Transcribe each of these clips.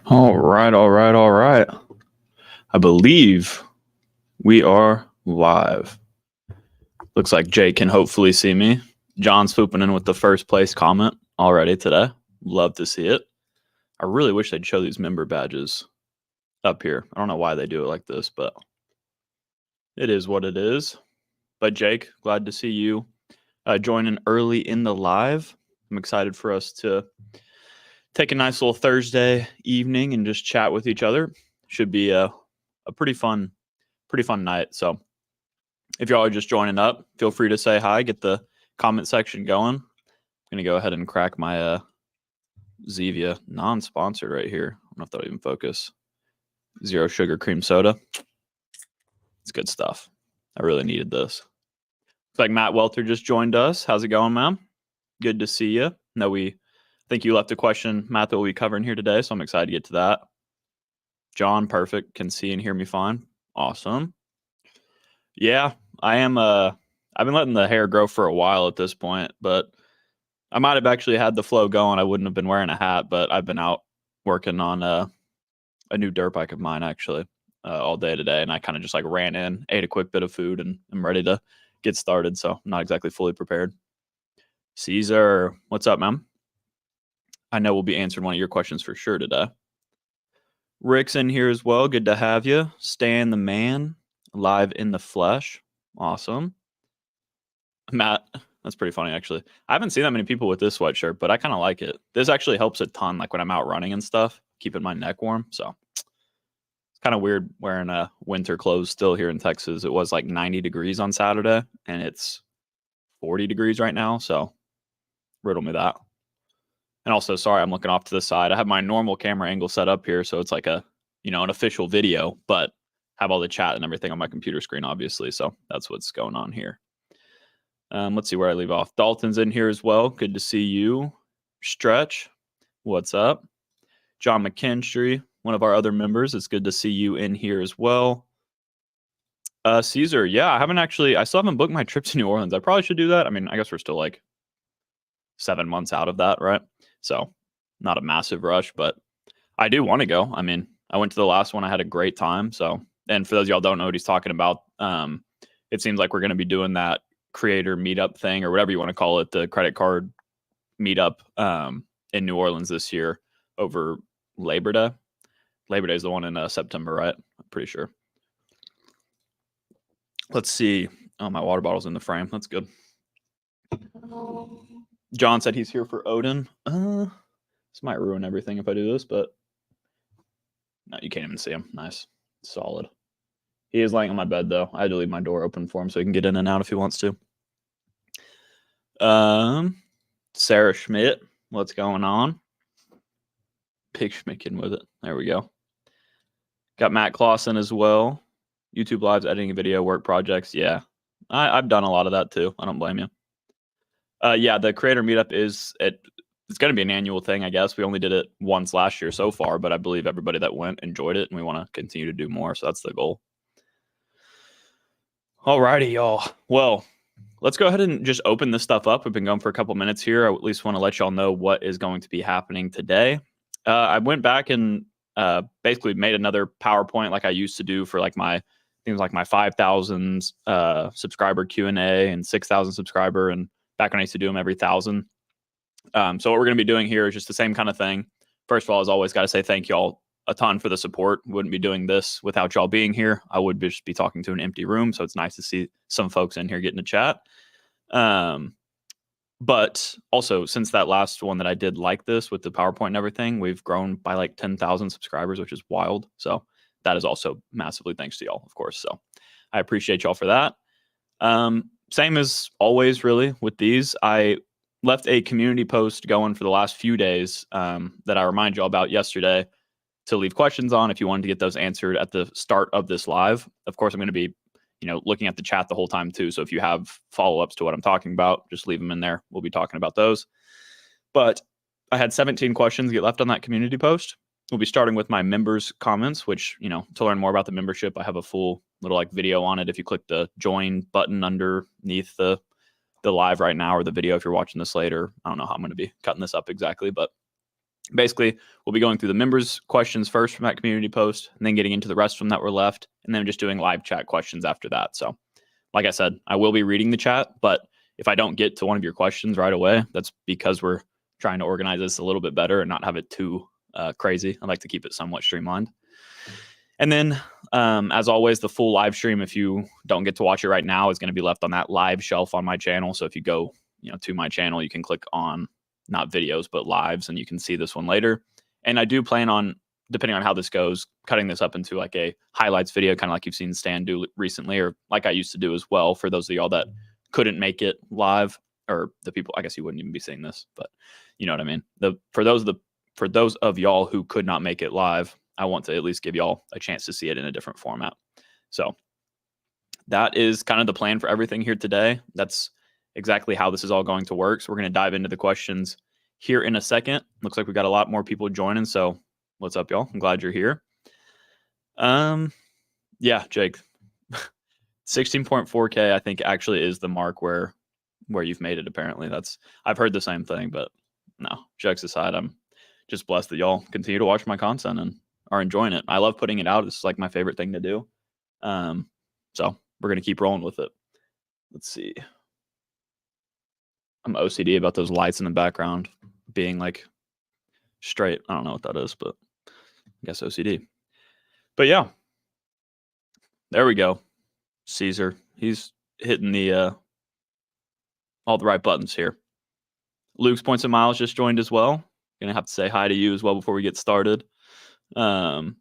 All right, all right, all right. I believe we are live. Looks like Jay can hopefully see me. John's swooping in with the first place comment already today. Love to see it. I really wish they'd show these member badges up here. I don't know why they do it like this, but it is what it is. But Jake, glad to see you joining early in the live. I'm excited for us to take a nice little Thursday evening and just chat with each other. Should be a pretty fun night. So if y'all are just joining up, feel free to say hi, get the comment section going. I'm going to go ahead and crack my Zevia non-sponsored right here. I don't know if that'll even focus. Zero sugar cream soda. It's good stuff. I really needed this. Looks like Matt Welter just joined us. How's it going, ma'am? Good to see you. I think you left a question, Matt, that we'll be covering here today, so I'm excited to get to that. John, perfect. Can see and hear me fine. Awesome. Yeah, I am. I've been letting the hair grow for a while at this point, but I might have actually had the flow going. I wouldn't have been wearing a hat, but I've been out working on a new dirt bike of mine actually all day today, and I kind of just like ran in, ate a quick bit of food, and I'm ready to get started. So I'm not exactly fully prepared. Caesar, what's up, man? I know we'll be answering one of your questions for sure today. Rick's in here as well. Good to have you. Stan the man, live in the flesh. Awesome. Matt, that's pretty funny, actually. I haven't seen that many people with this sweatshirt, but I kind of like it. This actually helps a ton, like when I'm out running and stuff, keeping my neck warm. So it's kind of weird wearing winter clothes still here in Texas. It was like 90 degrees on Saturday, and it's 40 degrees right now. So riddle me that. And also, sorry, I'm looking off to the side. I have my normal camera angle set up here, so it's like an official video, but have all the chat and everything on my computer screen, obviously. So that's what's going on here. Let's see where I leave off. Dalton's in here as well. Good to see you. Stretch, what's up? John McKinstry, one of our other members. It's good to see you in here as well. Caesar, yeah, I still haven't booked my trip to New Orleans. I probably should do that. I mean, I guess we're still like 7 months out of that, right? So not a massive rush, but I do want to go. I mean, I went to the last one. I had a great time. So, and for those of y'all don't know what he's talking about, it seems like we're going to be doing that creator meetup thing or whatever you want to call it, the credit card meetup in New Orleans this year over Labor Day. Labor Day is the one in September, right? I'm pretty sure. Let's see. Oh, my water bottle's in the frame. That's good. John said he's here for Odin. This might ruin everything if I do this, but no, you can't even see him. Nice. Solid. He is laying on my bed, though. I had to leave my door open for him so he can get in and out if he wants to. Sarah Schmidt, what's going on? Pig schmicking with it. There we go. Got Matt Clausen as well. YouTube Lives, editing video, work projects. Yeah, I've done a lot of that too. I don't blame you. Yeah, the creator meetup it's going to be an annual thing, I guess. We only did it once last year so far, but I believe everybody that went enjoyed it, and we want to continue to do more. So that's the goal. Alrighty, y'all. Well, let's go ahead and just open this stuff up. We've been going for a couple minutes here. I at least want to let y'all know what is going to be happening today. I went back and basically made another PowerPoint like I used to do for like my 5,000 subscriber Q&A and 6,000 subscriber, and back when I used to do them every 1,000. So what we're going to be doing here is just the same kind of thing. First of all, as always, got to say thank y'all a ton for the support. Wouldn't be doing this without y'all being here. I would just be talking to an empty room. So it's nice to see some folks in here getting to chat. But also, since that last one that I did like this with the PowerPoint and everything, we've grown by like 10,000 subscribers, which is wild. So that is also massively thanks to y'all, of course. So I appreciate y'all for that. Same as always, really, with these. I left a community post going for the last few days that I remind y'all about yesterday to leave questions on if you wanted to get those answered at the start of this live. Of course, I'm going to be looking at the chat the whole time too. So if you have follow-ups to what I'm talking about, just leave them in there. We'll be talking about those. But I had 17 questions get left on that community post. We'll be starting with my members' comments, which, to learn more about the membership, I have a full little like video on it. If you click the join button underneath the live right now, or the video if you're watching this later. I don't know how I'm going to be cutting this up exactly, but Basically, we'll be going through the members' questions first from that community post, and then getting into the rest of them that were left, and then just doing live chat questions after that. So, like I said, I will be reading the chat, but if I don't get to one of your questions right away, that's because we're trying to organize this a little bit better and not have it too crazy. I like to keep it somewhat streamlined. And then, as always, the full live stream, if you don't get to watch it right now, is going to be left on that live shelf on my channel. So if you go, to my channel, you can click on not videos, but lives, and you can see this one later. And I do plan on, depending on how this goes, cutting this up into like a highlights video, kind of like you've seen Stan do recently, or like I used to do as well, for those of y'all that couldn't make it live, or the people, I guess you wouldn't even be seeing this, but you know what I mean? For those of y'all who could not make it live, I want to at least give y'all a chance to see it in a different format. So that is kind of the plan for everything here today. That's exactly how this is all going to work. So we're going to dive into the questions here in a second. Looks like we've got a lot more people joining. So what's up, y'all? I'm glad you're here. Yeah, Jake, 16.4K, I think actually is the mark where you've made it. Apparently I've heard the same thing, but no, jokes aside, I'm just blessed that y'all continue to watch my content and are enjoying it. I love putting it out. It's like my favorite thing to do. So we're going to keep rolling with it. Let's see. I'm OCD about those lights in the background being like straight. I don't know what that is, but I guess OCD. But yeah, there we go. Caesar, he's hitting the all the right buttons here. Luke's Points and Miles just joined as well. Gonna have to say hi to you as well before we get started. James,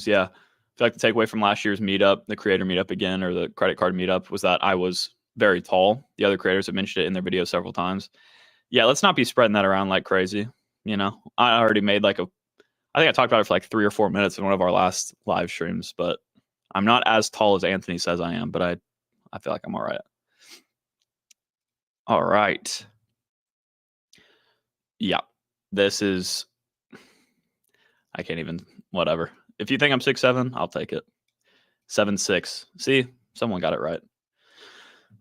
yeah. I feel like the takeaway from last year's meetup, the creator meetup again, or the credit card meetup, was that I was very tall. The other creators have mentioned it in their videos several times. Yeah, let's not be spreading that around like crazy. I already made I think I talked about it for like 3 or 4 minutes in one of our last live streams, but I'm not as tall as Anthony says I am, but I feel like I'm all right. All right. Yeah, this is, I can't even, whatever. If you think I'm 6'7", I'll take it. 7'6". See, someone got it right.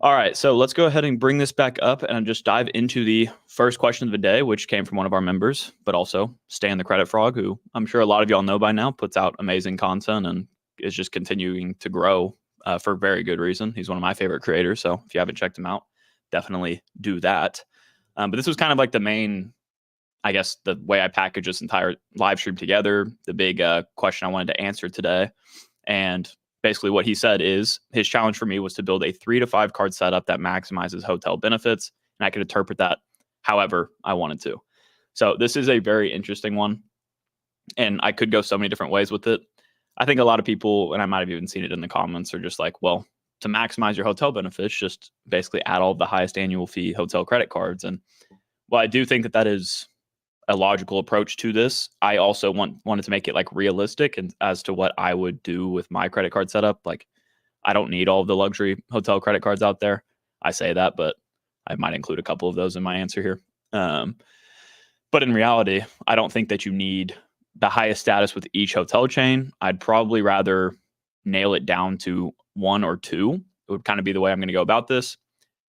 All right, so let's go ahead and bring this back up and just dive into the first question of the day, which came from one of our members, but also Stan the Credit Frog, who I'm sure a lot of y'all know by now, puts out amazing content and is just continuing to grow for very good reason. He's one of my favorite creators, so if you haven't checked him out, definitely do that. But this was kind of like the main, I guess, the way I package this entire live stream together, the big question I wanted to answer today. And basically what he said is his challenge for me was to build a 3 to 5 card setup that maximizes hotel benefits. And I could interpret that however I wanted to. So this is a very interesting one. And I could go so many different ways with it. I think a lot of people, and I might have even seen it in the comments, are just like, well, to maximize your hotel benefits, just basically add all of the highest annual fee hotel credit cards. And well, I do think that is a logical approach to this. I also wanted to make it like realistic and as to what I would do with my credit card setup. Like, I don't need all of the luxury hotel credit cards out there. I say that, but I might include a couple of those in my answer here. But in reality, I don't think that you need the highest status with each hotel chain. I'd probably rather nail it down to 1 or 2. It would kind of be the way I'm going to go about this.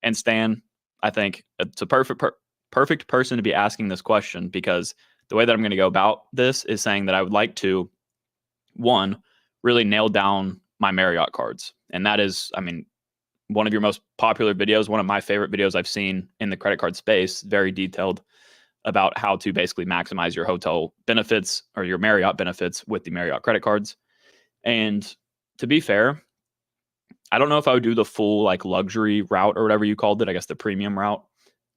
And Stan, I think it's a perfect person to be asking this question, because the way that I'm going to go about this is saying that I would like to, 1, really nail down my Marriott cards. And that is, I mean, one of your most popular videos, one of my favorite videos I've seen in the credit card space, very detailed about how to basically maximize your hotel benefits or your Marriott benefits with the Marriott credit cards. And to be fair, I don't know if I would do the full like luxury route or whatever you called it, I guess the premium route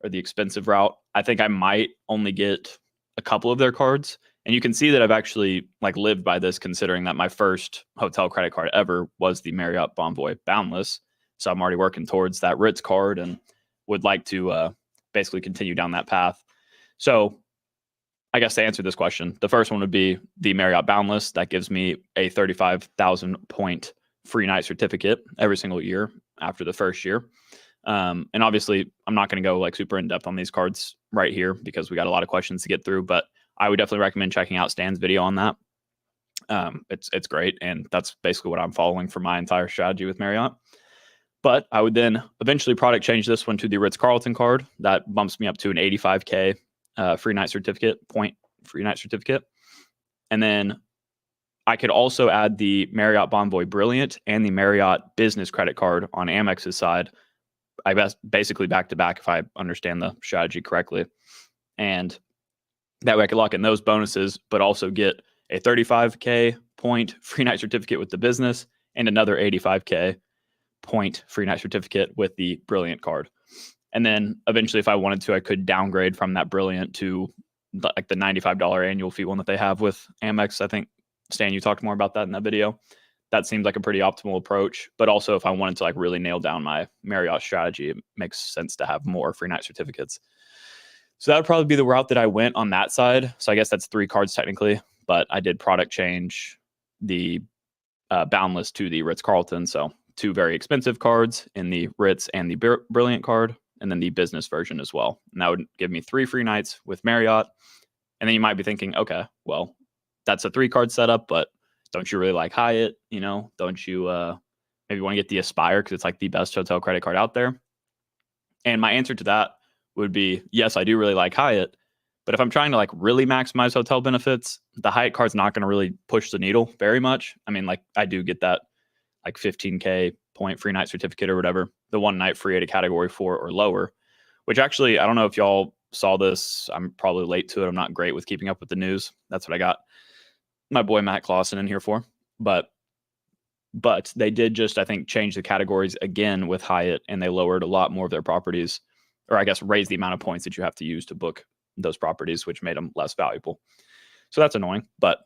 or the expensive route. I think I might only get a couple of their cards. And you can see that I've actually like lived by this, considering that my first hotel credit card ever was the Marriott Bonvoy Boundless. So I'm already working towards that Ritz card and would like to basically continue down that path. So I guess to answer this question, the first one would be the Marriott Boundless. That gives me a 35,000 point free night certificate every single year after the first year. And obviously, I'm not going to go like super in depth on these cards right here because we got a lot of questions to get through, but I would definitely recommend checking out Stan's video on that. It's great. And that's basically what I'm following for my entire strategy with Marriott. But I would then eventually product change this one to the Ritz-Carlton card. That bumps me up to an 85K free night certificate, point free night certificate. And then I could also add the Marriott Bonvoy Brilliant and the Marriott Business credit card on Amex's side. I guess basically back to back if I understand the strategy correctly. And that way I could lock in those bonuses, but also get a 35K point free night certificate with the business and another 85K point free night certificate with the Brilliant card. And then eventually, if I wanted to, I could downgrade from that Brilliant to like the $95 annual fee one that they have with Amex. I think, Stan, you talked more about that in that video. That seems like a pretty optimal approach. But also, if I wanted to like really nail down my Marriott strategy, it makes sense to have more free night certificates. So that would probably be the route that I went on that side. So I guess that's 3 cards technically, but I did product change the Boundless to the Ritz-Carlton. So 2 very expensive cards in the Ritz and the Brilliant card, and then the business version as well. And that would give me 3 free nights with Marriott. And then you might be thinking, okay, well, that's a 3-card setup, but don't you really like Hyatt? You know, don't you maybe want to get the Aspire because it's like the best hotel credit card out there? And my answer to that would be, yes, I do really like Hyatt. But if I'm trying to like really maximize hotel benefits, the Hyatt card's not going to really push the needle very much. I mean, like I do get that like 15K point free night certificate or whatever, the 1 night free at a category 4 or lower, which actually, I don't know if y'all saw this. I'm probably late to it. I'm not great with keeping up with the news. That's what I got my boy Matt Clausen in here for. But they did just, I think, change the categories again with Hyatt, and they lowered a lot more of their properties, or I guess raised the amount of points that you have to use to book those properties, which made them less valuable. So that's annoying. But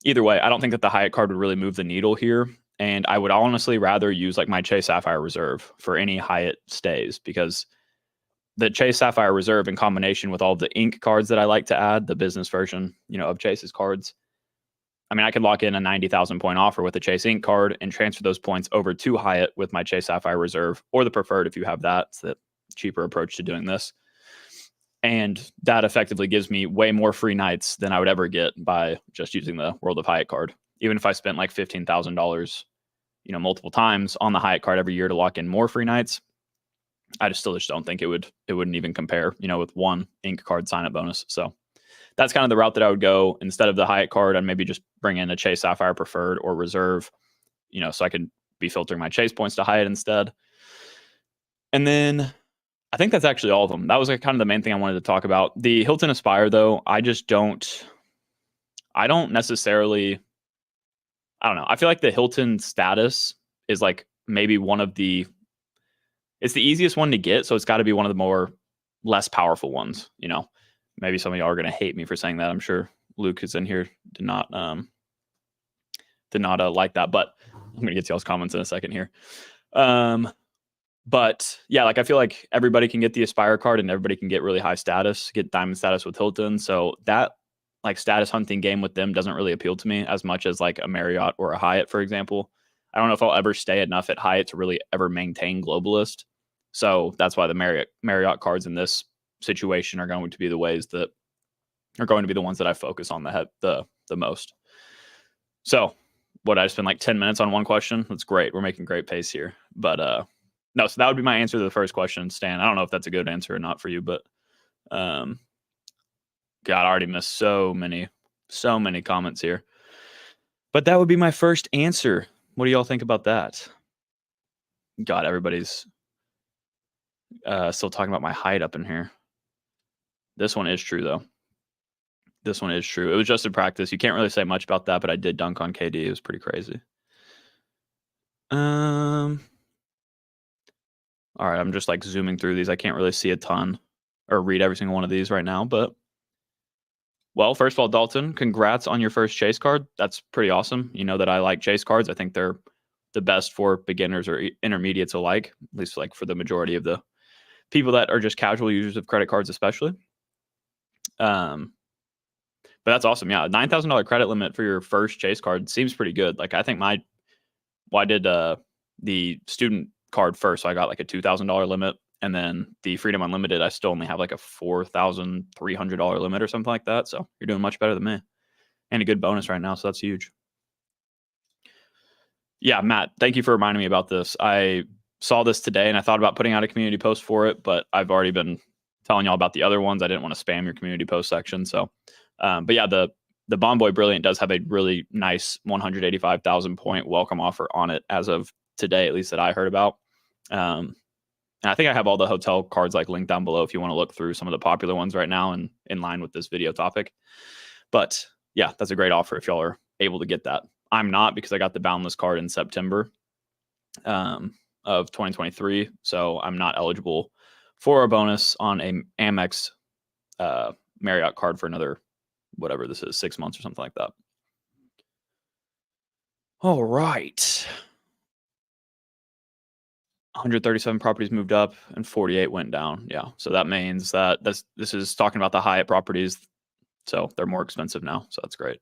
either way, I don't think that the Hyatt card would really move the needle here. And I would honestly rather use like my Chase Sapphire Reserve for any Hyatt stays, because the Chase Sapphire Reserve in combination with all the ink cards that I like to add, the business version, of Chase's cards. I mean, I could lock in a 90,000 point offer with a Chase Ink card and transfer those points over to Hyatt with my Chase Sapphire Reserve, or the preferred if you have that. It's the cheaper approach to doing this. And that effectively gives me way more free nights than I would ever get by just using the World of Hyatt card. Even if I spent like $15,000, multiple times on the Hyatt card every year to lock in more free nights, I just don't think it wouldn't even compare, with 1 ink card sign up bonus. So that's kind of the route that I would go. Instead of the Hyatt card, I'd maybe just bring in a Chase Sapphire Preferred or Reserve, so I could be filtering my Chase points to Hyatt instead. And then I think that's actually all of them. That was like kind of the main thing I wanted to talk about. The Hilton Aspire, though, I don't necessarily, I don't know. I feel like the Hilton status is like maybe it's the easiest one to get. So it's got to be one of the more less powerful ones, Maybe some of y'all are going to hate me for saying that. I'm sure Luke is in here did not like that, but I'm going to get to y'all's comments in a second here. But yeah, like I feel like everybody can get the Aspire card and everybody can get really high status, get diamond status with Hilton. So that like status hunting game with them doesn't really appeal to me as much as like a Marriott or a Hyatt, for example. I don't know if I'll ever stay enough at Hyatt to really ever maintain Globalist. So that's why the Marriott cards in this situation are going to be the ones that I focus on the most. So I spend like 10 minutes on one question? That's great. We're making great pace here. But no, so that would be my answer to the first question, Stan. I don't know if that's a good answer or not for you, but God, I already missed so many comments here. But that would be my first answer. What do y'all think about that? God, everybody's still talking about my height up in here. This one is true, though. This one is true. It was just in practice. You can't really say much about that, but I did dunk on KD. It was pretty crazy. All right, I'm just like zooming through these. I can't really see a ton or read every single one of these right now, but well, first of all, Dalton, congrats on your first Chase card. That's pretty awesome. You know that I like Chase cards. I think they're the best for beginners or intermediates alike, at least like for the majority of the people that are just casual users of credit cards, especially. But that's awesome. Yeah, $9,000 credit limit for your first Chase card seems pretty good. Like I think I did the student card first, so I got like a $2,000 limit, and then the Freedom Unlimited, I still only have like a $4,300 limit or something like that. So you're doing much better than me, and a good bonus right now. So that's huge. Yeah, Matt, thank you for reminding me about this. I saw this today and I thought about putting out a community post for it, but I've already been telling y'all about the other ones. I didn't want to spam your community post section. So, but yeah, the Bonvoy Brilliant does have a really nice 185,000 point welcome offer on it as of today, at least that I heard about. And I think I have all the hotel cards like linked down below if you want to look through some of the popular ones right now and in line with this video topic. But yeah, that's a great offer if y'all are able to get that. I'm not, because I got the Boundless card in September of 2023. So I'm not eligible for a bonus on a Amex Marriott card for another, whatever this is, 6 months or something like that. All right. 137 properties moved up and 48 went down. Yeah. So that means that this is talking about the Hyatt properties. So they're more expensive now. So that's great.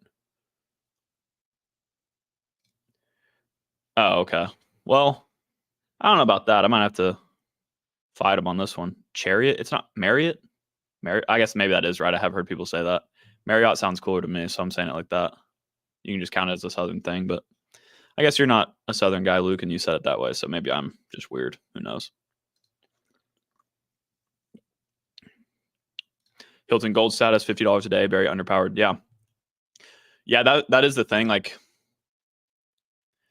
Oh, okay. Well, I don't know about that. I might have to fight them on this one. Chariot? It's not Marriott? Marriott? I guess maybe that is right. I have heard people say that. Marriott sounds cooler to me, so I'm saying it like that. You can just count it as a Southern thing, but I guess you're not a Southern guy, Luke, and you said it that way, so maybe I'm just weird. Who knows? Hilton Gold status, $50 a day, very underpowered. Yeah. Yeah, that is the thing. Like,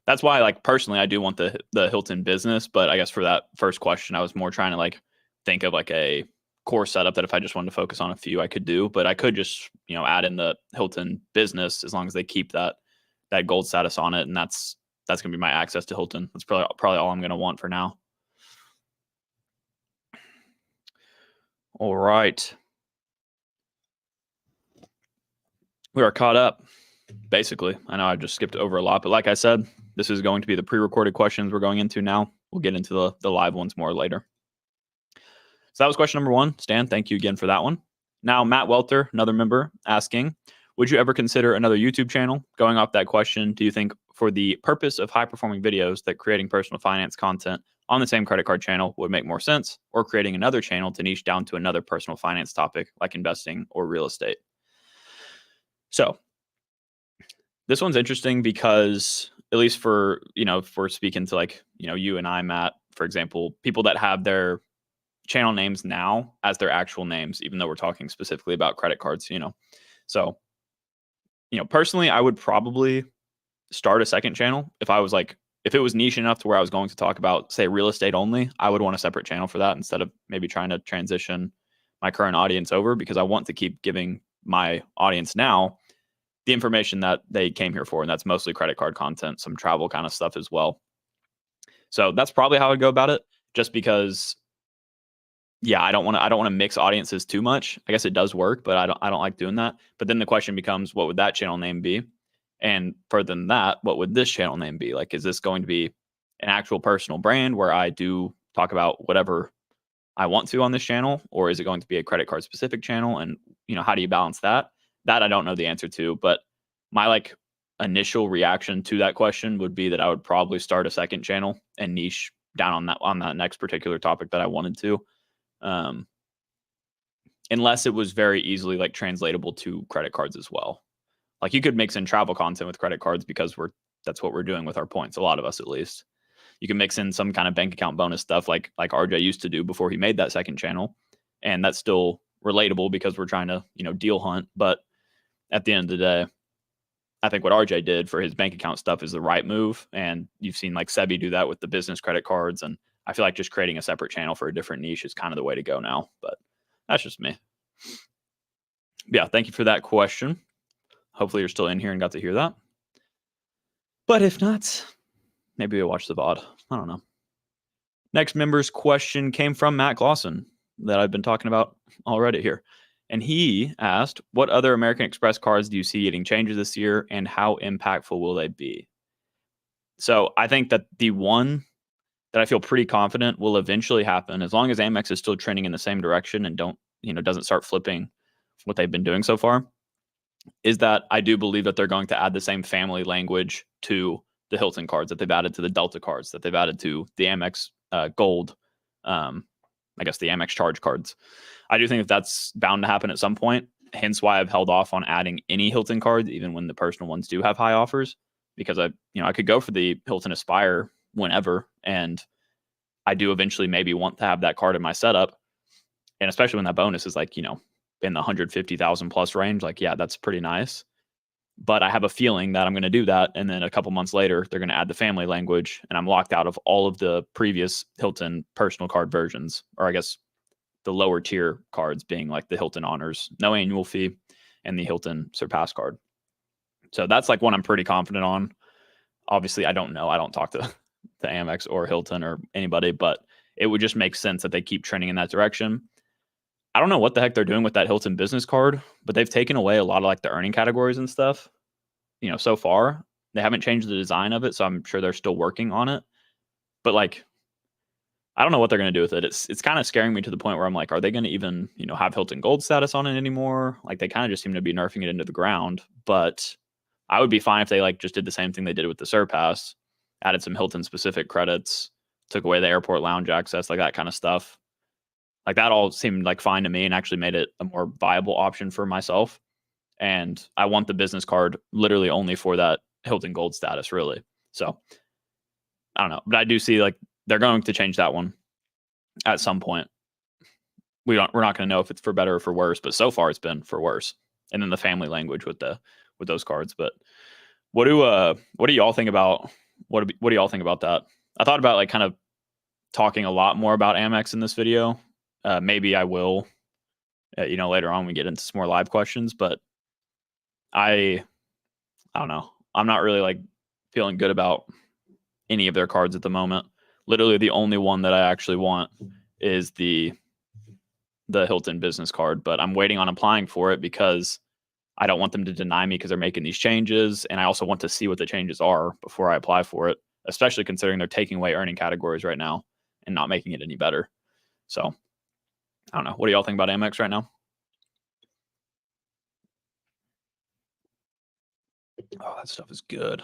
that's why, like, personally, I do want the Hilton business, but I guess for that first question, I was more trying to, like, think of, like, a core setup that if I just wanted to focus on a few, I could do. But I could just, add in the Hilton business as long as they keep that gold status on it, and that's going to be my access to Hilton. That's probably all I'm going to want for now. All right. We are caught up, basically. I know I just skipped over a lot, but like I said, this is going to be the pre-recorded questions we're going into now. We'll get into the live ones more later. So that was question number 1. Stan, thank you again for that one. Now, Matt Welter, another member, asking, would you ever consider another YouTube channel? Going off that question, do you think for the purpose of high-performing videos that creating personal finance content on the same credit card channel would make more sense, or creating another channel to niche down to another personal finance topic like investing or real estate? So this one's interesting because, at least for, if we're speaking to like, you and I, Matt, for example, people that have their channel names now as their actual names, even though we're talking specifically about credit cards, So, personally, I would probably start a second channel. If it was niche enough to where I was going to talk about, say, real estate only, I would want a separate channel for that instead of maybe trying to transition my current audience over, because I want to keep giving my audience now the information that they came here for. And that's mostly credit card content, some travel kind of stuff as well. So that's probably how I'd go about it, just because, yeah, I don't want to mix audiences too much. I guess it does work, but I don't like doing that. But then the question becomes, what would that channel name be? And further than that, what would this channel name be? Like, is this going to be an actual personal brand where I do talk about whatever I want to on this channel? Or is it going to be a credit card specific channel? And, how do you balance that? That I don't know the answer to, but my initial reaction to that question would be that I would probably start a second channel and niche down on that next particular topic that I wanted to. Unless it was very easily translatable to credit cards as well. Like, you could mix in travel content with credit cards because that's what we're doing with our points. A lot of us, at least. You can mix in some kind of bank account bonus stuff like RJ used to do before he made that second channel. And that's still relatable because we're trying to, deal hunt. But at the end of the day, I think what RJ did for his bank account stuff is the right move. And you've seen Sebi do that with the business credit cards. And I feel like just creating a separate channel for a different niche is kind of the way to go now. But that's just me. Yeah, thank you for that question. Hopefully you're still in here and got to hear that. But if not, maybe we'll watch the VOD. I don't know. Next member's question came from Matt Glosson that I've been talking about already here. And he asked, what other American Express cards do you see getting changes this year, and how impactful will they be? So I think that the one that I feel pretty confident will eventually happen, as long as Amex is still trending in the same direction and doesn't start flipping what they've been doing so far, is that I do believe that they're going to add the same family language to the Hilton cards that they've added to the Delta cards, that they've added to the Amex Gold, I guess the Amex Charge cards. I do think that that's bound to happen at some point, hence why I've held off on adding any Hilton cards, even when the personal ones do have high offers, because I could go for the Hilton Aspire whenever, and I do eventually maybe want to have that card in my setup. And especially when that bonus is like, in the 150,000 plus range, like, yeah, that's pretty nice. But I have a feeling that I'm going to do that. And then a couple months later, they're going to add the family language and I'm locked out of all of the previous Hilton personal card versions, or I guess the lower tier cards being like the Hilton Honors, no annual fee, and the Hilton Surpass card. So that's like one I'm pretty confident on. Obviously, I don't know. I don't talk to Amex or Hilton or anybody, but it would just make sense that they keep trending in that direction. I don't know what the heck they're doing with that Hilton business card, but they've taken away a lot of like the earning categories and stuff. So far they haven't changed the design of it, so I'm sure they're still working on it. But like, I don't know what they're going to do with it. It's kind of scaring me to the point where I'm like, are they going to even have Hilton Gold status on it anymore? Like they kind of just seem to be nerfing it into the ground. But I would be fine if they like just did the same thing they did with the Surpass, added some Hilton specific credits, took away the airport lounge access, like that kind of stuff. Like that all seemed like fine to me and actually made it a more viable option for myself. And I want the business card literally only for that Hilton Gold status, really. So I don't know, but I do see like they're going to change that one at some point. We're not going to know if it's for better or for worse, but so far it's been for worse. And then the family language with those cards. But what do y'all think about what do y'all think about that? I thought about like kind of talking a lot more about Amex in this video. Maybe I will, later on we get into some more live questions, but I don't know. I'm not really like feeling good about any of their cards at the moment. Literally the only one that I actually want is the Hilton business card, but I'm waiting on applying for it because I don't want them to deny me because they're making these changes. And I also want to see what the changes are before I apply for it, especially considering they're taking away earning categories right now and not making it any better. So I don't know. What do y'all think about Amex right now? Oh, that stuff is good.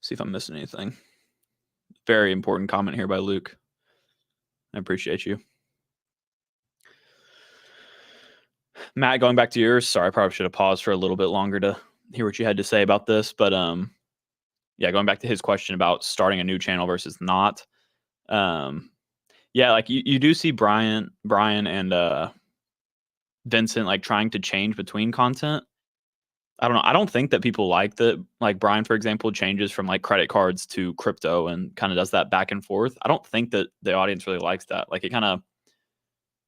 See if I'm missing anything. Very important comment here by Luke. I appreciate you. Matt, going back to yours. Sorry, I probably should have paused for a little bit longer to hear what you had to say about this. But yeah, going back to his question about starting a new channel versus not. Yeah, like you do see Brian and Vincent like trying to change between content. I don't know. I don't think that people like that. Like Brian, for example, changes from like credit cards to crypto and kind of does that back and forth. I don't think that the audience really likes that. Like it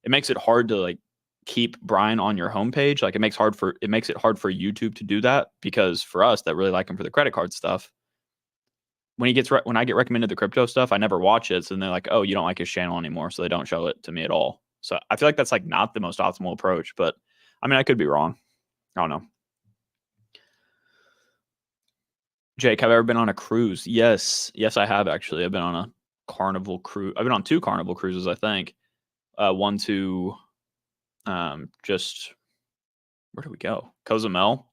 makes it hard to like keep Brian on your homepage. Like it makes it hard for YouTube to do that, because for us that really like him for the credit card stuff, when I get recommended the crypto stuff, I never watch it. So then they're like, oh, you don't like his channel anymore. So they don't show it to me at all. So I feel like that's like not the most optimal approach, but I mean, I could be wrong. I don't know. Jake, have I ever been on a cruise? Yes, I have actually. I've been on a Carnival cruise. I've been on 2 Carnival cruises, I think. One to just, where did we go? Cozumel,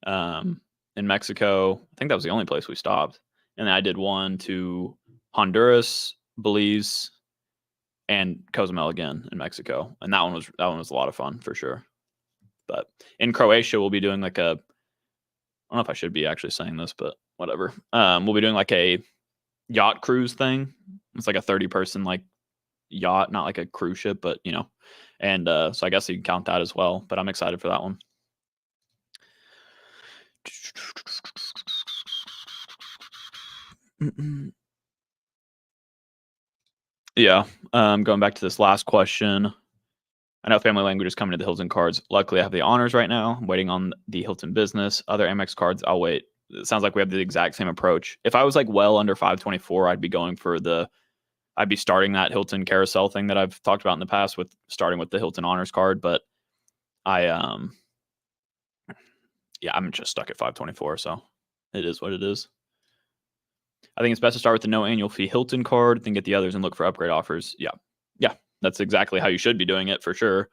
in Mexico. I think that was the only place we stopped. And then I did one to Honduras, Belize, and Cozumel again in Mexico. And that one was a lot of fun for sure. But in Croatia, we'll be doing like I don't know if I should be actually saying this, but whatever. We'll be doing like a yacht cruise thing. It's like a 30-person like yacht, not like a cruise ship, but and so I guess you can count that as well. But I'm excited for that one. Yeah. Going back to this last question. I know family language is coming to the Hilton cards. Luckily, I have the honors right now. I'm waiting on the Hilton business. Other Amex cards, I'll wait. It sounds like we have the exact same approach. If I was like well under 524, I'd be starting that Hilton carousel thing that I've talked about in the past, with starting with the Hilton honors card. But I'm just stuck at 524. So it is what it is. I think it's best to start with the no annual fee Hilton card, then get the others and look for upgrade offers. Yeah. That's exactly how you should be doing it for sure.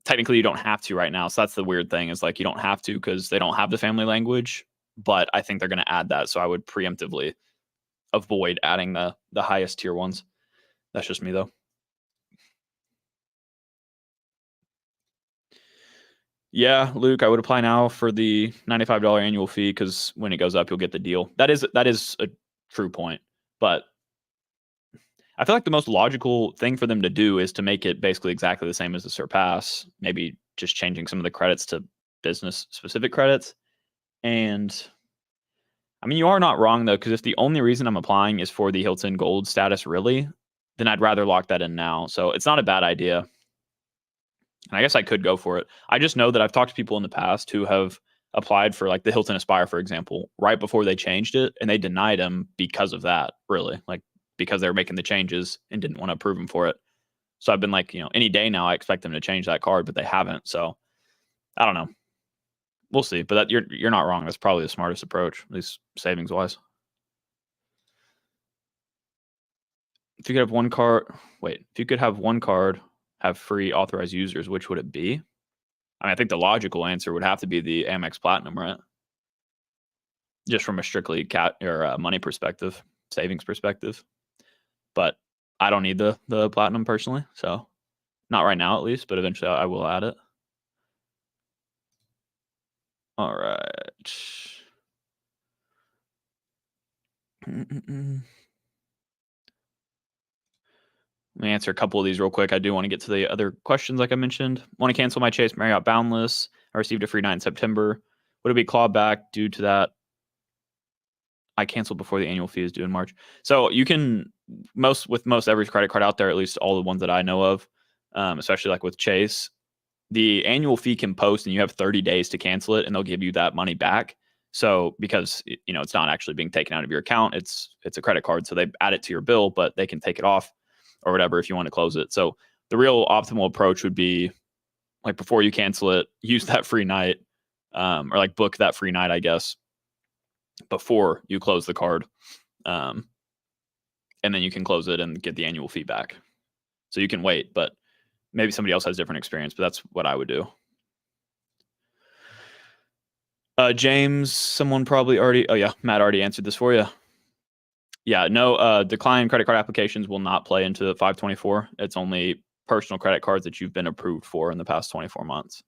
Technically, you don't have to right now. So that's the weird thing, is like you don't have to because they don't have the family language. But I think they're going to add that. So I would preemptively avoid adding the highest tier ones. That's just me, though. Yeah, Luke, I would apply now for the $95 annual fee, because when it goes up, you'll get the deal. That is a true point. But I feel like the most logical thing for them to do is to make it basically exactly the same as the Surpass, maybe just changing some of the credits to business specific credits. And I mean, you are not wrong though, because if the only reason I'm applying is for the Hilton Gold status, really, then I'd rather lock that in now. So it's not a bad idea. And I guess I could go for it. I just know that I've talked to people in the past who have applied for like the Hilton Aspire, for example, right before they changed it, and they denied them because of that, really, like because they were making the changes and didn't want to approve them for it. So I've been like, any day now, I expect them to change that card, but they haven't. So I don't know. We'll see. But that you're not wrong. That's probably the smartest approach, at least savings wise. If you could have one card, if you could have one card have free authorized users, which would it be? I mean, I think the logical answer would have to be the Amex Platinum, right? Just from a strictly money perspective, savings perspective. But I don't need the Platinum personally, so not right now at least, but eventually I will add it. All right. Let me answer a couple of these real quick. I do want to get to the other questions like I mentioned. Want to cancel my Chase Marriott Boundless. I received a free night in September. Would it be clawed back due to that? I canceled before the annual fee is due in March. So you can, with most every credit card out there, at least all the ones that I know of, especially like with Chase, the annual fee can post and you have 30 days to cancel it and they'll give you that money back. So because it's not actually being taken out of your account, it's a credit card. So they add it to your bill, but they can take it off or whatever if you want to close it. So the real optimal approach would be like before you cancel it, use that free night, or like book that free night, I guess, before you close the card. And then you can close it and get the annual fee back. So you can wait, but maybe somebody else has different experience, but that's what I would do. James, someone probably already, Matt already answered this for you. Yeah, no, decline credit card applications will not play into 524. It's only personal credit cards that you've been approved for in the past 24 months.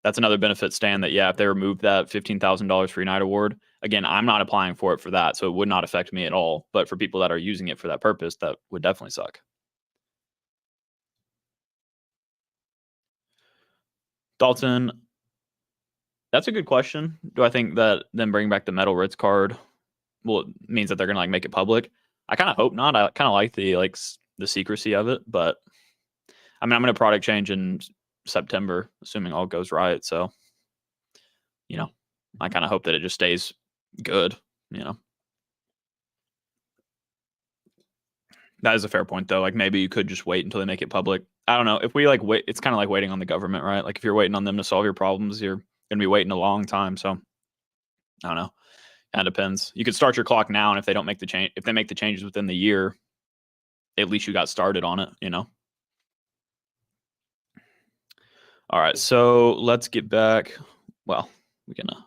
That's another benefit, Stan, that, if they remove that $15,000 free night award, again, I'm not applying for it for that, so it would not affect me at all. But for people that are using it for that purpose, that would definitely suck. Dalton, that's a good question. Do I think that then bringing back the metal Ritz card, it means that they're going to make it public? I kind of hope not. I kind of like the secrecy of it, but I mean, I'm going to product change in September, assuming all goes right. So, I kind of hope that it just stays good, That is a fair point, though. Like, maybe you could just wait until they make it public. I don't know. If we wait, it's kind of like waiting on the government, right? Like, if you're waiting on them to solve your problems, you're going to be waiting a long time. So, I don't know. That depends. You could start your clock now, and if they don't make the change, if they make the changes within the year, at least you got started on it, All right, so let's get back. Well, we're gonna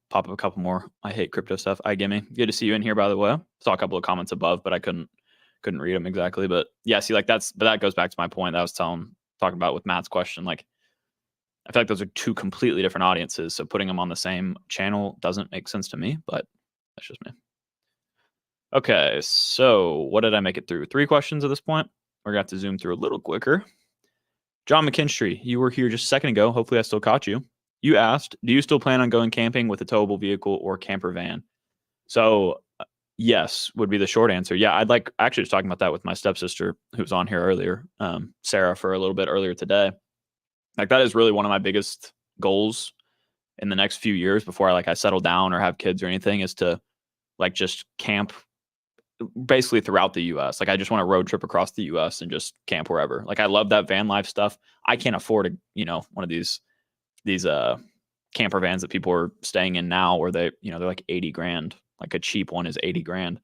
pop up a couple more I hate crypto stuff. Gimme. Good to see you in here, by the way. Saw a couple of comments above, but I couldn't read them exactly. But yeah, see, that goes back to my point that I was talking about with Matt's question. Like, I feel like those are two completely different audiences. So putting them on the same channel doesn't make sense to me, but that's just me. Okay, so what did I make it through? 3 questions at this point. We're gonna have to zoom through a little quicker. John McKinstry, you were here just a second ago. Hopefully I still caught you. You asked, do you still plan on going camping with a towable vehicle or camper van? So yes, would be the short answer. Yeah, actually was talking about that with my stepsister who was on here earlier, Sarah, for a little bit earlier today. Like, that is really one of my biggest goals in the next few years before I settle down or have kids or anything, is to just camp basically throughout the US. Like, I just want to road trip across the US and just camp wherever. Like, I love that van life stuff. I can't afford one of these camper vans that people are staying in now, where they're like 80 grand. Like, a cheap one is 80 grand.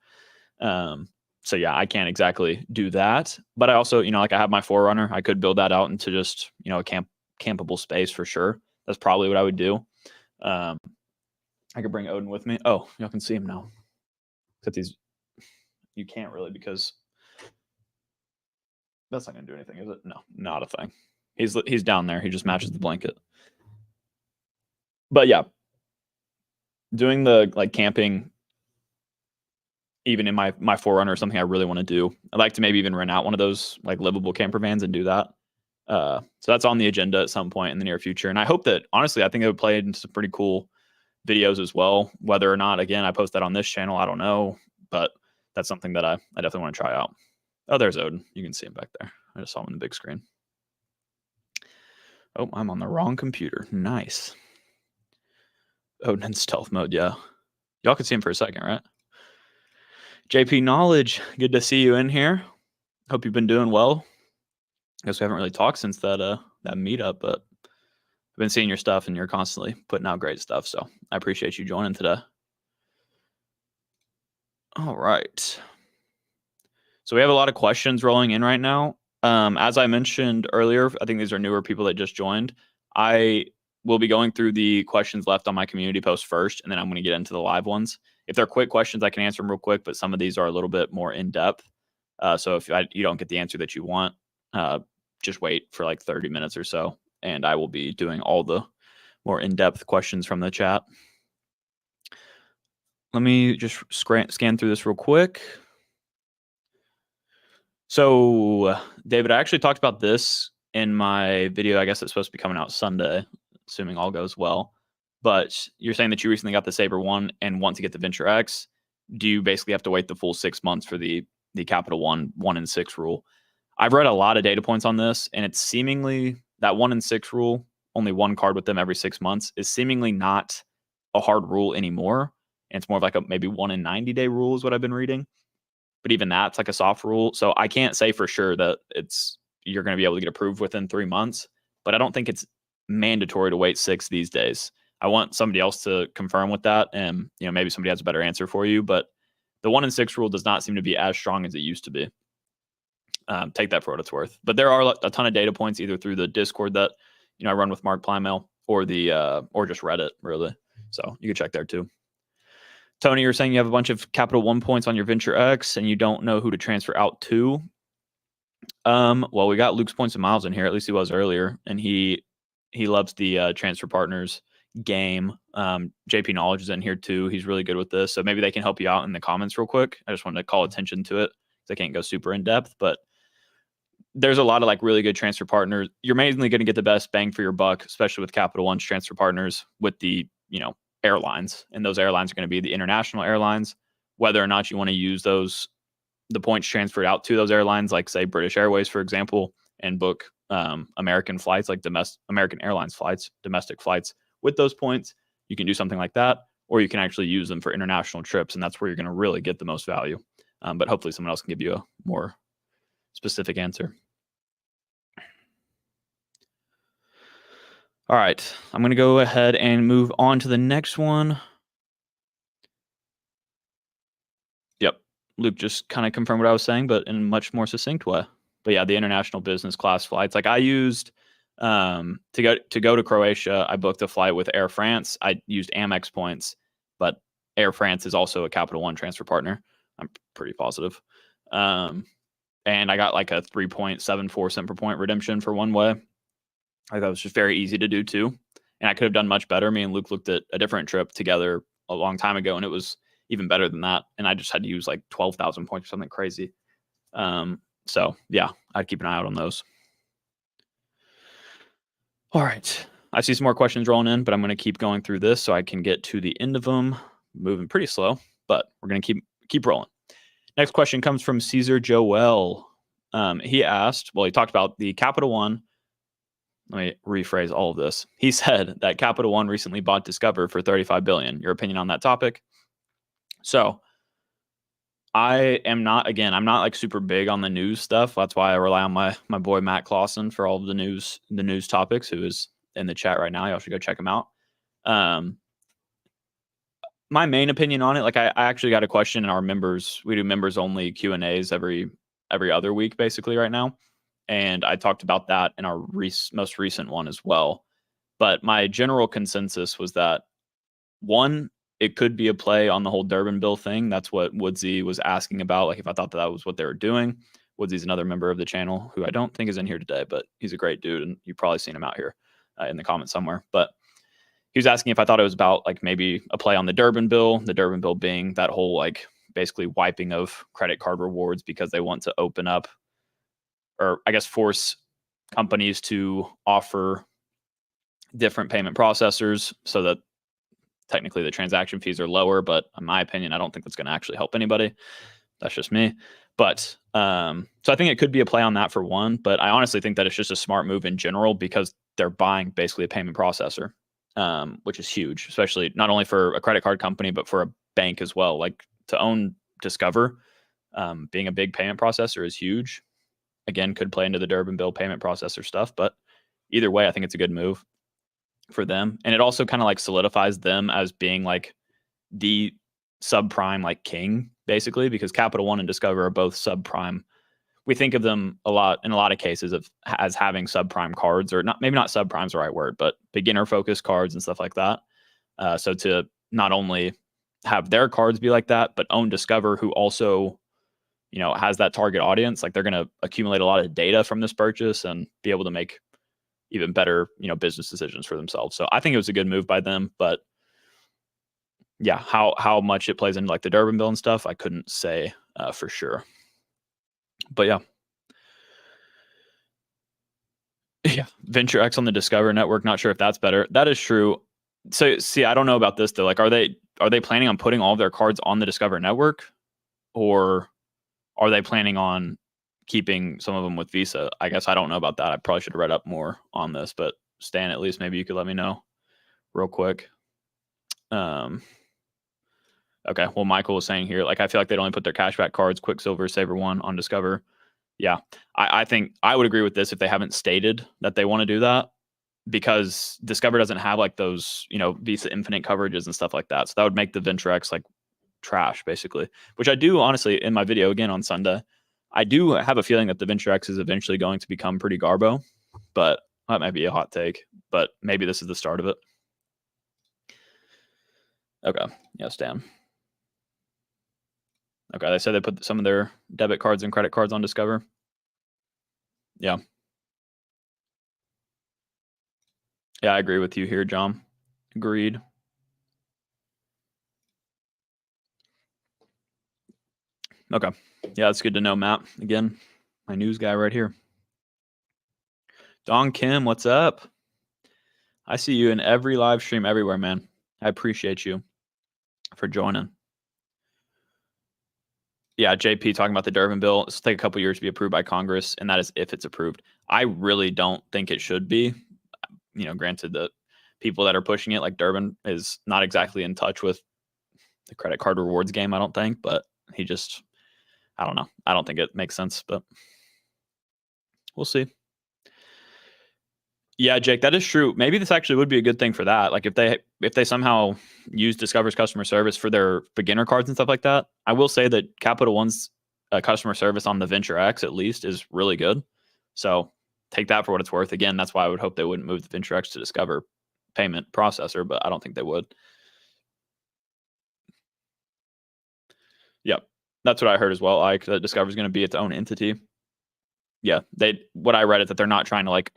So yeah, I can't exactly do that. But I also, I have my 4Runner. I could build that out into just, a campable space for sure. That's probably what I would do. I could bring Odin with me. Oh, y'all can see him now. Except you can't really, because that's not going to do anything, is it? No, not a thing. He's down there. He just matches the blanket. But yeah, doing the camping even in my Forerunner or something I really want to do. I'd like to maybe even rent out one of those like livable camper vans and do that. So that's on the agenda at some point in the near future. And I hope that, honestly, I think it would play into some pretty cool videos as well. Whether or not, again, I post that on this channel, I don't know. But that's something that I definitely want to try out. Oh, there's Odin. You can see him back there. I just saw him in the big screen. Oh, I'm on the wrong computer. Nice. Odin in stealth mode, yeah. Y'all could see him for a second, right? JP Knowledge, good to see you in here. Hope you've been doing well. I guess we haven't really talked since that meetup, but I've been seeing your stuff and you're constantly putting out great stuff. So I appreciate you joining today. All right. So we have a lot of questions rolling in right now. As I mentioned earlier, I think these are newer people that just joined. I will be going through the questions left on my community post first, and then I'm going to get into the live ones. If they're quick questions, I can answer them real quick, but some of these are a little bit more in depth. So if you don't get the answer that you want, just wait for like 30 minutes or so, and I will be doing all the more in-depth questions from the chat. Let me just scan through this real quick. So, David, I actually talked about this in my video. I guess it's supposed to be coming out Sunday, assuming all goes well. But you're saying that you recently got the Sabre 1 and want to get the Venture X. Do you basically have to wait the full 6 months for the Capital One 1 in 6 rule? I've read a lot of data points on this, and it's seemingly that 1 in 6 rule, only one card with them every 6 months, is seemingly not a hard rule anymore. And it's more of like a maybe 1 in 90-day rule is what I've been reading. But even that's like a soft rule. So I can't say for sure that you're going to be able to get approved within 3 months, but I don't think it's mandatory to wait 6 these days. I want somebody else to confirm with that, and maybe somebody has a better answer for you. But the 1 in 6 rule does not seem to be as strong as it used to be. Take that for what it's worth. But there are a ton of data points either through the Discord that I run with Mark Plymale or just Reddit, really. So you can check there too. Tony, you're saying you have a bunch of Capital One points on your Venture X and you don't know who to transfer out to. Well, we got Luke's Points and Miles in here. At least he was earlier, and he loves the transfer partners game. JP Knowledge is in here too. He's really good with this, so maybe they can help you out in the comments real quick. I just wanted to call attention to it because I can't go super in depth, but there's a lot of like really good transfer partners. You're mainly going to get the best bang for your buck, especially with Capital One's transfer partners with the airlines, and those airlines are going to be the international airlines. Whether or not you want to use the points transferred out to those airlines, like say British Airways, for example, and book American flights, like American Airlines flights, domestic flights with those points, you can do something like that, or you can actually use them for international trips, and that's where you're going to really get the most value. But hopefully someone else can give you a more specific answer. All right, I'm going to go ahead and move on to the next one. Yep, Luke just kind of confirmed what I was saying, but in a much more succinct way. But yeah, the international business class flights, like I used to go to Croatia, I booked a flight with Air France. I used Amex points, but Air France is also a Capital One transfer partner. I'm pretty positive. And I got like a 3.74 cent per point redemption for one way. I thought it was just very easy to do too. And I could have done much better. Me and Luke looked at a different trip together a long time ago, and it was even better than that. And I just had to use like 12,000 points or something crazy. So yeah, I'd keep an eye out on those. All right. I see some more questions rolling in, but I'm going to keep going through this so I can get to the end of them. Moving pretty slow, but we're going to keep rolling. Next question comes from Caesar Joel. He talked about the Capital One. Let me rephrase all of this. He said that Capital One recently bought Discover for $35 billion. Your opinion on that topic? So I'm not like super big on the news stuff. That's why I rely on my boy Matt Clausen for all of the news topics, who is in the chat right now. Y'all should go check him out. My main opinion on it, like I actually got a question in our members. We do members only Q&As every other week basically right now. And I talked about that in our most recent one as well. But my general consensus was that, one, it could be a play on the whole Durbin Bill thing. That's what Woodsy was asking about, like if I thought that was what they were doing. Woodsy's another member of the channel who I don't think is in here today, but he's a great dude, and you've probably seen him out here in the comments somewhere. But he was asking if I thought it was about like maybe a play on the Durbin Bill being that whole like basically wiping of credit card rewards because they want to open up, or I guess force companies to offer different payment processors so that technically the transaction fees are lower. But in my opinion, I don't think that's going to actually help anybody. That's just me. But so I think it could be a play on that for one. But I honestly think that it's just a smart move in general because they're buying basically a payment processor, which is huge, especially not only for a credit card company, but for a bank as well. Like to own Discover, being a big payment processor is huge. Again, could play into the Durbin Bill payment processor stuff. But either way, I think it's a good move for them. And it also kind of like solidifies them as being like the subprime like king, basically, because Capital One and Discover are both subprime. We think of them a lot in a lot of cases as having subprime cards, or not, maybe not subprime is the right word, but beginner focused cards and stuff like that. So to not only have their cards be like that, but own Discover, who also, you know, has that target audience, like they're going to accumulate a lot of data from this purchase and be able to make even better, you know, business decisions for themselves. So I think it was a good move by them, but yeah, how much it plays into like the Durbin Bill and stuff, I couldn't say for sure. But yeah. Yeah. Venture X on the Discover network. Not sure if that's better. That is true. So see, I don't know about this though. Like, are they planning on putting all of their cards on the Discover network, or are they planning on keeping some of them with Visa? I guess I don't know about that. I probably should have read up more on this, but Stan, at least maybe you could let me know real quick. Okay. Well, Michael was saying here, like, I feel like they'd only put their cashback cards, Quicksilver, Saver One on Discover. Yeah. I think I would agree with this if they haven't stated that they want to do that, because Discover doesn't have like those, you know, Visa Infinite coverages and stuff like that. So that would make the Venture X like trash, basically, which I do honestly in my video again on Sunday. I do have a feeling that the Venture X is eventually going to become pretty garbo, but that might be a hot take, but maybe this is the start of it. Okay. Yeah, Stan. Okay, they said they put some of their debit cards and credit cards on Discover. Yeah. Yeah, I agree with you here, John. Agreed. Okay. Yeah, that's good to know, Matt. Again, my news guy right here. Don Kim, what's up? I see you in every live stream everywhere, man. I appreciate you for joining. Yeah, JP talking about the Durbin Bill. It's take a couple years to be approved by Congress, and that is if it's approved. I really don't think it should be. You know, granted, the people that are pushing it, like Durbin, is not exactly in touch with the credit card rewards game, I don't think, but he just, I don't know. I don't think it makes sense, but we'll see. Yeah, Jake, that is true. Maybe this actually would be a good thing for that. Like if they somehow use Discover's customer service for their beginner cards and stuff like that. I will say that Capital One's customer service on the Venture X at least is really good. So take that for what it's worth. Again, that's why I would hope they wouldn't move the Venture X to Discover payment processor, but I don't think they would. Yep, that's what I heard as well. Like that Discover is going to be its own entity. Yeah, what I read is that they're not trying to like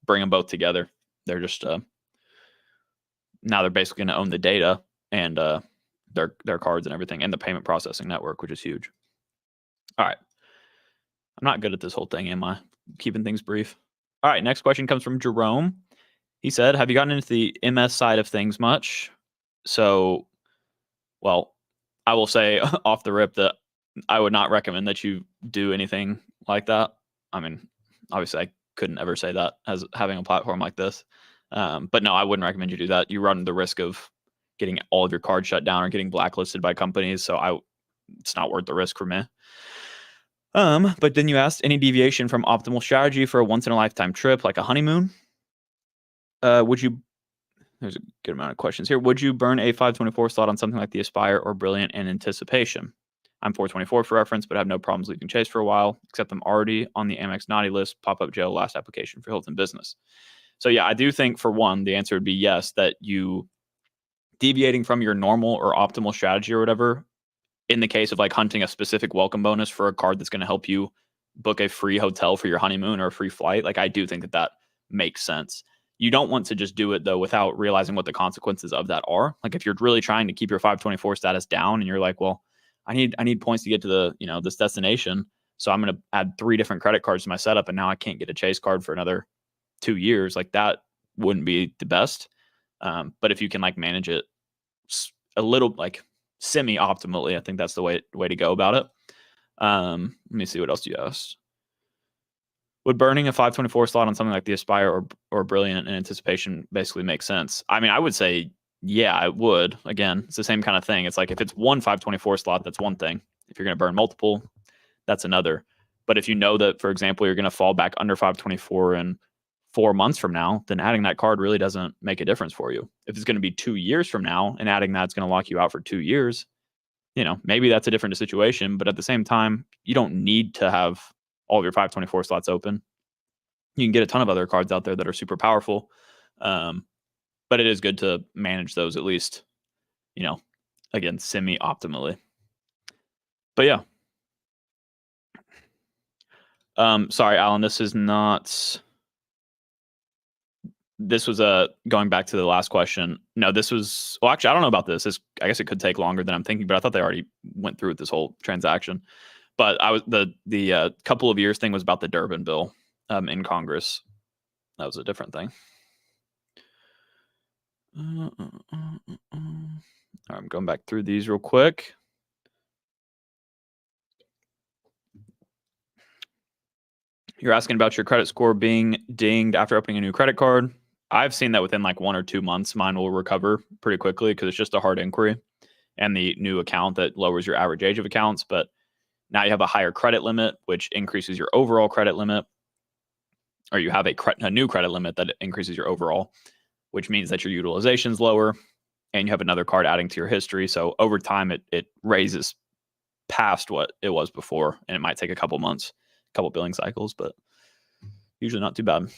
bring them both together. They're just now they're basically going to own the data and their cards and everything, and the payment processing network, which is huge. All right, I'm not good at this whole thing, am I? Keeping things brief. All right, next question comes from Jerome. He said, have you gotten into the MS side of things much? So, well, I will say off the rip that I would not recommend that you do anything like that. I mean, obviously I couldn't ever say that as having a platform like this. But no, I wouldn't recommend you do that. You run the risk of getting all of your cards shut down or getting blacklisted by companies. So it's not worth the risk for me. But then you asked any deviation from optimal strategy for a once in a lifetime trip, like a honeymoon. There's a good amount of questions here. Would you burn a 524 slot on something like the Aspire or Brilliant in anticipation? I'm 424 for reference, but have no problems leaving Chase for a while, except I'm already on the Amex naughty list, pop-up jail last application for Hilton Business. So yeah, I do think for one, the answer would be yes, that you deviating from your normal or optimal strategy or whatever, in the case of like hunting a specific welcome bonus for a card that's going to help you book a free hotel for your honeymoon or a free flight, like I do think that makes sense. You don't want to just do it though without realizing what the consequences of that are. Like if you're really trying to keep your 524 status down and you're like, well, I need points to get to the, this destination. So I'm going to add 3 different credit cards to my setup, and now I can't get a Chase card for another 2 years. Like, that wouldn't be the best. But if you can like manage it a little like semi-optimally, I think that's the way to go about it. Let me see what else you asked. Would burning a 524 slot on something like the Aspire or Brilliant in anticipation basically make sense? I mean, I would say, yeah, it would. Again, it's the same kind of thing. It's like if it's one 524 slot, that's one thing. If you're going to burn multiple, that's another. But if you know that, for example, you're going to fall back under 524 in 4 months from now, then adding that card really doesn't make a difference for you. If it's going to be 2 years from now and adding that's going to lock you out for 2 years, maybe that's a different situation. But at the same time, you don't need to have all of your 524 slots open. You can get a ton of other cards out there that are super powerful. But it is good to manage those at least, again, semi-optimally. But yeah. Sorry, Alan, this was going back to the last question. No, this was, well, actually, I don't know about this. I guess it could take longer than I'm thinking, but I thought they already went through with this whole transaction. But the couple of years thing was about the Durbin bill in Congress. That was a different thing. I'm going back through these real quick. You're asking about your credit score being dinged after opening a new credit card. I've seen that within like 1 or 2 months, mine will recover pretty quickly because it's just a hard inquiry and the new account that lowers your average age of accounts. But now you have a higher credit limit, which increases your overall credit limit, or you have a new credit limit that increases your overall, which means that your utilization is lower and you have another card adding to your history. So over time, it raises past what it was before, and it might take a couple months, a couple billing cycles, but usually not too bad.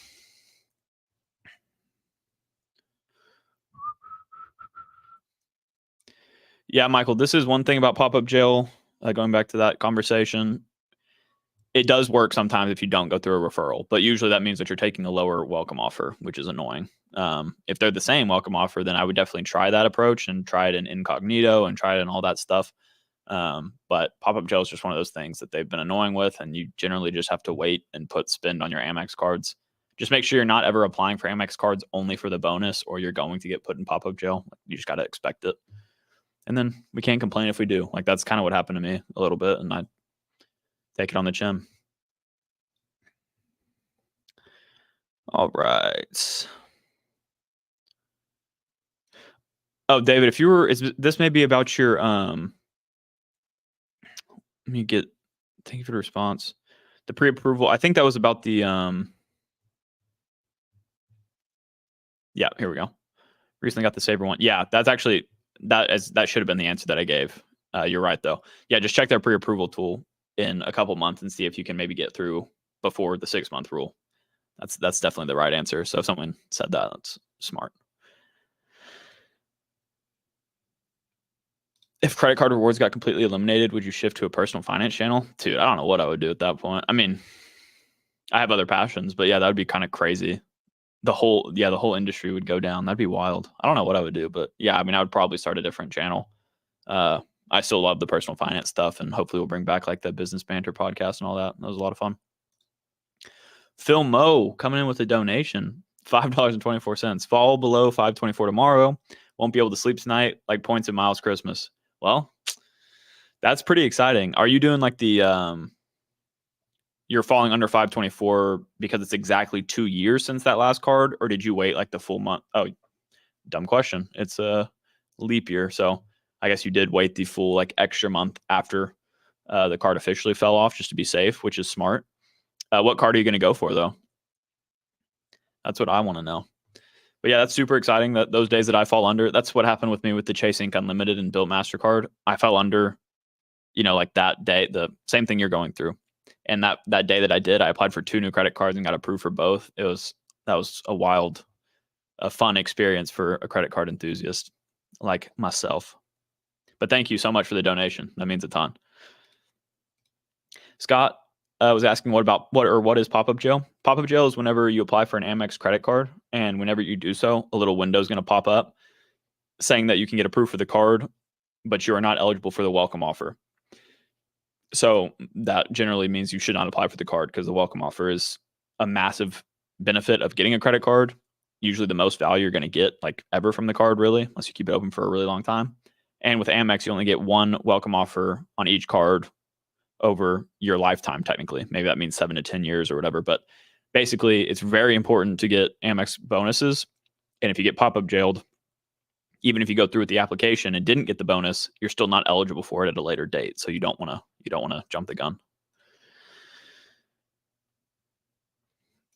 Yeah, Michael, this is one thing about pop-up jail, going back to that conversation. It does work sometimes if you don't go through a referral, but usually that means that you're taking a lower welcome offer, which is annoying. If they're the same welcome offer, then I would definitely try that approach and try it in incognito and try it in all that stuff. But pop-up jail is just one of those things that they've been annoying with, and you generally just have to wait and put spend on your Amex cards. Just make sure you're not ever applying for Amex cards only for the bonus, or you're going to get put in pop-up jail. You just got to expect it. And then we can't complain if we do. Like, that's kind of what happened to me a little bit, and I take it on the chin. All right. Oh, David, if you were, this may be about your, let me thank you for the response. The pre-approval, I think that was about the, yeah, here we go. Recently got the Sabre one. Yeah, that's actually, that should have been the answer that I gave. You're right, though. Yeah, just check their pre-approval tool in a couple months and see if you can maybe get through before the 6-month rule. That's definitely the right answer. So if someone said that, that's smart. If credit card rewards got completely eliminated, would you shift to a personal finance channel? Dude, I don't know what I would do at that point. I mean, I have other passions, but yeah, that would be kind of crazy. The whole industry would go down. That'd be wild. I don't know what I would do, but yeah, I mean, I would probably start a different channel. I still love the personal finance stuff, and hopefully we'll bring back like the business banter podcast and all that. That was a lot of fun. Phil Moe coming in with a donation, $5.24. Fall below 524 tomorrow. Won't be able to sleep tonight. Like points at Miles Christmas. Well, that's pretty exciting. Are you doing like the you're falling under 524 because it's exactly 2 years since that last card, or did you wait like the full month? Oh, dumb question. It's a leap year, so I guess you did wait the full like extra month after the card officially fell off just to be safe, which is smart. What card are you going to go for, though? That's what I want to know. But yeah, that's super exciting. That those days that I fall under, that's what happened with me with the Chase Ink Unlimited and Built MasterCard. I fell under, like that day, the same thing you're going through. And that day that I did, I applied for 2 new credit cards and got approved for both. That was a fun experience for a credit card enthusiast like myself. But thank you so much for the donation. That means a ton. Scott was asking what is pop-up jail? Pop-up jail is whenever you apply for an Amex credit card, and whenever you do so, a little window is going to pop up saying that you can get approved for the card, but you are not eligible for the welcome offer. So that generally means you should not apply for the card because the welcome offer is a massive benefit of getting a credit card. Usually the most value you're going to get like ever from the card, really, unless you keep it open for a really long time. And with Amex, you only get one welcome offer on each card over your lifetime, technically. Maybe that means 7 to 10 years or whatever. But basically, it's very important to get Amex bonuses. And if you get pop-up jailed, even if you go through with the application and didn't get the bonus, you're still not eligible for it at a later date. So you don't want to jump the gun.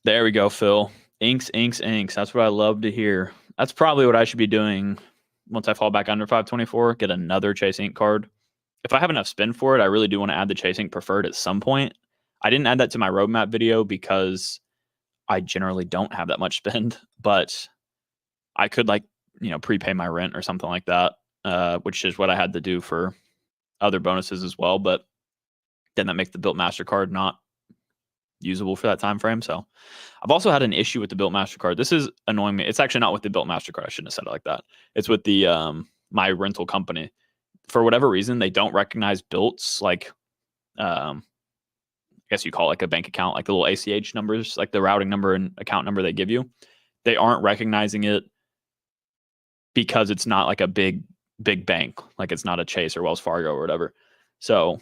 There we go, Phil. Inks. That's what I love to hear. That's probably what I should be doing once I fall back under 524, get another Chase Ink card. If I have enough spin for it, I really do want to add the Chase Ink Preferred at some point. I didn't add that to my roadmap video because I generally don't have that much spend, but I could prepay my rent or something like that, which is what I had to do for other bonuses as well. But then that makes the Built MasterCard not usable for that time frame. So I've also had an issue with the Built MasterCard. This is annoying me. It's actually not with the Built MasterCard. I shouldn't have said it like that. It's with the my rental company. For whatever reason, they don't recognize Built's I guess you call it like a bank account, like the little ACH numbers, like the routing number and account number they give you. They aren't recognizing it because it's not like a big bank, like it's not a Chase or Wells Fargo or whatever. So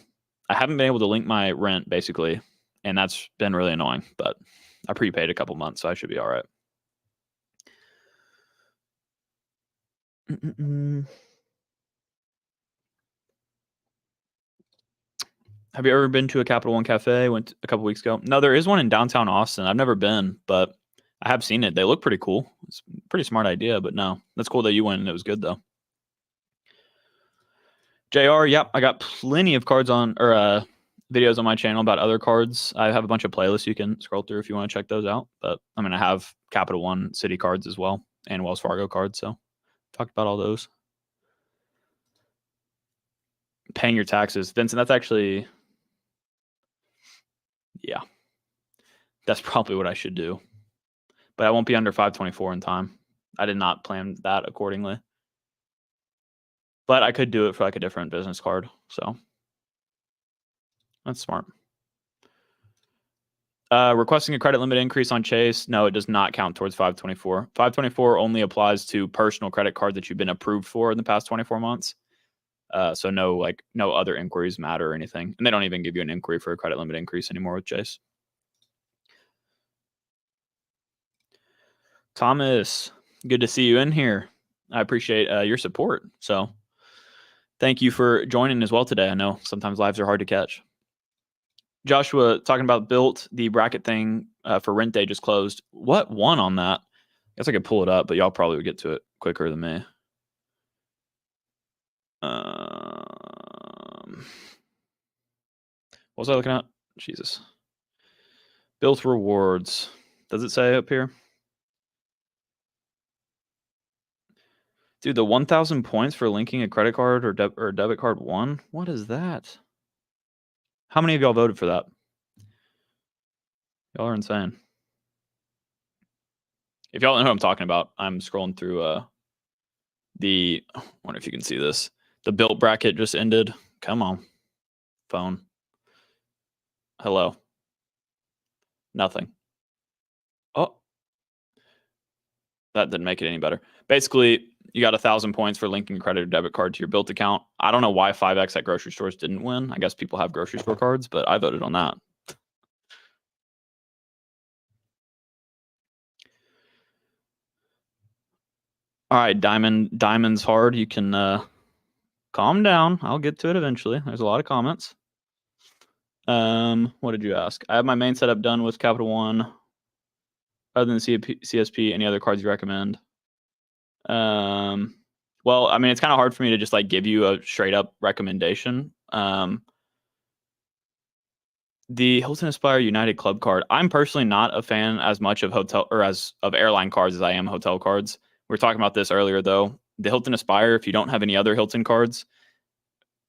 I haven't been able to link my rent basically, and that's been really annoying, but I prepaid a couple months, so I should be all right. Have you ever been to a Capital One Cafe? Went a couple weeks ago. No, there is one in downtown Austin. I've never been, but I have seen it. They look pretty cool. It's a pretty smart idea, but no. That's cool that you went and it was good though. JR, yep, I got plenty of cards videos on my channel about other cards. I have a bunch of playlists you can scroll through if you want to check those out. But I'm going to have Capital One City cards as well and Wells Fargo cards. So talked about all those. Paying your taxes. Vincent, that's actually, yeah, that's probably what I should do. But I won't be under 524 in time. I did not plan that accordingly. But I could do it for like a different business card. So that's smart. Requesting a credit limit increase on Chase. No, it does not count towards 524. 524 only applies to personal credit card that you've been approved for in the past 24 months. So no other inquiries matter or anything. And they don't even give you an inquiry for a credit limit increase anymore with Chase. Thomas, good to see you in here. I appreciate your support. So thank you for joining as well today. I know sometimes lives are hard to catch. Joshua, talking about Built, the bracket thing for rent day just closed. What won on that? I guess I could pull it up, but y'all probably would get to it quicker than me. What was I looking at? Jesus. Built rewards. Does it say up here? Dude, the 1,000 points for linking a credit card or debit card won? What is that? How many of y'all voted for that? Y'all are insane. If y'all know who I'm talking about, I'm scrolling through I wonder if you can see this. The Built bracket just ended. Come on. Phone. Hello. Nothing. Oh. That didn't make it any better. Basically, you got 1,000 points for linking credit or debit card to your Built account. I don't know why 5X at grocery stores didn't win. I guess people have grocery store cards, but I voted on that. All right, Diamond's hard. You can calm down. I'll get to it eventually. There's a lot of comments. What did you ask? I have my main setup done with Capital One. Other than CSP, any other cards you recommend? Well, I mean, it's kind of hard for me to just give you a straight up recommendation. The Hilton Aspire United Club card. I'm personally not a fan as much of airline cards as I am hotel cards. We were talking about this earlier though. The Hilton Aspire, if you don't have any other Hilton cards,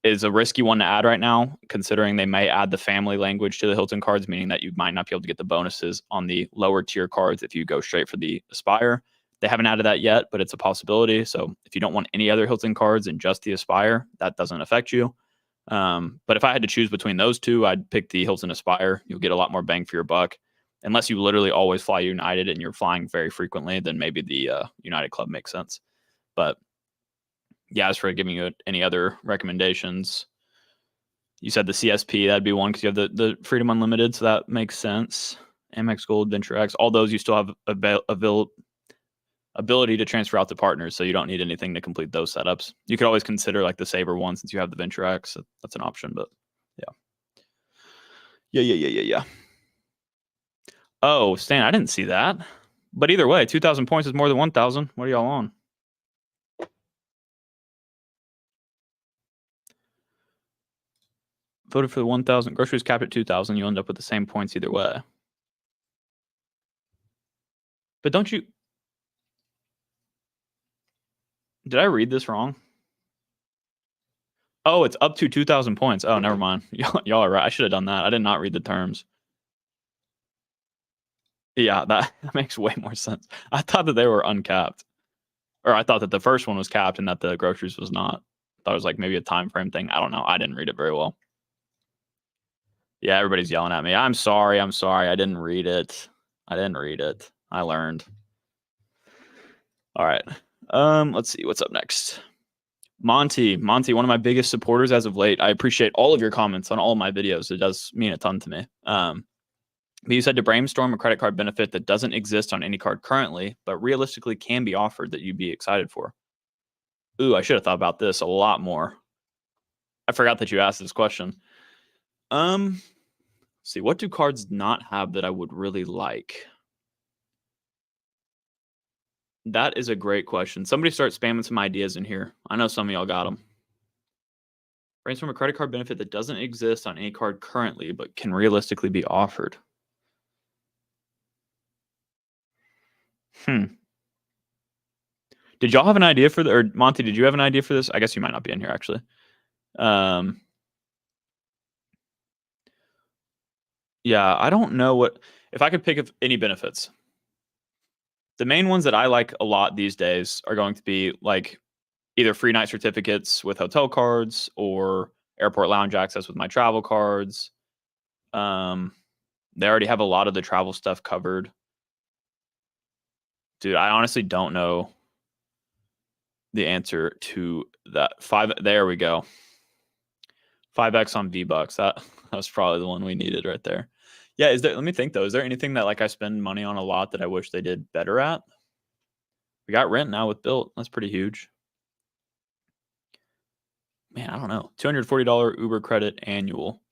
is a risky one to add right now, considering they may add the family language to the Hilton cards, meaning that you might not be able to get the bonuses on the lower tier cards if you go straight for the Aspire. They haven't added that yet, but it's a possibility. So if you don't want any other Hilton cards and just the Aspire, that doesn't affect you. But if I had to choose between those two, I'd pick the Hilton Aspire. You'll get a lot more bang for your buck. Unless you literally always fly United and you're flying very frequently, then maybe the United Club makes sense. But yeah, as for giving you any other recommendations, you said the CSP, that'd be one because you have the Freedom Unlimited, so that makes sense. Amex Gold, Venture X, all those you still have ability to transfer out to partners, so you don't need anything to complete those setups. You could always consider like the Sabre one since you have the Venture X. So that's an option, but yeah. Oh, Stan, I didn't see that. But either way, 2,000 points is more than 1,000. What are y'all on? Voted for the 1,000. Groceries capped at 2,000. You end up with the same points either way. But don't you... Did I read this wrong? Oh, it's up to 2,000 points. Oh, never mind. Y'all are right. I should have done that. I did not read the terms. Yeah, that makes way more sense. I thought that they were uncapped. Or I thought that the first one was capped and that the groceries was not. I thought it was like maybe a time frame thing. I don't know. I didn't read it very well. Yeah, everybody's yelling at me. I'm sorry. I didn't read it. I learned. All right. Let's see what's up next. Monty, one of my biggest supporters as of late. I appreciate all of your comments on all of my videos. It does mean a ton to me. But you said to brainstorm a credit card benefit that doesn't exist on any card currently, but realistically can be offered that you'd be excited for. Ooh, I should have thought about this a lot more. I forgot that you asked this question. Let's see, what do cards not have that I would really like? That is a great question. Somebody start spamming some ideas in here. I know some of y'all got them. Brainstorm a credit card benefit that doesn't exist on any card currently, but can realistically be offered. Did y'all have an idea for or Monty, did you have an idea for this? I guess you might not be in here actually. Yeah, I don't know what if I could pick of any benefits. The main ones that I like a lot these days are going to be like either free night certificates with hotel cards or airport lounge access with my travel cards. They already have a lot of the travel stuff covered. Dude, I honestly don't know the answer to that. There we go. 5x on V-Bucks. That was probably the one we needed right there. Yeah, let me think though. Is there anything that like I spend money on a lot that I wish they did better at? We got rent now with Built. That's pretty huge. Man, I don't know. $240 Uber credit annual.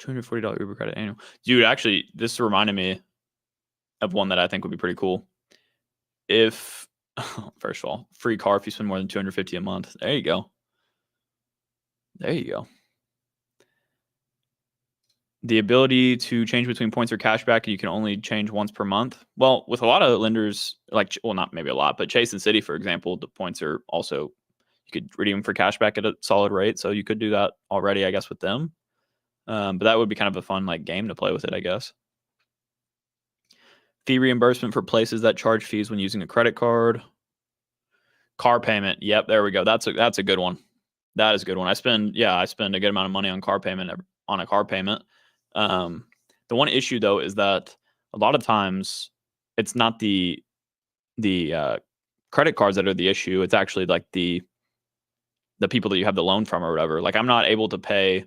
$240 Uber credit annual. Dude, actually, this reminded me of one that I think would be pretty cool. If, first of all, free car if you spend more than $250 a month. There you go. The ability to change between points or cashback, you can only change once per month. Well, with a lot of lenders, like, well, not maybe a lot, but Chase and Citi, for example, the points are also, you could redeem for cashback at a solid rate. So you could do that already, I guess, with them. But that would be kind of a fun like game to play with it, I guess. Fee reimbursement for places that charge fees when using a credit card. Car payment. Yep, there we go. That's a good one. That is a good one. I spend a good amount of money on car payment on a car payment. The one issue though is that a lot of times it's not the credit cards that are the issue. It's actually like the people that you have the loan from or whatever. Like I'm not able to pay.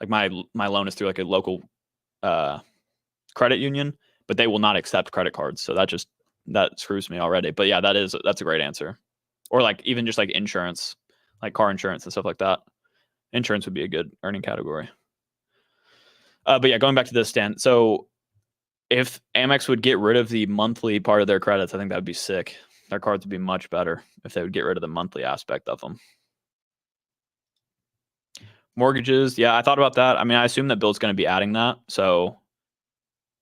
Like my loan is through like a local credit union, but they will not accept credit cards. So that screws me already. But yeah, that's a great answer. Or like even just like insurance, like car insurance and stuff like that. Insurance would be a good earning category. But yeah, going back to this, Stan. So if Amex would get rid of the monthly part of their credits, I think that'd be sick. Their cards would be much better if they would get rid of the monthly aspect of them. Mortgages, yeah, I thought about that. I mean, I assume that Bill's going to be adding that. So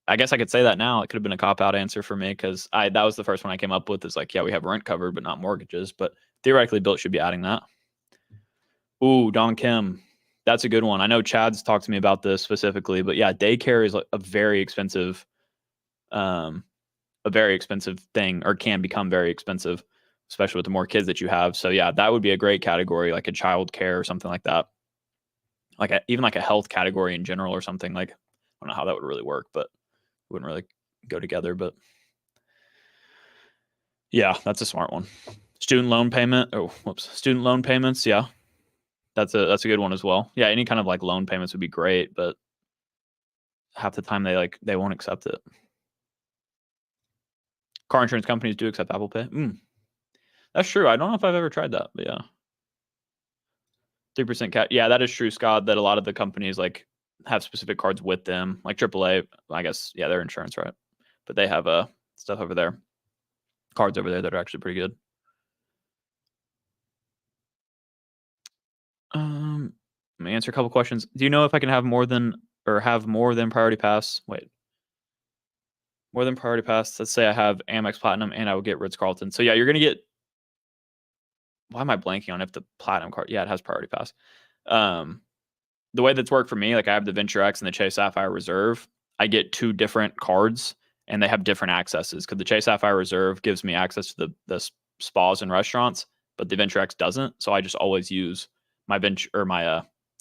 I guess I could say that now. It could have been a cop-out answer for me because that was the first one I came up with. Is like, yeah, we have rent covered, but not mortgages. But theoretically, Bill should be adding that. Ooh, Don Kim. That's a good one. I know Chad's talked to me about this specifically, but yeah, daycare is a very expensive thing, or can become very expensive. especially with the more kids that you have. So yeah, that would be a great category, like a child care or something like that. Even like a health category in general or something. Like, I don't know how that would really work, but it wouldn't really go together. But yeah, that's a smart one. Student loan payment. Oh, whoops. Student loan payments. Yeah, that's a good one as well. Yeah, any kind of like loan payments would be great, but half the time they won't accept it. Car insurance companies do accept Apple Pay. That's true. I don't know if I've ever tried that, but yeah. 3% cat. Yeah, that is true, Scott, that a lot of the companies like have specific cards with them, like AAA, I guess, yeah, they're insurance, right? But they have stuff over there, cards over there that are actually pretty good. Let me answer a couple questions. Do you know if I can have more than Priority Pass? Wait. More than Priority Pass. Let's say I have Amex Platinum and I would get Ritz-Carlton. So yeah, you're going to get, why am I blanking on if the Platinum card? Yeah, it has Priority Pass. The way that's worked for me, like I have the Venture X and the Chase Sapphire Reserve. I get 2 different cards and they have different accesses because the Chase Sapphire Reserve gives me access to the spas and restaurants, but the Venture X doesn't. So I just always use my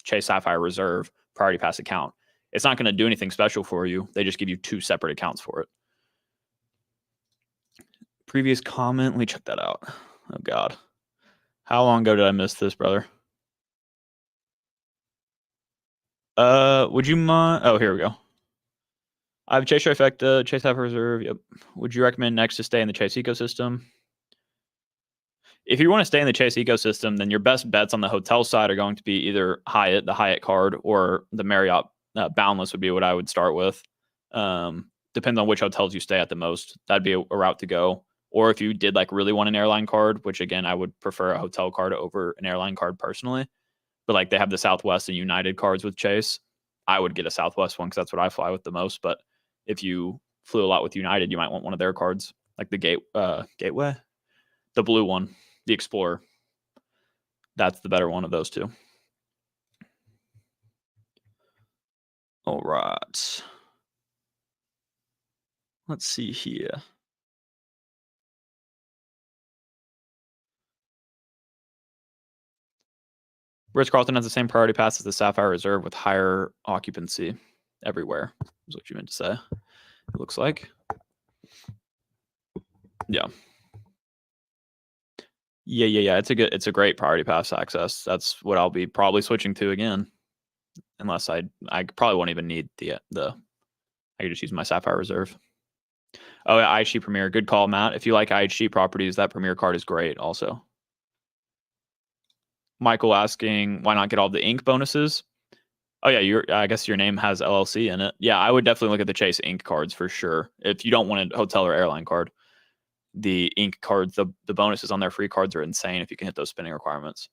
Chase Sapphire Reserve Priority Pass account. It's not going to do anything special for you. They just give you 2 separate accounts for it. Previous comment. Let me check that out. Oh God. How long ago did I miss this, brother? Would you mind? Oh, here we go. I have Chase Trifecta, Chase Sapphire Reserve. Yep. Would you recommend next to stay in the Chase ecosystem? If you want to stay in the Chase ecosystem, then your best bets on the hotel side are going to be either Hyatt, the Hyatt card, or the Marriott Boundless would be what I would start with. Depends on which hotels you stay at the most. That'd be a route to go. Or if you did like really want an airline card, which again, I would prefer a hotel card over an airline card personally. But like they have the Southwest and United cards with Chase. I would get a Southwest one because that's what I fly with the most. But if you flew a lot with United, you might want one of their cards, like the Gateway, the blue one, the Explorer. That's the better one of those 2. All right. Let's see here. Ritz-Carlton has the same priority pass as the Sapphire Reserve with higher occupancy everywhere, is what you meant to say. It looks like. Yeah. Yeah. It's a great priority pass access. That's what I'll be probably switching to again. Unless I probably won't even need the I could just use my Sapphire Reserve. Oh yeah, IHG Premier. Good call, Matt. If you like IHG properties, that Premier card is great also. Michael asking, why not get all the Inc bonuses? Oh yeah, I guess your name has LLC in it. Yeah, I would definitely look at the Chase Inc cards for sure. If you don't want a hotel or airline card, the Inc cards, the bonuses on their free cards are insane if you can hit those spending requirements.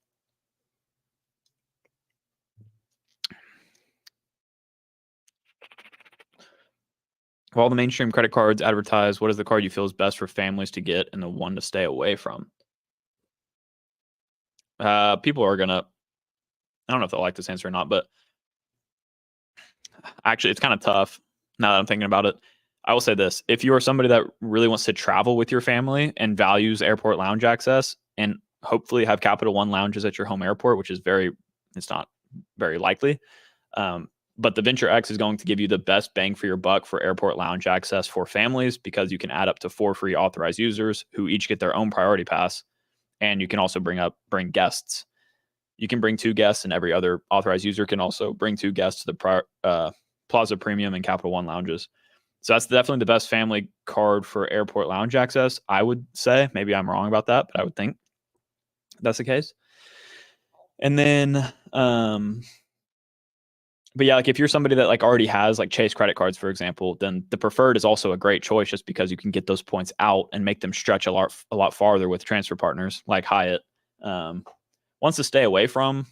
Of all the mainstream credit cards advertised, what is the card you feel is best for families to get and the one to stay away from? People are gonna, I don't know if they'll like this answer or not, but actually it's kind of tough now that I'm thinking about it. I will say this. If you are somebody that really wants to travel with your family and values airport lounge access and hopefully have Capital One lounges at your home airport, which is it's not very likely. But the Venture X is going to give you the best bang for your buck for airport lounge access for families because you can add up to 4 free authorized users who each get their own priority pass. And you can also bring guests. You can bring 2 guests, and every other authorized user can also bring 2 guests to the Plaza Premium and Capital One lounges. So that's definitely the best family card for airport lounge access, I would say. Maybe I'm wrong about that, but I would think that's the case. And then, but yeah, like if you're somebody that like already has like Chase credit cards, for example, then the preferred is also a great choice just because you can get those points out and make them stretch a lot farther with transfer partners like Hyatt. Ones to stay away from,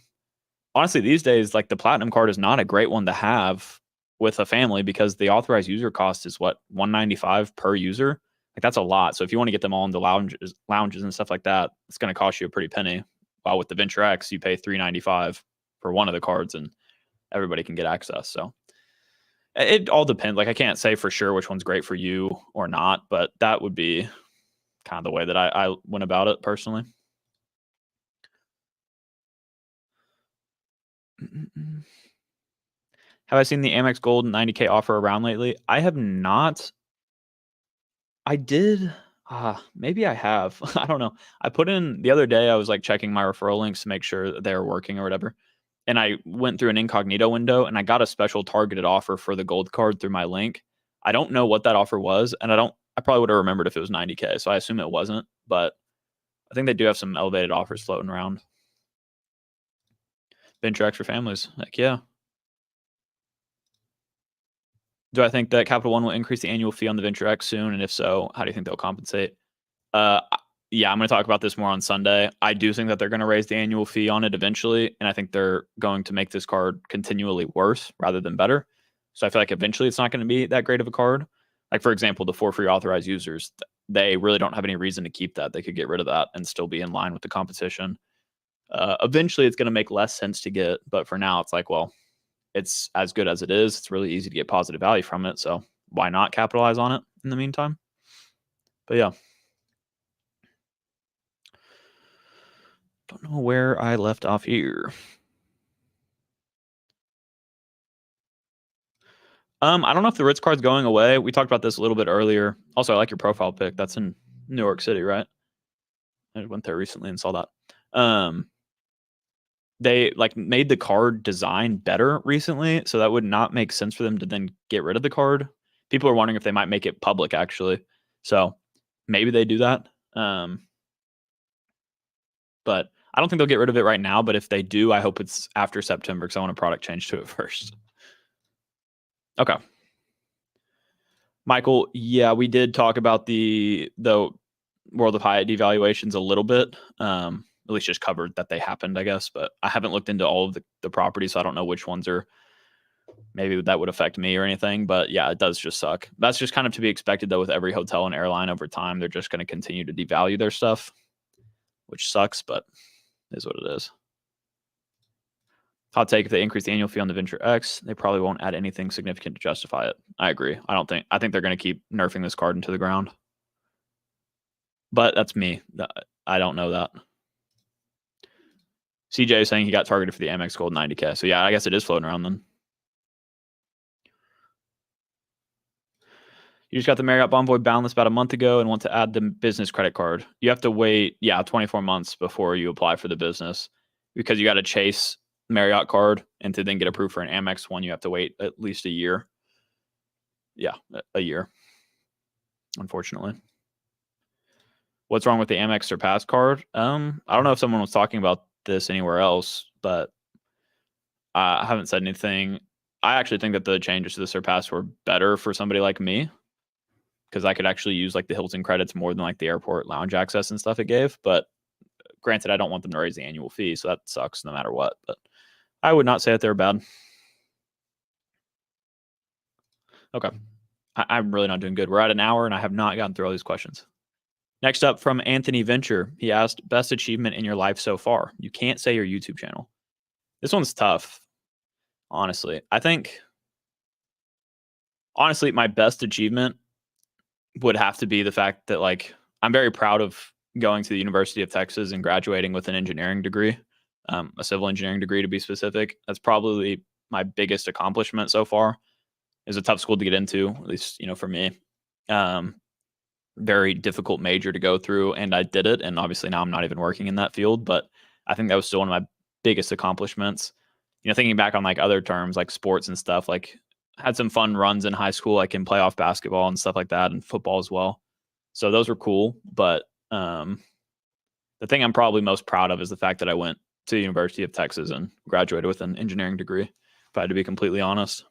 honestly, these days, like the Platinum card is not a great one to have with a family because the authorized user cost is what, $195 per user. Like that's a lot. So if you want to get them all into lounges and stuff like that, it's going to cost you a pretty penny. While with the Venture X, you pay $395 for one of the cards and everybody can get access. So it all depends. Like I can't say for sure which one's great for you or not, but that would be kind of the way that I went about it personally. Have I seen the Amex Gold 90K offer around lately? I have not. I did. Maybe I have. I don't know. I put in the other day, I was like checking my referral links to make sure that they were working or whatever. And I went through an incognito window and I got a special targeted offer for the gold card through my link. I don't know what that offer was. And I probably would have remembered if it was 90K. So I assume it wasn't. But I think they do have some elevated offers floating around. Venture X for families. Heck yeah. Do I think that Capital One will increase the annual fee on the Venture X soon? And if so, how do you think they'll compensate? Yeah, I'm going to talk about this more on Sunday. I do think that they're going to raise the annual fee on it eventually, and I think they're going to make this card continually worse rather than better. So I feel like eventually it's not going to be that great of a card. Like, for example, the 4 free authorized users, they really don't have any reason to keep that. They could get rid of that and still be in line with the competition. Eventually, it's going to make less sense to get, but for now, it's like, well, it's as good as it is. It's really easy to get positive value from it, so why not capitalize on it in the meantime? But yeah. Don't know where I left off here. I don't know if the Ritz card's going away. We talked about this a little bit earlier. Also, I like your profile pic. That's in New York City, right? I went there recently and saw that. They like made the card design better recently, so that would not make sense for them to then get rid of the card. People are wondering if they might make it public, actually. So maybe they do that. But I don't think they'll get rid of it right now. But if they do, I hope it's after September because I want a product change to it first. Okay. Michael, yeah, we did talk about the World of Hyatt devaluations a little bit. At least just covered that they happened, I guess. But I haven't looked into all of the properties, so I don't know which ones are maybe that would affect me or anything. But yeah, it does just suck. That's just kind of to be expected, though, with every hotel and airline over time. They're just going to continue to devalue their stuff, which sucks, but is what it is. Hot take: if they increase the annual fee on the Venture X, they probably won't add anything significant to justify it. I agree. I think they're going to keep nerfing this card into the ground. But that's me. I don't know that. CJ is saying he got targeted for the Amex Gold 90K. So yeah, I guess it is floating around then. You just got the Marriott Bonvoy Boundless about a month ago and want to add the business credit card. You have to wait, 24 months before you apply for the business because you got to chase Marriott card and to then get approved for an Amex one, you have to wait at least a year. Yeah, a year, unfortunately. What's wrong with the Amex Surpass card? I don't know if someone was talking about this anywhere else, but I haven't said anything. I actually think that the changes to the Surpass were better for somebody like me because I could actually use like the Hilton credits more than like the airport lounge access and stuff it gave. But granted, I don't want them to raise the annual fee, so that sucks no matter what. But I would not say that they're bad. Okay. I'm really not doing good. We're at an hour and I have not gotten through all these questions. Next up from Anthony Venture. He asked, best achievement in your life so far? You can't say your YouTube channel. This one's tough, honestly. I think, honestly, my best achievement would have to be the fact that, like, I'm very proud of going to the University of Texas and graduating with an engineering degree, a civil engineering degree to be specific. That's probably my biggest accomplishment so far. It was a tough school to get into, at least, for me. Very difficult major to go through, and I did it. And obviously now I'm not even working in that field, but I think that was still one of my biggest accomplishments. Thinking back on like other terms like sports and stuff, like had some fun runs in high school, like in playoff basketball and stuff like that, and football as well. So those were cool. But the thing I'm probably most proud of is the fact that I went to the University of Texas and graduated with an engineering degree, if I had to be completely honest.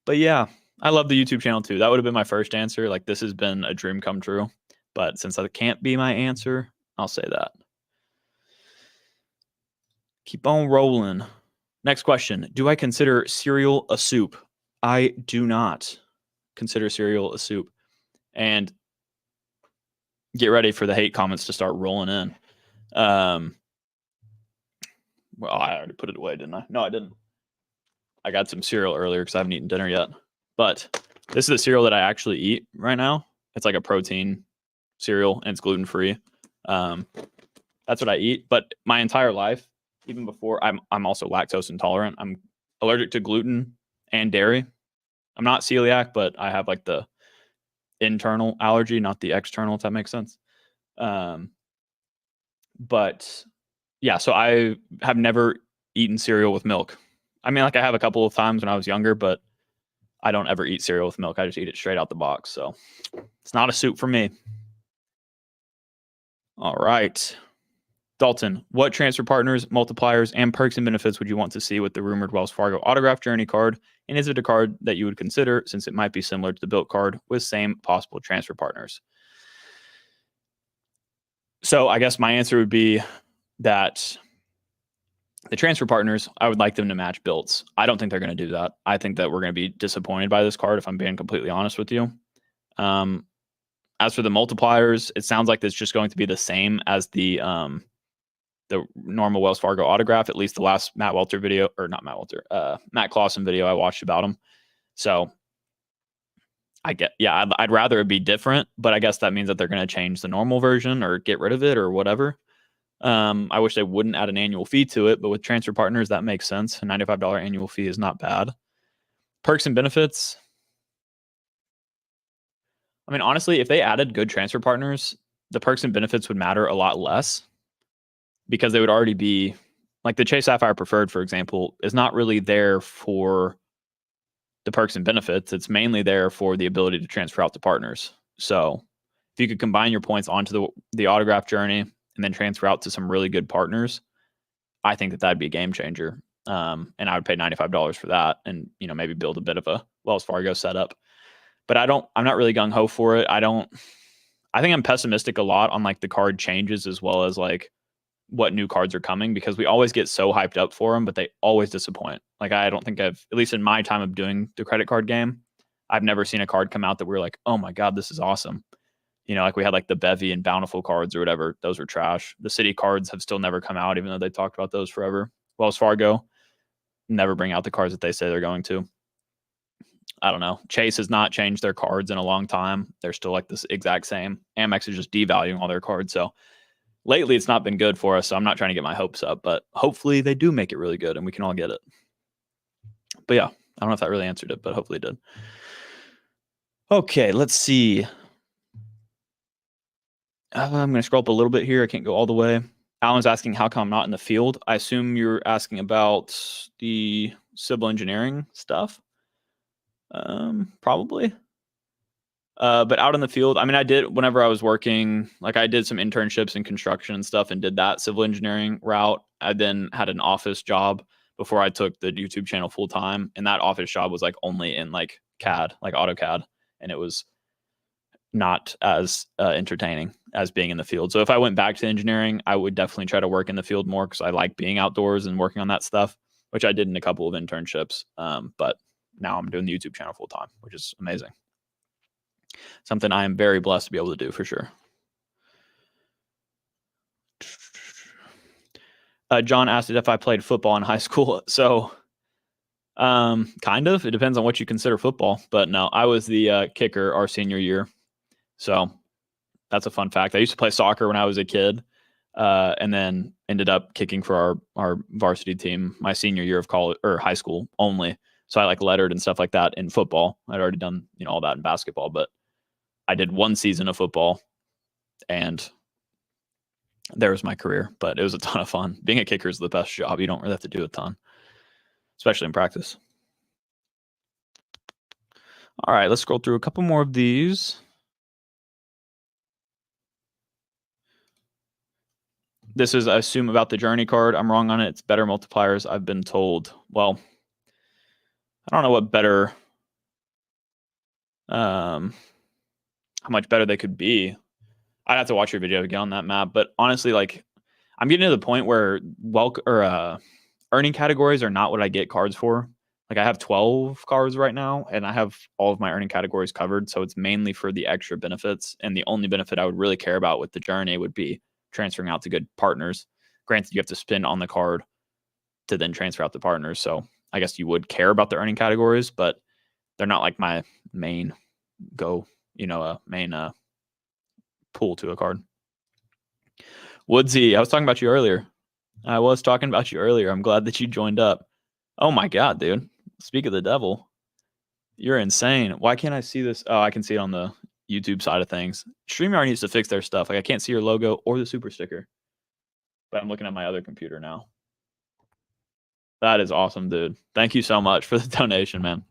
But yeah, I love the YouTube channel too. That would have been my first answer. Like, this has been a dream come true. But since that can't be my answer, I'll say that. Keep on rolling. Next question. Do I consider cereal a soup? I do not consider cereal a soup. And get ready for the hate comments to start rolling in. Well, I already put it away, didn't I? No, I didn't. I got some cereal earlier because I haven't eaten dinner yet. But this is the cereal that I actually eat right now. It's like a protein cereal and it's gluten free. That's what I eat. But my entire life, even before, I'm also lactose intolerant. I'm allergic to gluten and dairy. I'm not celiac, but I have like the internal allergy, not the external, if that makes sense. But yeah, so I have never eaten cereal with milk. I mean, like I have a couple of times when I was younger, but I don't ever eat cereal with milk. I just eat it straight out the box. So it's not a soup for me. All right. Dalton, what transfer partners, multipliers, and perks and benefits would you want to see with the rumored Wells Fargo Autograph Journey card? And is it a card that you would consider since it might be similar to the built card with same possible transfer partners? So I guess my answer would be that the transfer partners, I would like them to match builds. I don't think they're going to do that. I think that we're going to be disappointed by this card, if I'm being completely honest with you. As for the multipliers, it sounds like it's just going to be the same as the normal Wells Fargo autograph, at least the last Matt Clawson video I watched about him. So I'd rather it be different, but I guess that means that they're going to change the normal version or get rid of it or whatever. I wish they wouldn't add an annual fee to it, but with transfer partners, that makes sense. A $95 annual fee is not bad. Perks and benefits. I mean, honestly, if they added good transfer partners, the perks and benefits would matter a lot less because they would already be like the Chase Sapphire Preferred, for example, is not really there for the perks and benefits. It's mainly there for the ability to transfer out to partners. So if you could combine your points onto the autograph journey and then transfer out to some really good partners, I think that that'd be a game changer. And I would pay $95 for that and, maybe build a bit of a Wells Fargo setup. But I'm not really gung ho for it. I think I'm pessimistic a lot on like the card changes as well as like what new cards are coming because we always get so hyped up for them, but they always disappoint. Like I don't think at least in my time of doing the credit card game, I've never seen a card come out that we're like, oh my God, this is awesome. Like we had like the Bevy and Bountiful cards or whatever. Those were trash. The City cards have still never come out, even though they talked about those forever. Wells Fargo never bring out the cards that they say they're going to. I don't know. Chase has not changed their cards in a long time. They're still like this exact same. Amex is just devaluing all their cards. So lately it's not been good for us. So I'm not trying to get my hopes up, but hopefully they do make it really good and we can all get it. But yeah, I don't know if that really answered it, but hopefully it did. Okay, let's see. I'm going to scroll up a little bit here. I can't go all the way. Alan's asking how come I'm not in the field. I assume you're asking about the civil engineering stuff. Probably. But out in the field, I mean, I did whenever I was working, like I did some internships in construction and stuff and did that civil engineering route. I then had an office job before I took the YouTube channel full time. And that office job was like only in like CAD, like AutoCAD. And it was not as entertaining as being in the field. So if I went back to engineering, I would definitely try to work in the field more because I like being outdoors and working on that stuff, which I did in a couple of internships. But now I'm doing the YouTube channel full time, which is amazing. Something I am very blessed to be able to do for sure. John asked if I played football in high school. So kind of. It depends on what you consider football. But no, I was the kicker our senior year. So that's a fun fact. I used to play soccer when I was a kid and then ended up kicking for our varsity team my senior year of college or high school only. So I like lettered and stuff like that in football. I'd already done, all that in basketball, but I did one season of football and there was my career, but it was a ton of fun. Being a kicker is the best job. You don't really have to do a ton, especially in practice. All right, let's scroll through a couple more of these. This is, I assume, about the Journey card. I'm wrong on it. It's better multipliers, I've been told. Well, I don't know what better, how much better they could be. I'd have to watch your video to get on that map. But honestly, like, I'm getting to the point where earning categories are not what I get cards for. Like, I have 12 cards right now, and I have all of my earning categories covered. So it's mainly for the extra benefits. And the only benefit I would really care about with the Journey would be transferring out to good partners. Granted, you have to spend on the card to then transfer out to partners. So I guess you would care about the earning categories, but they're not like my main pull to a card. Woodsy, I was talking about you earlier. I'm glad that you joined up. Oh my God, dude. Speak of the devil. You're insane. Why can't I see this? Oh, I can see it on the YouTube side of things. StreamYard needs to fix their stuff. Like I can't see your logo or the super sticker. But I'm looking at my other computer now. That is awesome, dude. Thank you so much for the donation, man.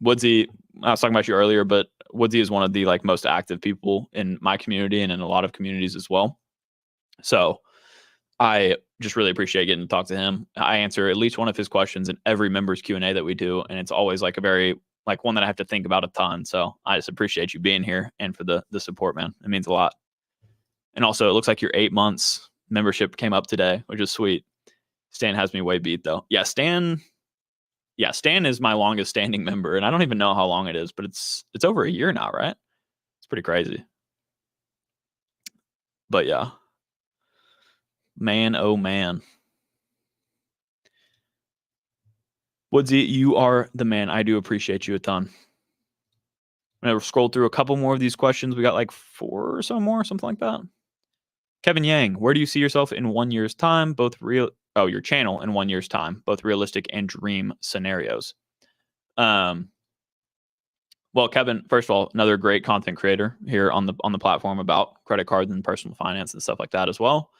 Woodsy, I was talking about you earlier, but Woodsy is one of the like most active people in my community and in a lot of communities as well. So I just really appreciate getting to talk to him. I answer at least one of his questions in every members Q&A that we do, and it's always like a very like one that I have to think about a ton. So I just appreciate you being here and for the support, man. It means a lot. And also, it looks like your 8 months membership came up today, which is sweet. Stan has me way beat though. Yeah, Stan is my longest standing member, and I don't even know how long it is, but it's over a year now, right? It's pretty crazy. But yeah. Man, oh man. Woodsy, you are the man. I do appreciate you a ton. I'm going to scroll through a couple more of these questions. We got like 4 or so more, something like that. Kevin Yang, where do you see yourself in 1 year's time? Your channel in 1 year's time, both realistic and dream scenarios. Well, Kevin, first of all, another great content creator here on the platform about credit cards and personal finance and stuff like that as well.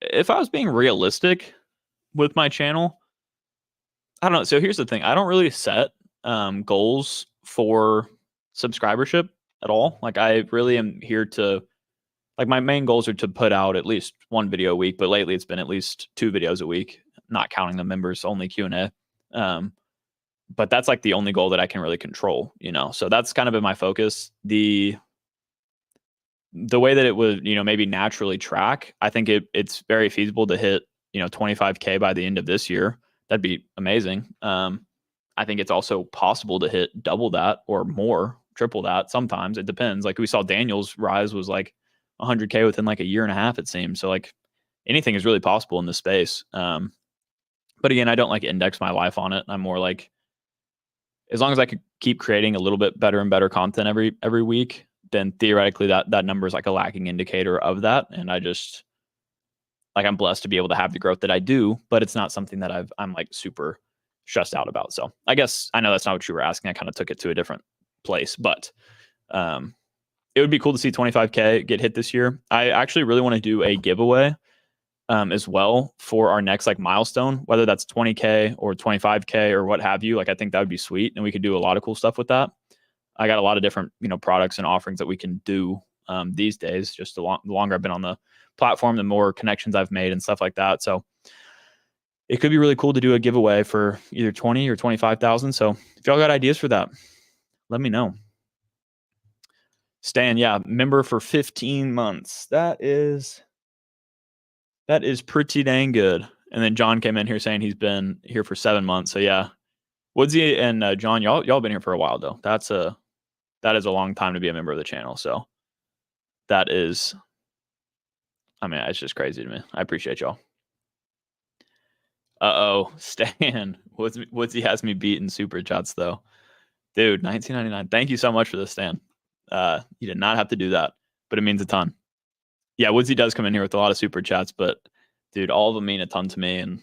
If I was being realistic with my channel, I don't know. So here's the thing. I don't really set goals for subscribership at all. Like I really am here to, like my main goals are to put out at least 1 video a week, but lately it's been at least 2 videos a week, not counting the members only Q&A. But that's like the only goal that I can really control, you know? So that's kind of been my focus. The way that it would, maybe naturally track, I think it's very feasible to hit, 25K by the end of this year. That'd be amazing. I think it's also possible to hit double that or more, triple that. Sometimes it depends. Like we saw Daniel's rise was like 100K within like a year and a half, it seems. So like anything is really possible in this space. But again, I don't like index my life on it. I'm more like, as long as I could keep creating a little bit better and better content every week, then theoretically that number is like a lagging indicator of that. And I just like, I'm blessed to be able to have the growth that I do, but it's not something that I'm like super stressed out about. So I guess I know that's not what you were asking. I kind of took it to a different place, but it would be cool to see 25K get hit this year. I actually really want to do a giveaway as well for our next like milestone, whether that's 20K or 25K or what have you. Like I think that would be sweet, and we could do a lot of cool stuff with that. I got a lot of different products and offerings that we can do these days. Just the longer I've been on the platform, the more connections I've made and stuff like that. So it could be really cool to do a giveaway for either 20 or 25,000. So if y'all got ideas for that, let me know. Stan, yeah, member for 15 months. That is pretty dang good. And then John came in here saying he's been here for 7 months. So yeah, Woodsy and John, y'all been here for a while though. That is a long time to be a member of the channel. So that is, I mean, it's just crazy to me. I appreciate y'all. Stan, Woodsy has me beat in super chats though. Dude, 1999. Thank you so much for this, Stan. You did not have to do that, but it means a ton. Yeah, Woodsy does come in here with a lot of super chats, but dude, all of them mean a ton to me. And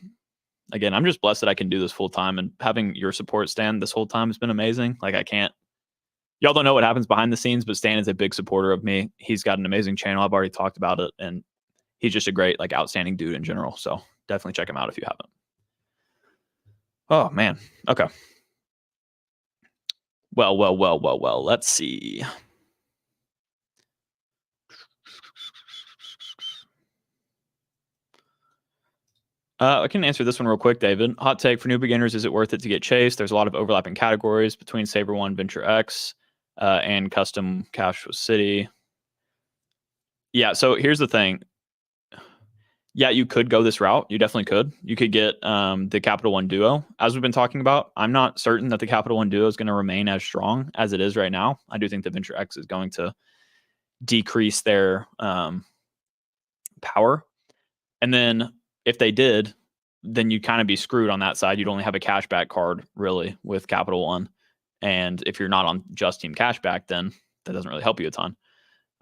again, I'm just blessed that I can do this full time, and having your support, Stan, this whole time has been amazing. Like y'all don't know what happens behind the scenes, but Stan is a big supporter of me. He's got an amazing channel. I've already talked about it, and he's just a great, like outstanding dude in general. So definitely check him out if you haven't. Oh man. Okay. Well. Let's see. I can answer this one real quick, David. Hot take for new beginners: is it worth it to get chased? There's a lot of overlapping categories between Saber One, Venture X, and Custom Cash with City. Yeah. So here's the thing. Yeah, you could go this route. You definitely could. You could get the Capital One Duo. As we've been talking about, I'm not certain that the Capital One Duo is going to remain as strong as it is right now. I do think the Venture X is going to decrease their power. And then if they did, then you'd kind of be screwed on that side. You'd only have a cashback card really with Capital One. And if you're not on just Team Cashback, then that doesn't really help you a ton.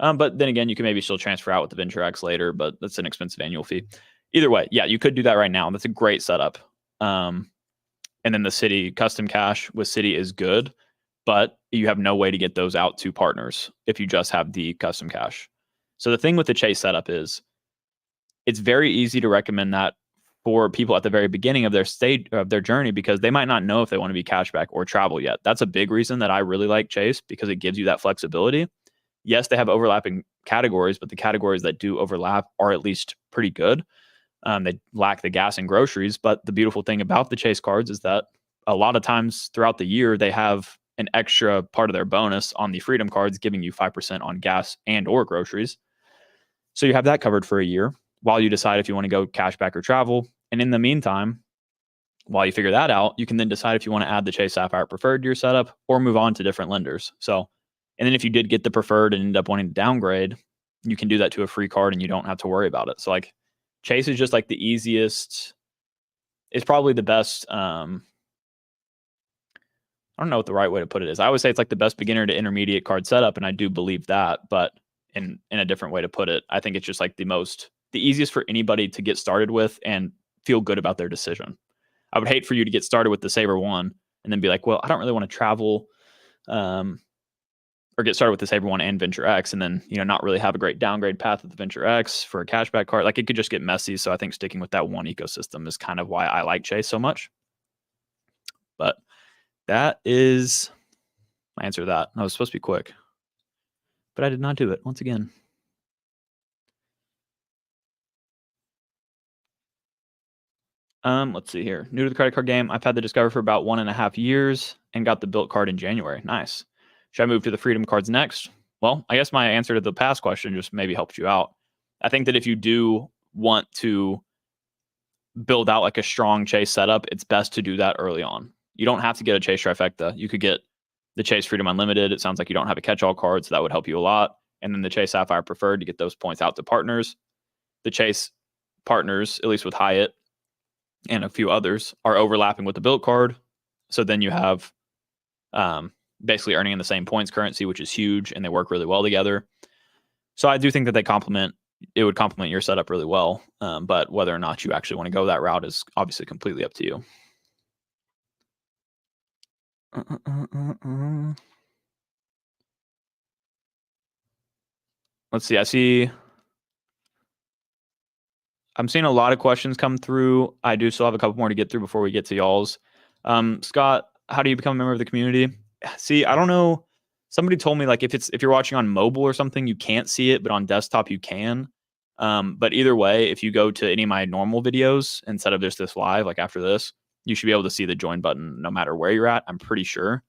But then again, you can maybe still transfer out with the Venture X later, but that's an expensive annual fee. Either way, yeah, you could do that right now. That's a great setup. And then the Citi custom cash with Citi is good, but you have no way to get those out to partners if you just have the custom cash. So the thing with the Chase setup is it's very easy to recommend that for people at the very beginning of their stage of their journey, because they might not know if they want to be cashback or travel yet. That's a big reason that I really like Chase, because it gives you that flexibility. Yes, they have overlapping categories, but the categories that do overlap are at least pretty good. They lack the gas and groceries, but the beautiful thing about the Chase cards is that a lot of times throughout the year, they have an extra part of their bonus on the Freedom cards, giving you 5% on gas and or groceries. So you have that covered for a year while you decide if you want to go cashback or travel. And in the meantime, while you figure that out, you can then decide if you want to add the Chase Sapphire Preferred to your setup or move on to different lenders. So, and then if you did get the preferred and end up wanting to downgrade, you can do that to a free card and you don't have to worry about it. So like Chase is just like the easiest, it's probably the best. I don't know what the right way to put it is. I would say it's like the best beginner to intermediate card setup, and I do believe that, but in a different way to put it, I think it's just like the easiest for anybody to get started with and feel good about their decision. I would hate for you to get started with the Sabre One and then be like, well, I don't really want to travel, or get started with the Sabre One and Venture X, and then not really have a great downgrade path with the Venture X for a cashback card. Like it could just get messy. So I think sticking with that one ecosystem is kind of why I like Chase so much. But that is my answer to that. I was supposed to be quick, but I did not do it once again. Let's see here. New to the credit card game. I've had the Discover for about 1.5 years and got the Built card in January. Nice. Should I move to the Freedom cards next? Well, I guess my answer to the past question just maybe helped you out. I think that if you do want to build out like a strong Chase setup, it's best to do that early on. You don't have to get a Chase Trifecta. You could get the Chase Freedom Unlimited. It sounds like you don't have a catch-all card, so that would help you a lot. And then the Chase Sapphire Preferred to get those points out to partners. The Chase partners, at least with Hyatt and a few others, are overlapping with the Built card. So then you have basically earning in the same points currency, which is huge, and they work really well together. So I do think that it would complement your setup really well. But whether or not you actually want to go that route is obviously completely up to you. Let's see. I'm seeing a lot of questions come through. I do still have a couple more to get through before we get to y'all's. Scott, how do you become a member of the community? See, I don't know. Somebody told me like if you're watching on mobile or something, you can't see it, but on desktop you can. But either way, if you go to any of my normal videos instead of just this live, like after this, you should be able to see the join button no matter where you're at. I'm pretty sure.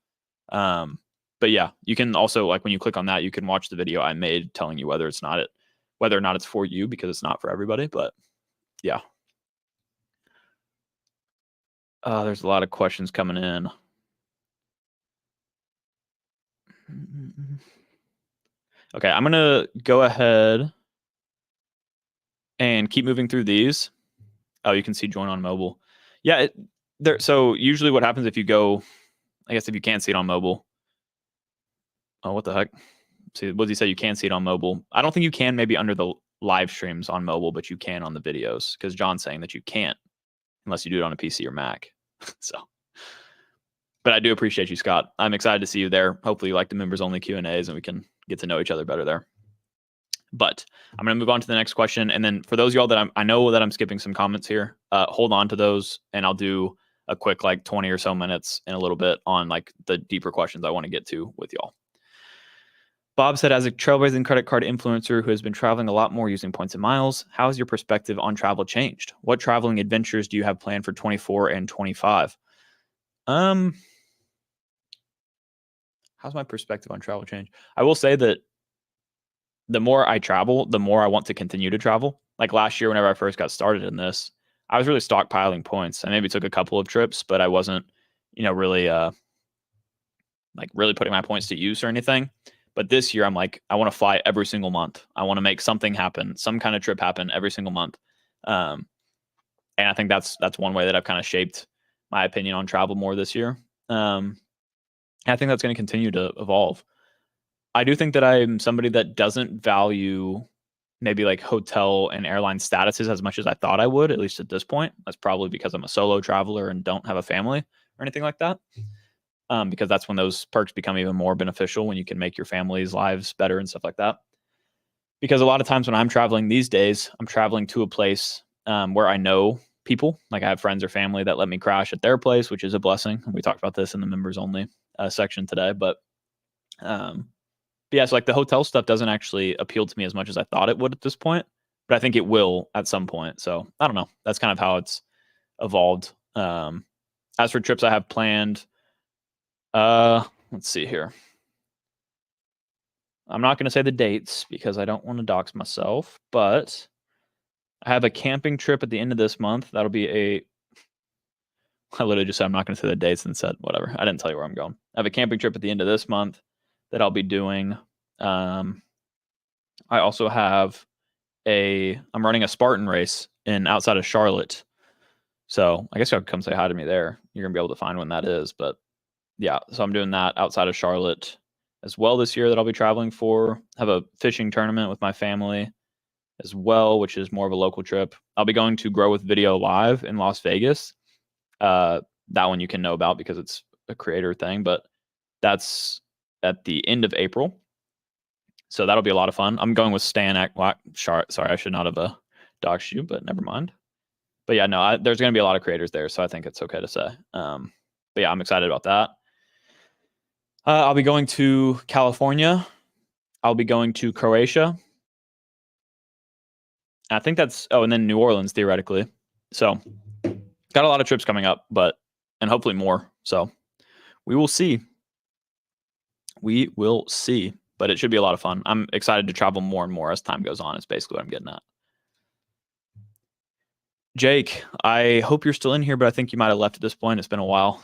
But yeah, you can also, like when you click on that, you can watch the video I made telling you whether or not it's for you, because it's not for everybody. But yeah. There's a lot of questions coming in. Okay, I'm going to go ahead and keep moving through these. Oh, you can see join on mobile. Yeah, so usually what happens if you go, I guess if you can't see it on mobile. Oh, what the heck? See, what does he say? You can see it on mobile. I don't think you can maybe under the live streams on mobile, but you can on the videos, because John's saying that you can't unless you do it on a PC or Mac. So, but I do appreciate you, Scott. I'm excited to see you there. Hopefully you like the members only Q&As and we can get to know each other better there. But I'm going to move on to the next question. And then for those of y'all that I know that I'm skipping some comments here, hold on to those, and I'll do a quick like 20 or so minutes in a little bit on like the deeper questions I want to get to with y'all. Bob said, as a trailblazing credit card influencer who has been traveling a lot more using points and miles, how has your perspective on travel changed? What traveling adventures do you have planned for 24 and 25? How's my perspective on travel change? I will say that the more I travel, the more I want to continue to travel. Like last year, whenever I first got started in this, I was really stockpiling points. I maybe took a couple of trips, but I wasn't, really really putting my points to use or anything. But this year, I'm like, I want to fly every single month. I want to make something happen, some kind of trip happen every single month. And I think that's one way that I've kind of shaped my opinion on travel more this year. I think that's going to continue to evolve. I do think that I'm somebody that doesn't value maybe like hotel and airline statuses as much as I thought I would, at least at this point. That's probably because I'm a solo traveler and don't have a family or anything like that. Because that's when those perks become even more beneficial, when you can make your family's lives better and stuff like that. Because a lot of times when I'm traveling these days, I'm traveling to a place where I know people. Like I have friends or family that let me crash at their place, which is a blessing. We talked about this in the members only section today. But yeah, so like the hotel stuff doesn't actually appeal to me as much as I thought it would at this point, but I think it will at some point. So I don't know. That's kind of how it's evolved. As for trips I have planned, let's see here. I'm not going to say the dates because I don't want to dox myself, but I have a camping trip at the end of this month. That'll be I literally just said I'm not going to say the dates and said whatever. I didn't tell you where I'm going. I have a camping trip at the end of this month that I'll be doing. I also have I'm running a Spartan race outside of Charlotte. So I guess y'all come say hi to me there. You're going to be able to find when that is. But yeah, so I'm doing that outside of Charlotte as well this year that I'll be traveling for. Have a fishing tournament with my family as well, which is more of a local trip. I'll be going to Grow with Video Live in Las Vegas. That one you can know about because it's a creator thing, but that's at the end of April. So that'll be a lot of fun. I'm going with Stan. Sorry, I should not have doxed you, but never mind. But yeah, no, there's going to be a lot of creators there, so I think it's okay to say. But yeah, I'm excited about that. I'll be going to California. I'll be going to Croatia. I think and then New Orleans theoretically. So got a lot of trips coming up, and hopefully more. So we will see. We will see, but it should be a lot of fun. I'm excited to travel more and more as time goes on. Is basically what I'm getting at. Jake, I hope you're still in here, but I think you might have left at this point. It's been a while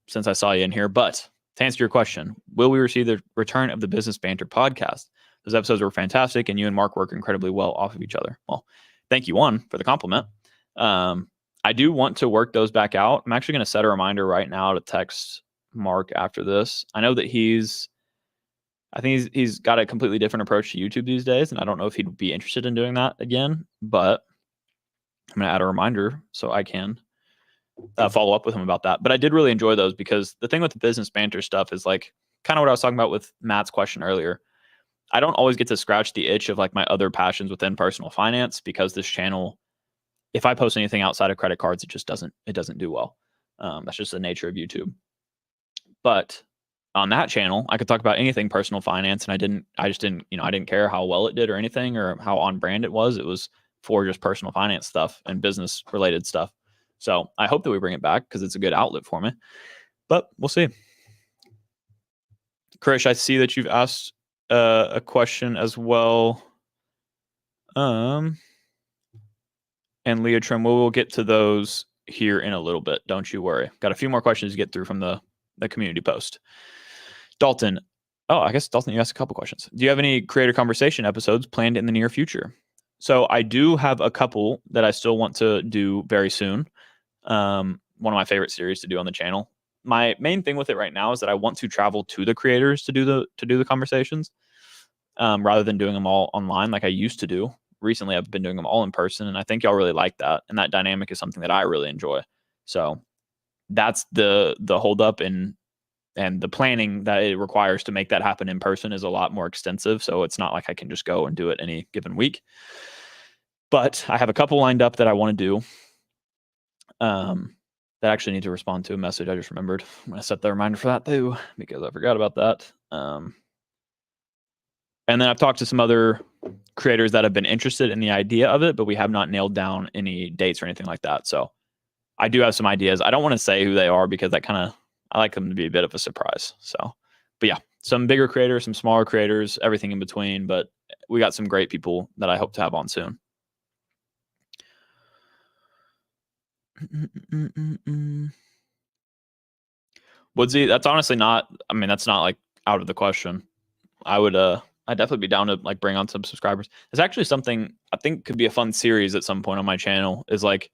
since I saw you in here. But to answer your question, will we receive the return of the Business Banter podcast? Those episodes were fantastic, and you and Mark work incredibly well off of each other. Well, thank you, one, for the compliment. I do want to work those back out. I'm actually going to set a reminder right now to text Mark after this. I know that I think he's got a completely different approach to YouTube these days, and I don't know if he'd be interested in doing that again, but I'm going to add a reminder so I can follow up with him about that. But I did really enjoy those because the thing with the Business Banter stuff is like kind of what I was talking about with Matt's question earlier. I don't always get to scratch the itch of like my other passions within personal finance because this channel, if I post anything outside of credit cards, it doesn't do well. That's just the nature of YouTube. But on that channel, I could talk about anything personal finance, and I just didn't care how well it did or anything or how on brand it was. It was for just personal finance stuff and business related stuff. So I hope that we bring it back because it's a good outlet for me, but we'll see. Krish, I see that you've asked a question as well. And Leah Trim, we'll get to those here in a little bit. Don't you worry. Got a few more questions to get through from the community post. Dalton. Oh, I guess Dalton, you asked a couple questions. Do you have any creator conversation episodes planned in the near future? So I do have a couple that I still want to do very soon. One of my favorite series to do on the channel. My main thing with it right now is that I want to travel to the creators to do the conversations, rather than doing them all online like I used to do. Recently, I've been doing them all in person, and I think y'all really like that. And that dynamic is something that I really enjoy. So that's the holdup and the planning that it requires to make that happen in person is a lot more extensive. So it's not like I can just go and do it any given week. But I have a couple lined up that I want to do. That actually need to respond to a message I just remembered. I'm going to set the reminder for that too, because I forgot about that. And then I've talked to some other creators that have been interested in the idea of it, but we have not nailed down any dates or anything like that. So I do have some ideas. I don't want to say who they are because I like them to be a bit of a surprise. So, but yeah, some bigger creators, some smaller creators, everything in between. But we got some great people that I hope to have on soon. Woodsy, that's honestly not, that's not like out of the question. I'd definitely be down to like bring on some subscribers. It's actually something I think could be a fun series at some point on my channel is like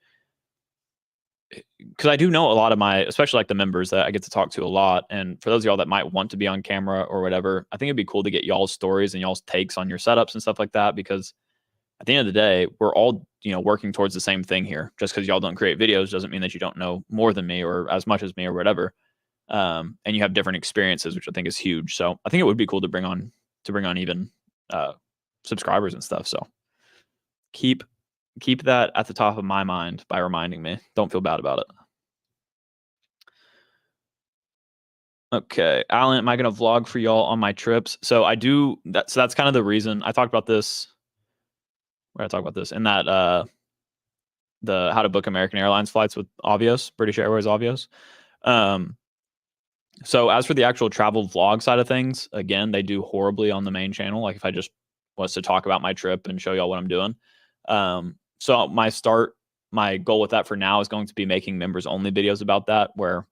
because I do know a lot of my, especially like the members that I get to talk to a lot. And for those of y'all that might want to be on camera or whatever, I think it'd be cool to get y'all's stories and y'all's takes on your setups and stuff like that. Because at the end of the day, we're all, working towards the same thing here. Just because y'all don't create videos doesn't mean that you don't know more than me or as much as me or whatever. And you have different experiences, which I think is huge. So I think it would be cool to bring on even subscribers and stuff. So keep that at the top of my mind by reminding me. Don't feel bad about it. Okay, Alan, am I going to vlog for y'all on my trips? So I do that. So that's kind of the reason I talked about this. Where I talk about this in that the how to book American Airlines flights with Avios, British Airways Avios. So as for the actual travel vlog side of things, again, they do horribly on the main channel. Like if I just was to talk about my trip and show y'all what I'm doing. So my goal with that for now is going to be making members only videos about that, where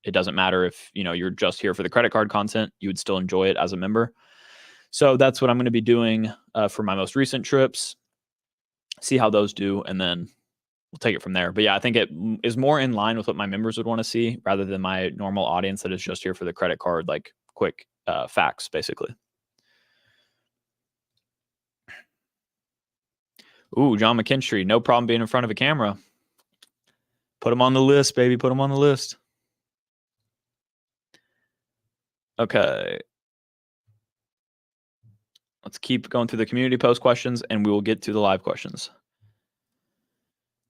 it doesn't matter if, you're just here for the credit card content, you would still enjoy it as a member. So that's what I'm going to be doing for my most recent trips. See how those do, and then we'll take it from there. But yeah, I think it is more in line with what my members would want to see rather than my normal audience that is just here for the credit card, like quick facts, basically. Ooh, John McKinstry, no problem being in front of a camera. Put him on the list, baby. Put him on the list. Okay. Let's keep going through the community post questions, and we will get to the live questions.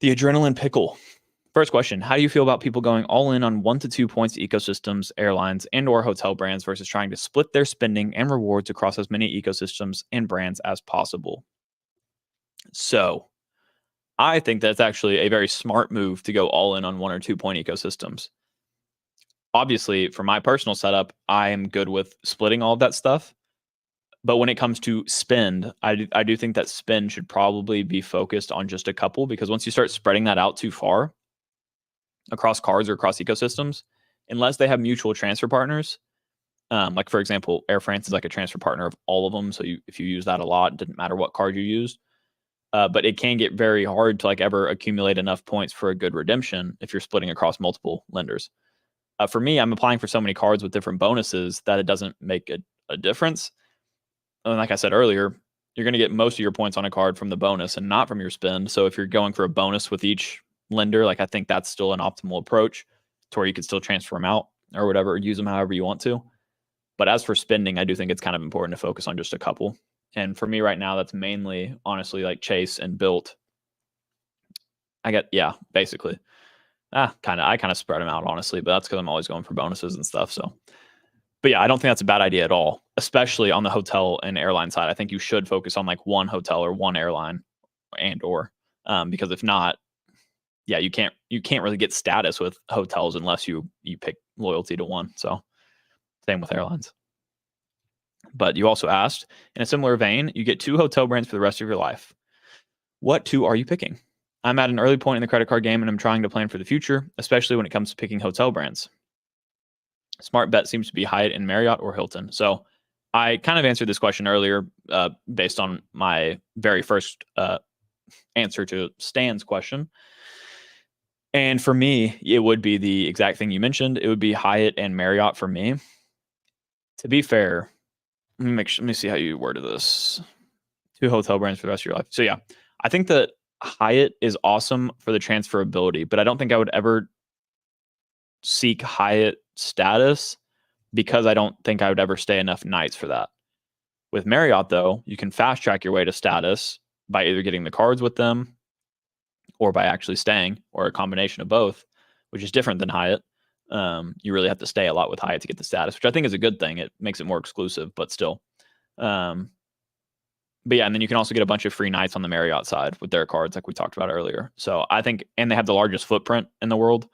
The adrenaline pickle. First question, how do you feel about people going all in on 1 to 2 points ecosystems, airlines, and or hotel brands versus trying to split their spending and rewards across as many ecosystems and brands as possible? So I think that's actually a very smart move to go all in on 1 or 2 point ecosystems. Obviously, for my personal setup, I am good with splitting all of that stuff. But when it comes to spend, I do think that spend should probably be focused on just a couple, because once you start spreading that out too far across cards or across ecosystems, unless they have mutual transfer partners, like for example, Air France is like a transfer partner of all of them. So if you use that a lot, it didn't matter what card you used. But it can get very hard to like ever accumulate enough points for a good redemption if you're splitting across multiple lenders. For me, I'm applying for so many cards with different bonuses that it doesn't make a difference. And like I said earlier, you're going to get most of your points on a card from the bonus and not from your spend. So if you're going for a bonus with each lender, like I think that's still an optimal approach to where you could still transfer them out or whatever, or use them however you want to. But as for spending, I do think it's kind of important to focus on just a couple. And for me right now, that's mainly honestly like Chase and Built. Basically. I kind of spread them out honestly, but that's because I'm always going for bonuses and stuff. So, but yeah, I don't think that's a bad idea at all, especially on the hotel and airline side. I think you should focus on like one hotel or one airline because if not, yeah, you can't really get status with hotels unless you pick loyalty to one. So same with airlines. But you also asked, in a similar vein, you get 2 hotel brands for the rest of your life. What 2 are you picking? I'm at an early point in the credit card game and I'm trying to plan for the future, especially when it comes to picking hotel brands. Smart bet seems to be Hyatt and Marriott or Hilton. So I kind of answered this question earlier based on my very first answer to Stan's question. And for me, it would be the exact thing you mentioned. It would be Hyatt and Marriott for me. To be fair, let me see how you worded this. 2 hotel brands for the rest of your life. So yeah, I think that Hyatt is awesome for the transferability, but I don't think I would ever seek Hyatt status because I don't think I would ever stay enough nights for that. With Marriott, though, you can fast track your way to status by either getting the cards with them or by actually staying, or a combination of both, which is different than Hyatt. You really have to stay a lot with Hyatt to get the status, which I think is a good thing. It makes it more exclusive, but still. But yeah, and then you can also get a bunch of free nights on the Marriott side with their cards, like we talked about earlier. So I think, and they have the largest footprint in the world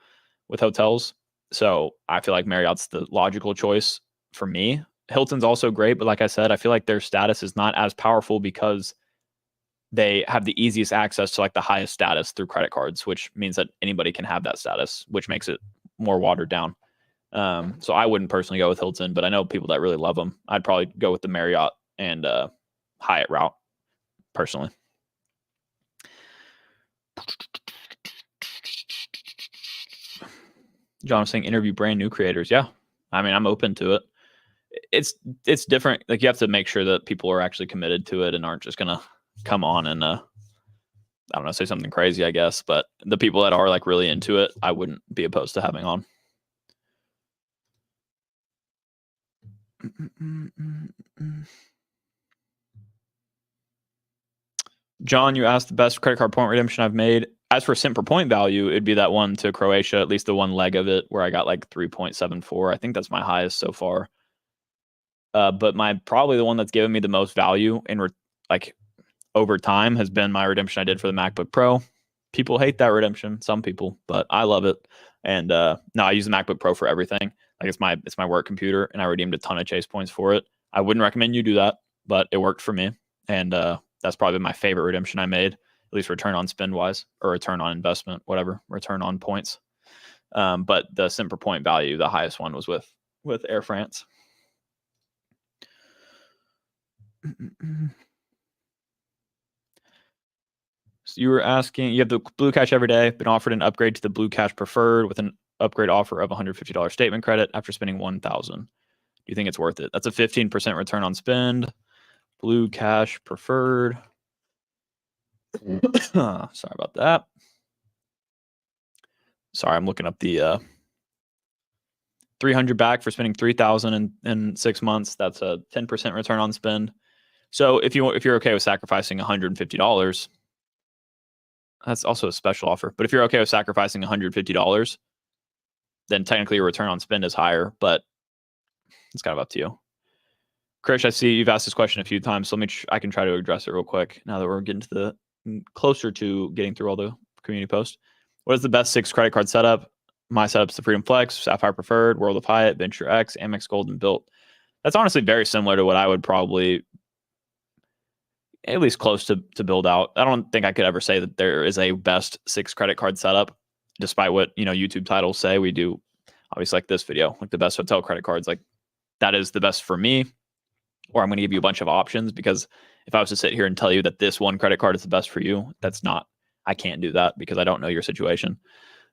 with hotels. So I feel like Marriott's the logical choice for me. Hilton's also great, but like I said, I feel like their status is not as powerful because they have the easiest access to like the highest status through credit cards, which means that anybody can have that status, which makes it more watered down. So I wouldn't personally go with Hilton, but I know people that really love them. I'd probably go with the Marriott and Hyatt route personally. John was saying interview brand new creators. Yeah. I mean, I'm open to it. It's different. Like, you have to make sure that people are actually committed to it and aren't just going to come on and, I don't know, say something crazy, I guess. But the people that are like really into it, I wouldn't be opposed to having on. John, you asked the best credit card point redemption I've made. As for cent per point value, it'd be that one to Croatia, at least the one leg of it where I got like 3.74. I think that's my highest so far. But probably the one that's given me the most value in like over time has been my redemption I did for the MacBook Pro. People hate that redemption, some people, but I love it. And no, I use the MacBook Pro for everything. Like, it's my work computer, and I redeemed a ton of Chase points for it. I wouldn't recommend you do that, but it worked for me. And that's probably my favorite redemption I made, at least return on spend wise, or return on investment, whatever, return on points. But the cent per point value, the highest one was with Air France. So you were asking, you have the Blue Cash every day, been offered an upgrade to the Blue Cash Preferred with an upgrade offer of $150 statement credit after spending $1,000. Do you think it's worth it? That's a 15% return on spend. Blue Cash Preferred. Sorry about that. Sorry, I'm looking up the 300 back for spending $3,000 in 6 months. That's a 10% return on spend. So if you're okay with sacrificing $150, that's also a special offer. But if you're okay with sacrificing $150, then technically your return on spend is higher, but it's kind of up to you. Krish, I see you've asked this question a few times, so I can try to address it real quick now that we're getting to closer to getting through all the community posts. What is the best 6 credit card setup? My setup's the Freedom Flex, Sapphire Preferred, World of Hyatt, Venture X, Amex Gold, and Built. That's honestly very similar to what I would probably at least close to build out. I don't think I could ever say that there is a best 6 credit card setup, despite what YouTube titles say. We do, obviously, like this video, like the best hotel credit cards. Like, that is the best for me. Or I'm going to give you a bunch of options, because if I was to sit here and tell you that this one credit card is the best for you, I can't do that because I don't know your situation.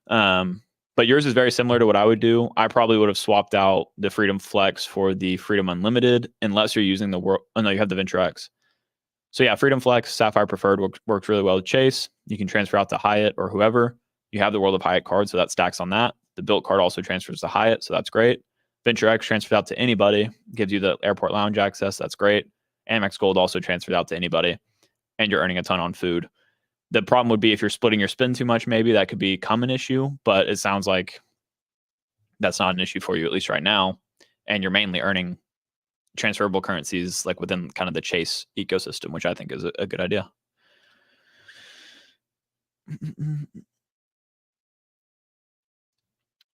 But yours is very similar to what I would do. I probably would have swapped out the Freedom Flex for the Freedom Unlimited, unless you're using you have the Venture X. So yeah, Freedom Flex, Sapphire Preferred works really well with Chase. You can transfer out to Hyatt or whoever. You have the World of Hyatt card, so that stacks on that. The Built card also transfers to Hyatt, so that's great. Venture X transfers out to anybody, gives you the airport lounge access. That's great. Amex Gold also transfers out to anybody, and you're earning a ton on food. The problem would be if you're splitting your spend too much, maybe that could become an issue, but it sounds like that's not an issue for you, at least right now. And you're mainly earning transferable currencies like within kind of the Chase ecosystem, which I think is a good idea.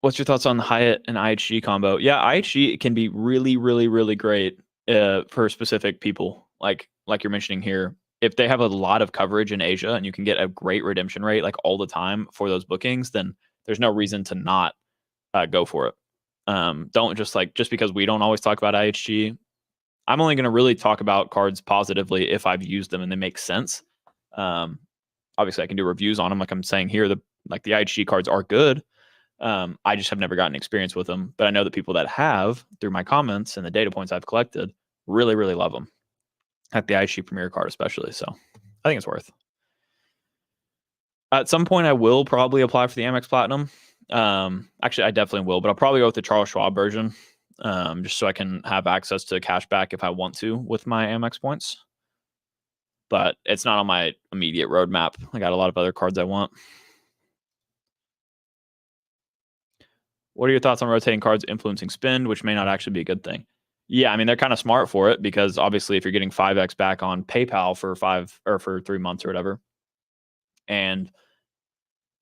What's your thoughts on the Hyatt and IHG combo? Yeah, IHG can be really, really, really great for specific people, like you're mentioning here. If they have a lot of coverage in Asia and you can get a great redemption rate like all the time for those bookings, then there's no reason to not go for it. Don't just because we don't always talk about IHG. I'm only going to really talk about cards positively if I've used them and they make sense. Obviously, I can do reviews on them, like I'm saying here. The IHG cards are good. I just have never gotten experience with them, but I know that people that have, through my comments and the data points I've collected, really, really love them. At the IHG Premier card especially. So I think it's worth. At some point, I will probably apply for the Amex Platinum. Actually, I definitely will, but I'll probably go with the Charles Schwab version, just so I can have access to cash back if I want to with my Amex points. But it's not on my immediate roadmap. I got a lot of other cards I want. What are your thoughts on rotating cards influencing spend, which may not actually be a good thing? Yeah, I mean, they're kind of smart for it, because obviously if you're getting 5x back on PayPal for 3 months or whatever, and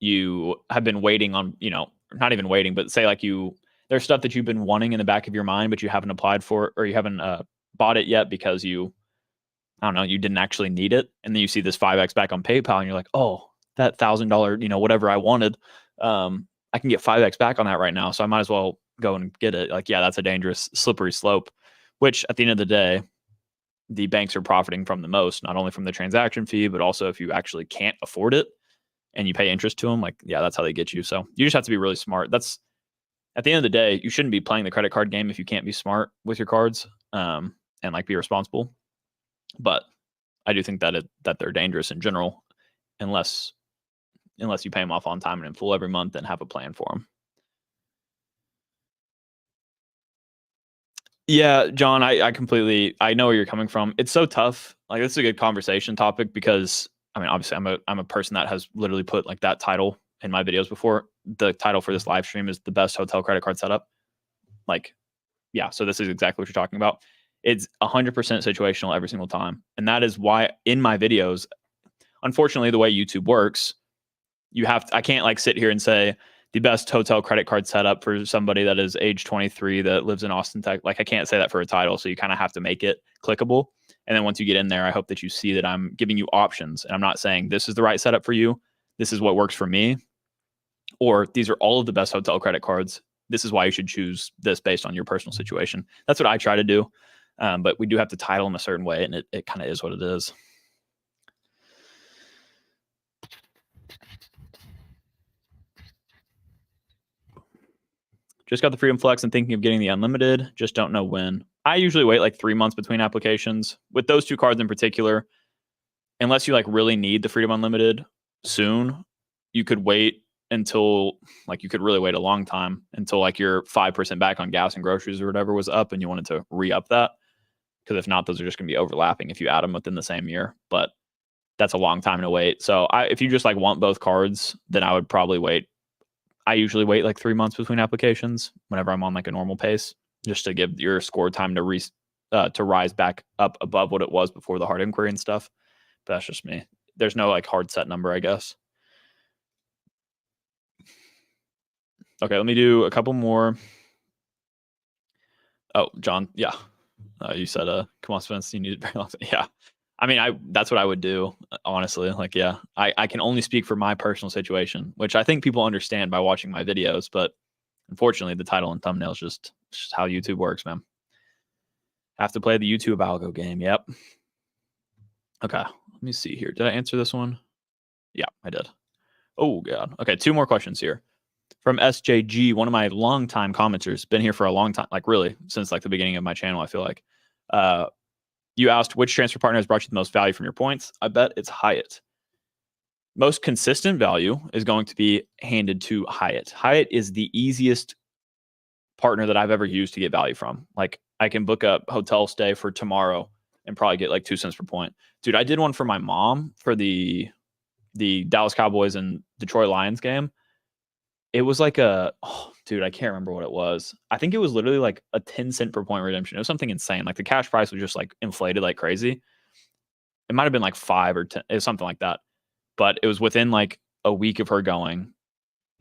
you have been waiting on, not even waiting, but say there's stuff that you've been wanting in the back of your mind, but you haven't applied for, or you haven't bought it yet because you didn't actually need it. And then you see this 5x back on PayPal and you're like, oh, that $1,000, whatever I wanted, I can get 5x back on that right now. So I might as well go and get it. Yeah, that's a dangerous, slippery slope, which at the end of the day, the banks are profiting from the most, not only from the transaction fee, but also if you actually can't afford it and you pay interest to them, that's how they get you. So you just have to be really smart. That's at the end of the day, you shouldn't be playing the credit card game if you can't be smart with your cards and like be responsible. But I do think that they're dangerous in general, unless you pay them off on time and in full every month and have a plan for them. Yeah, John, I completely I know where you're coming from. It's so tough. Like, this is a good conversation topic because I mean, obviously I'm a person that has literally put like that title in my videos before. The title for this live stream is the best hotel credit card setup. Like, yeah, so this is exactly what you're talking about. It's 100% situational every single time. And that is why in my videos, unfortunately, the way YouTube works, I can't like sit here and say the best hotel credit card setup for somebody that is age 23 that lives in Austin, Texas. Like, I can't say that for a title. So you kind of have to make it clickable. And then once you get in there, I hope that you see that I'm giving you options. And I'm not saying this is the right setup for you. This is what works for me. Or these are all of the best hotel credit cards. This is why you should choose this based on your personal situation. That's what I try to do. But we do have to title them a certain way, and it kind of is what it is. Just got the Freedom Flex and thinking of getting the unlimited. Just don't know when. I usually wait like 3 months between applications. With those two cards in particular, unless you like really need the Freedom Unlimited soon, you could wait until like you could really wait a long time until like your 5% back on gas and groceries or whatever was up and you wanted to re-up that. Because if not, those are just going to be overlapping if you add them within the same year. But that's a long time to wait. So if you just like want both cards, then I would probably wait. I usually wait like 3 months between applications whenever I'm on like a normal pace, just to give your score time to rise back up above what it was before the hard inquiry and stuff. But that's just me. There's no like hard set number, I guess. Okay, let me do a couple more. Oh, John, yeah. You said, come on, Spence, you need it very long. Yeah. I mean, that's what I would do, honestly. Like, yeah, I can only speak for my personal situation, which I think people understand by watching my videos. But unfortunately, the title and thumbnail is just how YouTube works, man. Have to play the YouTube algo game. Yep. Okay, let me see here. Did I answer this one? Yeah, I did. Oh, God. Okay, 2 more questions here. From SJG, one of my longtime commenters, been here for a long time, like really since like the beginning of my channel, I feel like. You asked which transfer partner has brought you the most value from your points. I bet it's Hyatt. Most consistent value is going to be handed to Hyatt. Hyatt is the easiest partner that I've ever used to get value from. Like, I can book a hotel stay for tomorrow and probably get like 2 cents per point. Dude, I did one for my mom for the Dallas Cowboys and Detroit Lions game. It was like dude, I can't remember what it was. I think it was literally like a 10 cent per point redemption. It was something insane. Like, the cash price was just like inflated like crazy. It might have been like 5 or 10, it was something like that. But it was within like a week of her going,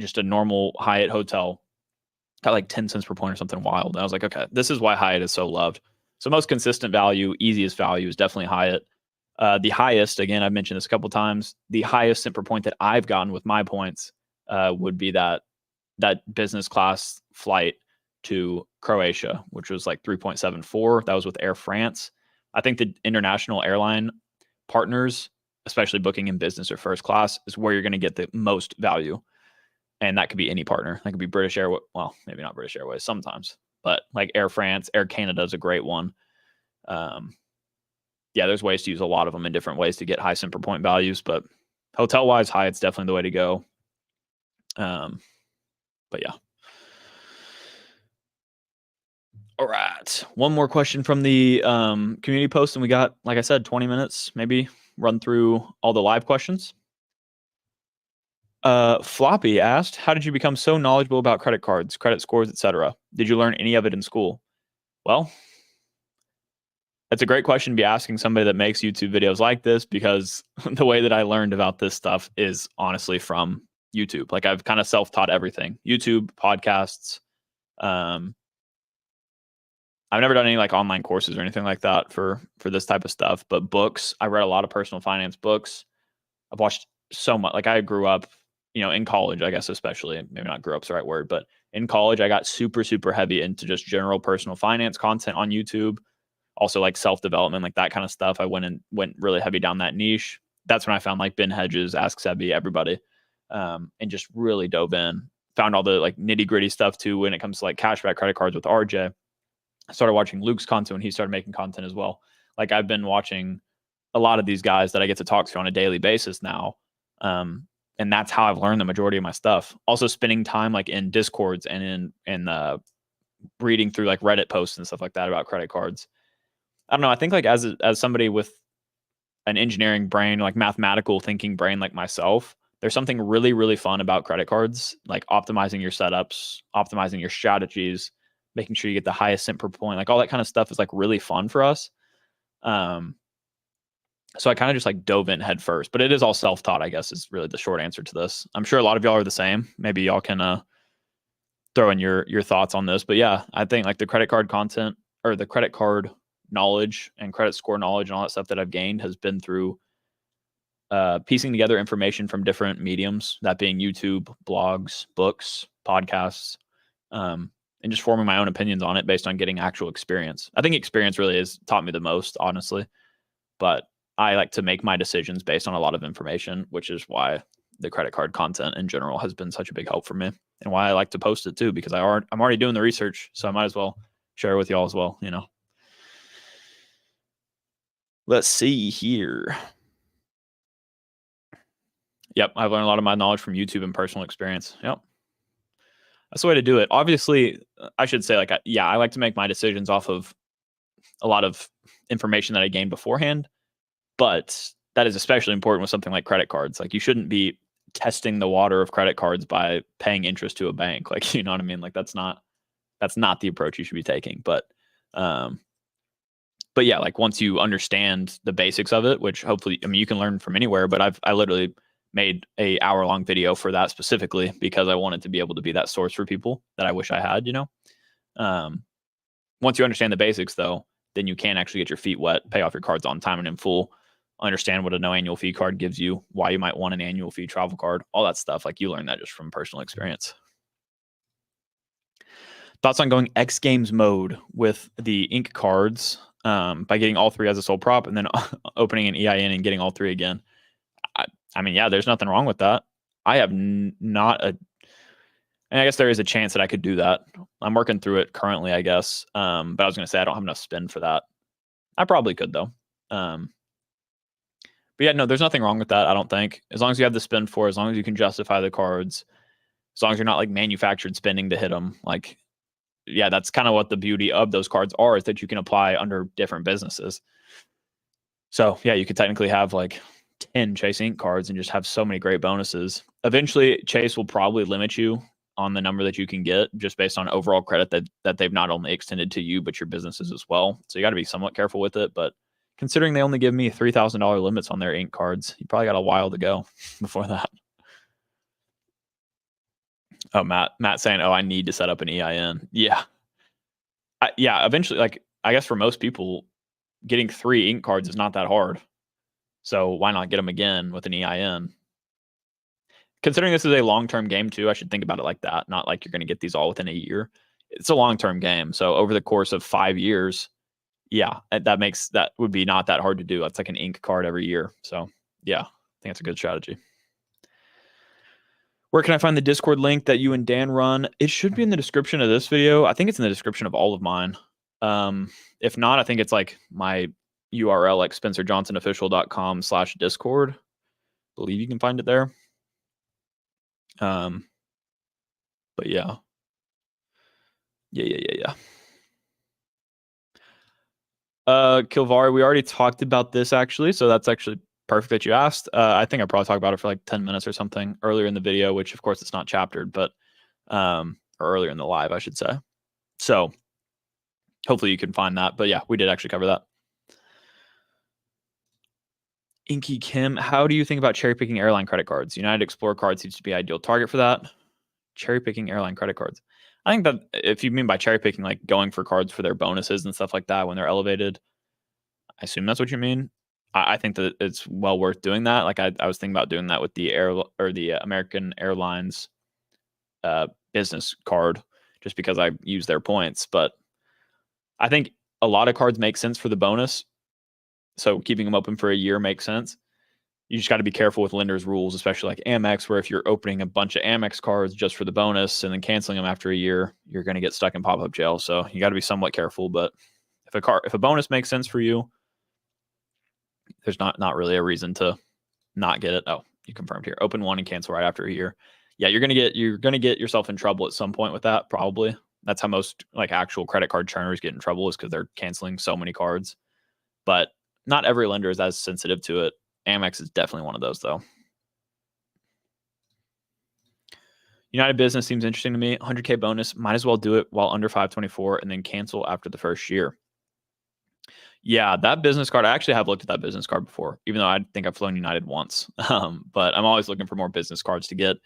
just a normal Hyatt hotel, got like 10 cents per point or something wild. And I was like, okay, this is why Hyatt is so loved. So most consistent value, easiest value is definitely Hyatt. The highest, again, I've mentioned this a couple times, the highest cent per point that I've gotten with my points would be that business class flight to Croatia, which was like 3.74. That was with Air France. I think the international airline partners, especially booking in business or first class, is where you're going to get the most value. And that could be any partner. That could be British Airways. Well, maybe not British Airways sometimes, but like Air France, Air Canada is a great one. Yeah, there's ways to use a lot of them in different ways to get high cent per point values, but hotel-wise, Hyatt's definitely the way to go. But yeah. All right. One more question from the community post, and we got, like I said, 20 minutes, maybe run through all the live questions. Floppy asked, how did you become so knowledgeable about credit cards, credit scores, etc.? Did you learn any of it in school? Well, that's a great question to be asking somebody that makes YouTube videos like this, because the way that I learned about this stuff is honestly from YouTube. Like, I've kind of self-taught everything. YouTube, podcasts. I've never done any like online courses or anything like that for this type of stuff, but books. I read a lot of personal finance books. I've watched so much. Like, I grew up, in college, I guess, especially, maybe not grew up's the right word, but in college, I got super, super heavy into just general personal finance content on YouTube. Also like self-development, like that kind of stuff. I went really heavy down that niche. That's when I found like Ben Hedges, Ask Sebi, everybody, and just really dove in found all the like nitty gritty stuff too when it comes to like cashback credit cards with RJ. I started watching Luke's content when he started making content as well. Like I've been watching a lot of these guys that I get to talk to on a daily basis now. And that's how I've learned the majority of my stuff. Also spending time like in Discords and in reading through like Reddit posts and stuff like that about credit cards. I don't know. I think like as somebody with an engineering brain, like mathematical thinking brain like myself, there's something really, really fun about credit cards, like optimizing your setups, optimizing your strategies, making sure you get the highest cent per point, like all that kind of stuff is like really fun for us. So I kind of just like dove in head first, but it is all self-taught, I guess, is really the short answer to this. I'm sure a lot of y'all are the same. Maybe y'all can throw in your thoughts on this. But yeah, I think like the credit card content or the credit card knowledge and credit score knowledge and all that stuff that I've gained has been through piecing together information from different mediums, that being YouTube, blogs, books, podcasts, and just forming my own opinions on it based on getting actual experience. I think experience really has taught me the most, honestly. But I like to make my decisions based on a lot of information, which is why the credit card content in general has been such a big help for me, and why I like to post it too, because I'm already doing the research, so I might as well share it with y'all as well, you know. Let's see here. Yep, I've learned a lot of my knowledge from YouTube and personal experience. Yep. That's the way to do it. Obviously, I should say, like, I like to make my decisions off of a lot of information that I gained beforehand, but that is especially important with something like credit cards. Like, you shouldn't be testing the water of credit cards by paying interest to a bank. Like, you know what I mean? Like, that's not the approach you should be taking. But yeah, like once you understand the basics of it, which hopefully, I mean, you can learn from anywhere, but I literally made a hour-long video for that specifically because I wanted to be able to be that source for people that I wish I had, you know. Once you understand the basics, though, then you can actually get your feet wet, pay off your cards on time and in full, understand what a no annual fee card gives you, why you might want an annual fee travel card, all that stuff. Like, you learn that just from personal experience. Thoughts on going X Games mode with the ink cards by getting all three as a sole prop and then opening an EIN and getting all three again? I mean, yeah, there's nothing wrong with that. I have and I guess there is a chance that I could do that. I'm working through it currently, I guess. But I was going to say I don't have enough spend for that. I probably could, though. But yeah, no, there's nothing wrong with that, I don't think. As long as you have the spend for it, as long as you can justify the cards, as long as you're not like manufactured spending to hit them. Like, yeah, that's kind of what the beauty of those cards are, is that you can apply under different businesses. So yeah, you could technically have like 10 Chase Ink cards and just have so many great bonuses. Eventually, Chase will probably limit you on the number that you can get just based on overall credit that they've not only extended to you, but your businesses as well. So you got to be somewhat careful with it. But considering they only give me $3,000 limits on their ink cards, you probably got a while to go before that. Oh, Matt saying, oh, I need to set up an EIN. Yeah. Yeah, eventually, like, I guess for most people, getting 3 ink cards is not that hard. So why not get them again with an EIN? Considering this is a long-term game too, I should think about it like that. Not like you're going to get these all within a year. It's a long-term game. So over the course of 5 years, yeah, that would be not that hard to do. That's like an ink card every year. So yeah, I think that's a good strategy. Where can I find the Discord link that you and Dan run? It should be in the description of this video. I think it's in the description of all of mine. If not, I think it's like my URL, like spencerjohnsonofficial.com/Discord. Believe you can find it there. But yeah. Kilvari, we already talked about this actually, so that's actually perfect that you asked. I think I probably talked about it for like 10 minutes or something earlier in the video, which of course it's not chaptered, but or earlier in the live, I should say. So hopefully you can find that. But yeah, we did actually cover that. Inky Kim, how do you think about cherry picking airline credit cards? United Explorer card seems to be ideal target for that. Cherry picking airline credit cards. I think that if you mean by cherry picking, like going for cards for their bonuses and stuff like that when they're elevated, I assume that's what you mean. I think that it's well worth doing that. Like I was thinking about doing that with the American Airlines business card, just because I use their points. But I think a lot of cards make sense for the bonus. So keeping them open for a year makes sense. You just got to be careful with lenders' rules, especially like Amex, where if you're opening a bunch of Amex cards just for the bonus and then canceling them after a year, you're going to get stuck in pop-up jail. So you got to be somewhat careful. But if a bonus makes sense for you, there's not really a reason to not get it. Oh, you confirmed here. Open one and cancel right after a year. Yeah, you're gonna get yourself in trouble at some point with that, probably. That's how most like actual credit card churners get in trouble, is because they're canceling so many cards. But not every lender is as sensitive to it. Amex is definitely one of those, though. United Business seems interesting to me. 100K bonus, might as well do it while under 524 and then cancel after the first year. Yeah, that business card, I actually have looked at that business card before, even though I think I've flown United once. But I'm always looking for more business cards to get.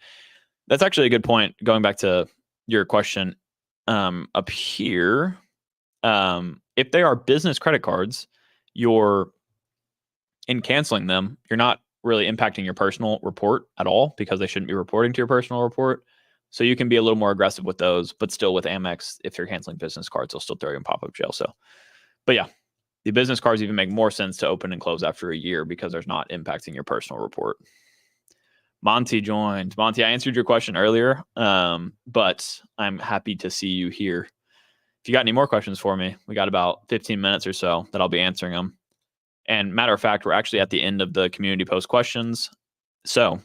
That's actually a good point. Going back to your question up here, if they are business credit cards, in canceling them, you're not really impacting your personal report at all, because they shouldn't be reporting to your personal report. So you can be a little more aggressive with those, but still with Amex, if you're canceling business cards, they'll still throw you in pop-up jail. So, but yeah, the business cards even make more sense to open and close after a year, because there's not impacting your personal report. Monty joined. Monty, I answered your question earlier, but I'm happy to see you here. If you got any more questions for me, we got about 15 minutes or so that I'll be answering them. And matter of fact, we're actually at the end of the community post questions. So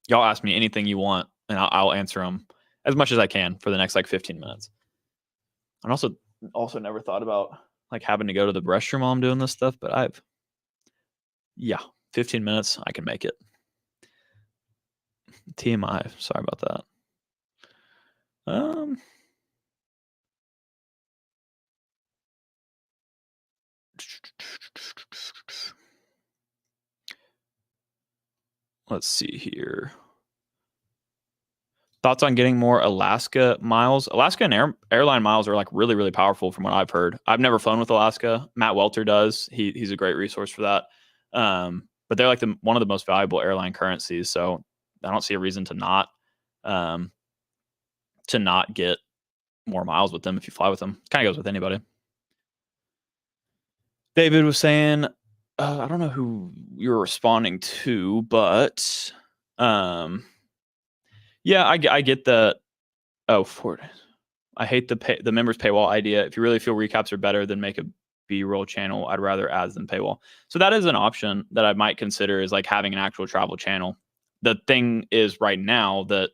y'all ask me anything you want, and I'll answer them as much as I can for the next like 15 minutes. And also never thought about like having to go to the restroom while I'm doing this stuff, but 15 minutes, I can make it. TMI, sorry about that. Let's see here. Thoughts on getting more Alaska miles? Alaska and airline miles are like really, really powerful from what I've heard. I've never flown with Alaska. Matt Welter does. He's a great resource for that. But they're like one of the most valuable airline currencies. So I don't see a reason to not get more miles with them if you fly with them. Kind of goes with anybody. David was saying, I don't know who you're responding to, but yeah, I get the I hate the members paywall idea. If you really feel recaps are better, then make a B-roll channel. I'd rather ads than paywall. So that is an option that I might consider, is like having an actual travel channel. The thing is right now that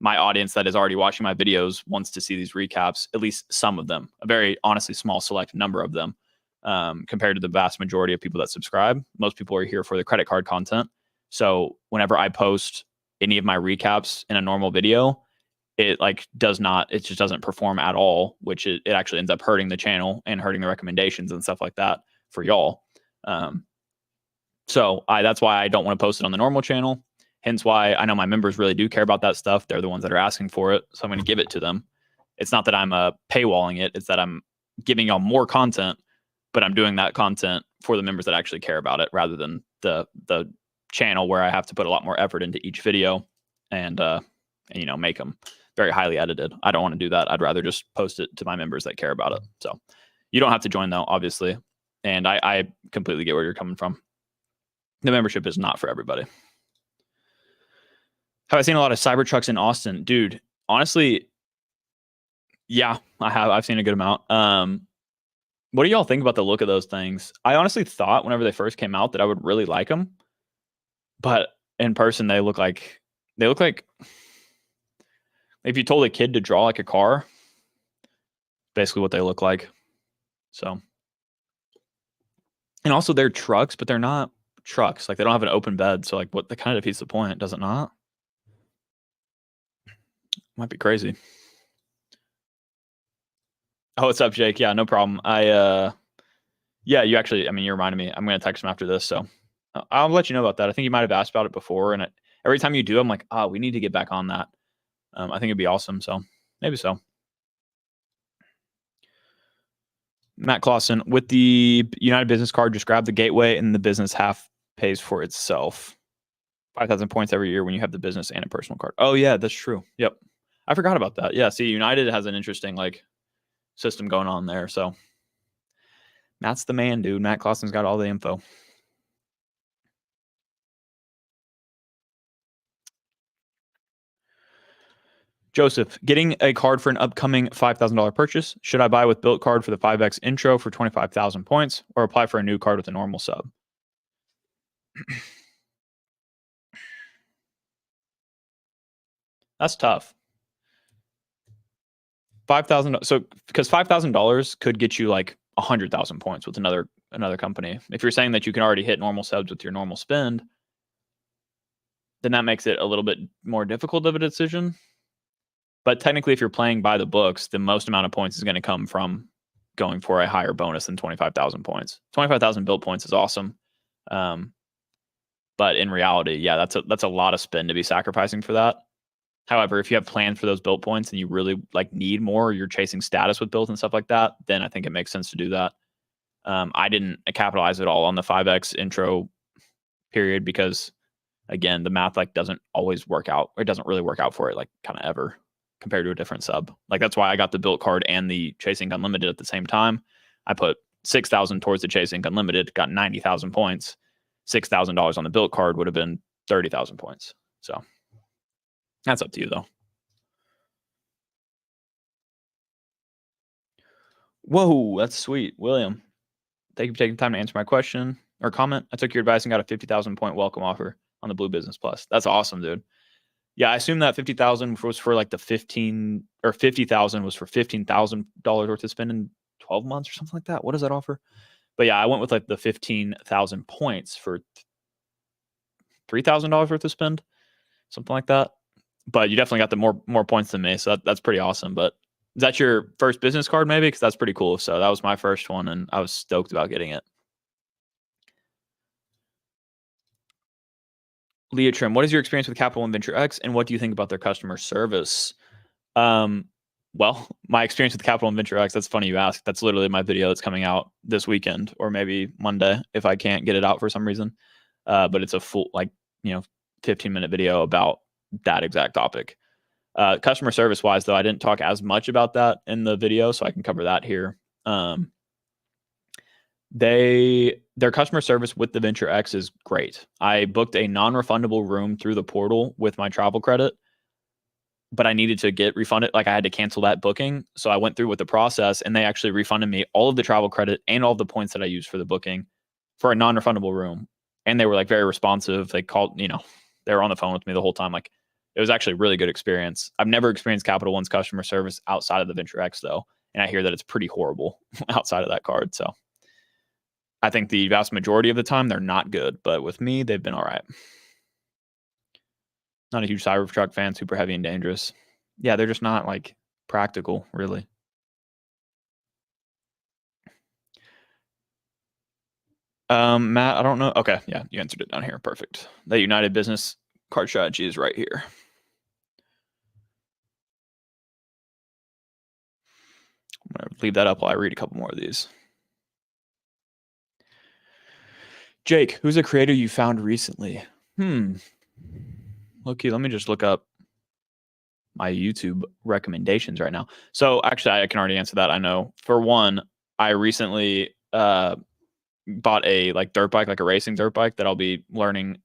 my audience that is already watching my videos wants to see these recaps, at least some of them, a very honestly small select number of them, compared to the vast majority of people that subscribe. Most people are here for the credit card content. So whenever I post any of my recaps in a normal video, it just doesn't perform at all, which it actually ends up hurting the channel and hurting the recommendations and stuff like that for y'all. So that's why I don't want to post it on the normal channel. Hence why I know my members really do care about that stuff. They're the ones that are asking for it. So I'm going to give it to them. It's not that I'm paywalling it. It's that I'm giving y'all more content, but I'm doing that content for the members that actually care about it, rather than the channel where I have to put a lot more effort into each video and make them very highly edited. I don't want to do that. I'd rather just post it to my members that care about it. So you don't have to join though, obviously. And I completely get where you're coming from. The membership is not for everybody. Have I seen a lot of Cybertrucks in Austin? Dude, honestly, yeah, I have. I've seen a good amount. What do y'all think about the look of those things? I honestly thought whenever they first came out that I would really like them, but in person they look like if you told a kid to draw like a car, basically what they look like. So, and also they're trucks, but they're not trucks. Like they don't have an open bed. So like what the kind of defeats the point, does it not? Might be crazy. Oh, what's up, Jake? Yeah, no problem. Yeah, you actually, you reminded me. I'm going to text him after this. So I'll let you know about that. I think you might have asked about it before. And every time you do, I'm like, we need to get back on that. I think it'd be awesome. So maybe so. Matt Clausen, with the United Business Card, just grab the gateway and the business half pays for itself. 5,000 points every year when you have the business and a personal card. Oh, yeah, that's true. Yep. I forgot about that. Yeah, see, United has an interesting system going on there. So Matt's the man, dude. Matt Clausen's got all the info. Joseph, getting a card for an upcoming $5,000 purchase. Should I buy with built card for the 5X intro for 25,000 points or apply for a new card with a normal sub? That's tough. $5,000. So because $5,000 could get you like 100,000 points with another company. If you're saying that you can already hit normal subs with your normal spend, then that makes it a little bit more difficult of a decision. But technically, if you're playing by the books, the most amount of points is going to come from going for a higher bonus than 25,000 points. 25,000 built points is awesome. But in reality, yeah, that's a lot of spend to be sacrificing for that. However, if you have plans for those built points and you really like need more, or you're chasing status with builds and stuff like that, then I think it makes sense to do that. I didn't capitalize at all on the 5X intro period because, again, the math like doesn't always work out. It doesn't really work out for it like kind of ever compared to a different sub. Like that's why I got the built card and the Chasing Unlimited at the same time. I put 6,000 towards the Chasing Unlimited, got 90,000 points. $6,000 on the built card would have been 30,000 points. So that's up to you though. Whoa, that's sweet. William, thank you for taking time to answer my question or comment. I took your advice and got a 50,000 point welcome offer on the Blue Business Plus. That's awesome, dude. Yeah, I assume that 50,000 was for like the 15 or 50,000 was for $15,000 worth of spend in 12 months or something like that. What does that offer? But yeah, I went with like the 15,000 points for $3,000 worth of spend, something like that. But you definitely got the more points than me, so that's pretty awesome. But is that your first business card, maybe? Because that's pretty cool. So that was my first one, and I was stoked about getting it. Leah Trim, what is your experience with Capital and Venture X, and what do you think about their customer service? Well, my experience with Capital and Venture X, that's funny you ask. That's literally my video that's coming out this weekend or maybe Monday if I can't get it out for some reason. But it's a full, 15-minute video about that exact topic. Customer service wise, though, I didn't talk as much about that in the video, so I can cover that here. Their customer service with the Venture X is great. I booked a non-refundable room through the portal with my travel credit, but I needed to get refunded. Like I had to cancel that booking. So I went through with the process and they actually refunded me all of the travel credit and all of the points that I used for the booking for a non-refundable room. And they were like very responsive. They called, they were on the phone with me the whole time. Like it was actually a really good experience. I've never experienced Capital One's customer service outside of the Venture X though. And I hear that it's pretty horrible outside of that card. So I think the vast majority of the time they're not good, but with me, they've been all right. Not a huge Cybertruck fan, super heavy and dangerous. Yeah, they're just not like practical, really. Matt, I don't know. Okay, yeah, you answered it down here. Perfect. The United Business card strategy is right here. I'm going to leave that up while I read a couple more of these. Jake, who's a creator you found recently? Okay, let me just look up my YouTube recommendations right now. So actually, I can already answer that. I know. For one, I recently bought a dirt bike, like a racing dirt bike that I'll be learning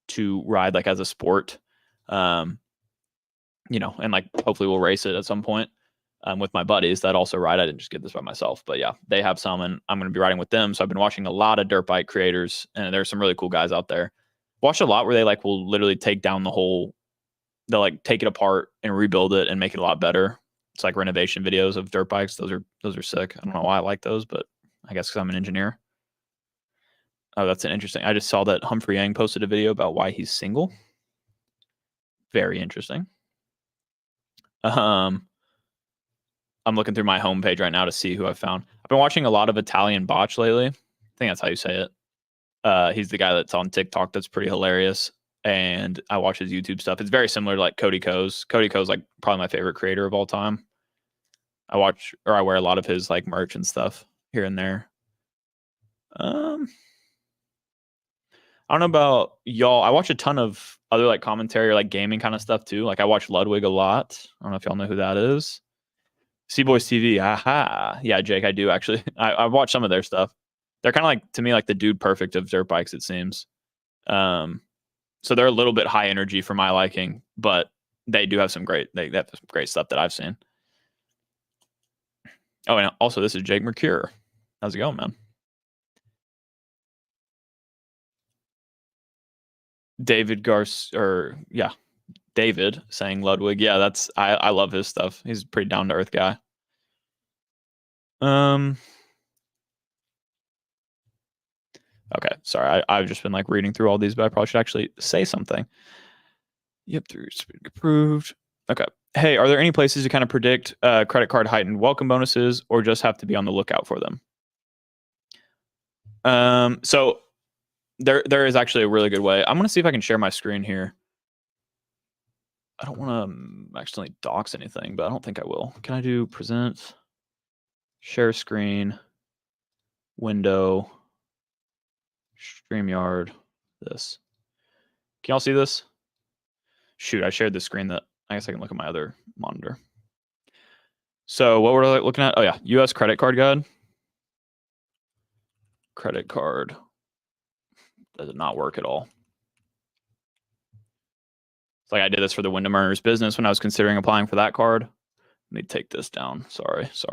to ride like as a sport. And like hopefully we'll race it at some point with my buddies that also ride. I didn't just get this by myself, but yeah, they have some and I'm going to be riding with them. So I've been watching a lot of dirt bike creators and there's some really cool guys out there. Watched a lot where they will literally take down the whole, they'll take it apart and rebuild it and make it a lot better. It's like renovation videos of dirt bikes. Those are sick. I don't know why I like those, but I guess because I'm an engineer. Oh, that's an interesting. I just saw that Humphrey Yang posted a video about why he's single. Very interesting. I'm looking through my homepage right now to see who I found. I've been watching a lot of Italian Botch lately. I think that's how you say it. He's the guy that's on TikTok that's pretty hilarious. And I watch his YouTube stuff. It's very similar to Cody Ko's. Cody Ko's probably my favorite creator of all time. I wear a lot of his merch and stuff here and there. I don't know about y'all. I watch a ton of other commentary or gaming kind of stuff too. I watch Ludwig a lot. I don't know if y'all know who that is. Seaboys TV. Aha. Yeah, Jake, I do actually. I watch some of their stuff. They're kind of to me, the dude perfect of dirt bikes, it seems. So they're a little bit high energy for my liking, but they do have some great stuff that I've seen. Oh, and also this is Jake Mercure. How's it going, man? David David saying Ludwig. Yeah, I love his stuff. He's a pretty down to earth guy. Okay, sorry. I've just been like reading through all these, but I probably should actually say something. Yep, through approved. Okay. Hey, are there any places you kind of predict credit card heightened welcome bonuses, or just have to be on the lookout for them? So there is actually a really good way. I'm gonna see if I can share my screen here. I don't want to accidentally dox anything, but I don't think I will. Can I do present, share screen, window, StreamYard, this? Can y'all see this? Shoot, I shared the screen that I guess I can look at my other monitor. So what we're looking at? Oh yeah, U.S. credit card guide. Credit card does not work at all. It's like I did this for the Wyndham Earners business when I was considering applying for that card. Let me take this down. Sorry. So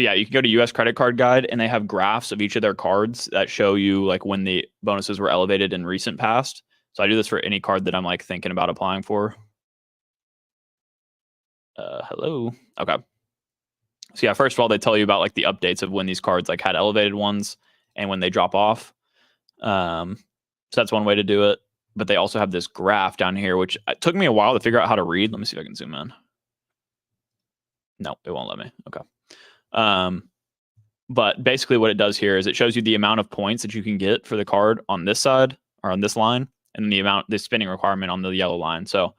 yeah, you can go to U.S. credit card guide, and they have graphs of each of their cards that show you like when the bonuses were elevated in recent past. So I do this for any card that I'm like thinking about applying for. Hello. Okay. So yeah, first of all, they tell you about like the updates of when these cards like had elevated ones and when they drop off. So that's one way to do it. But they also have this graph down here, which it took me a while to figure out how to read. Let me see if I can zoom in. No, it won't let me. Okay. But basically what it does here is it shows you the amount of points that you can get for the card on this side or on this line, and the spending requirement on the yellow line. So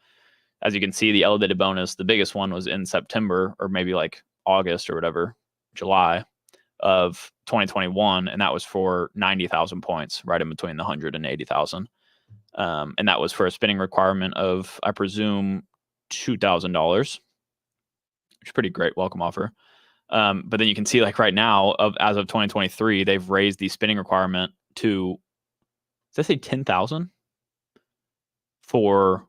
as you can see, the elevated bonus, the biggest one was in September or maybe like August or whatever, July of 2021. And that was for 90,000 points, right in between the 100 and 80,000. And that was for a spending requirement of, I presume, $2,000, which is pretty great welcome offer. But then you can see like right now as of 2023, they've raised the spending requirement to, does that say 10,000 for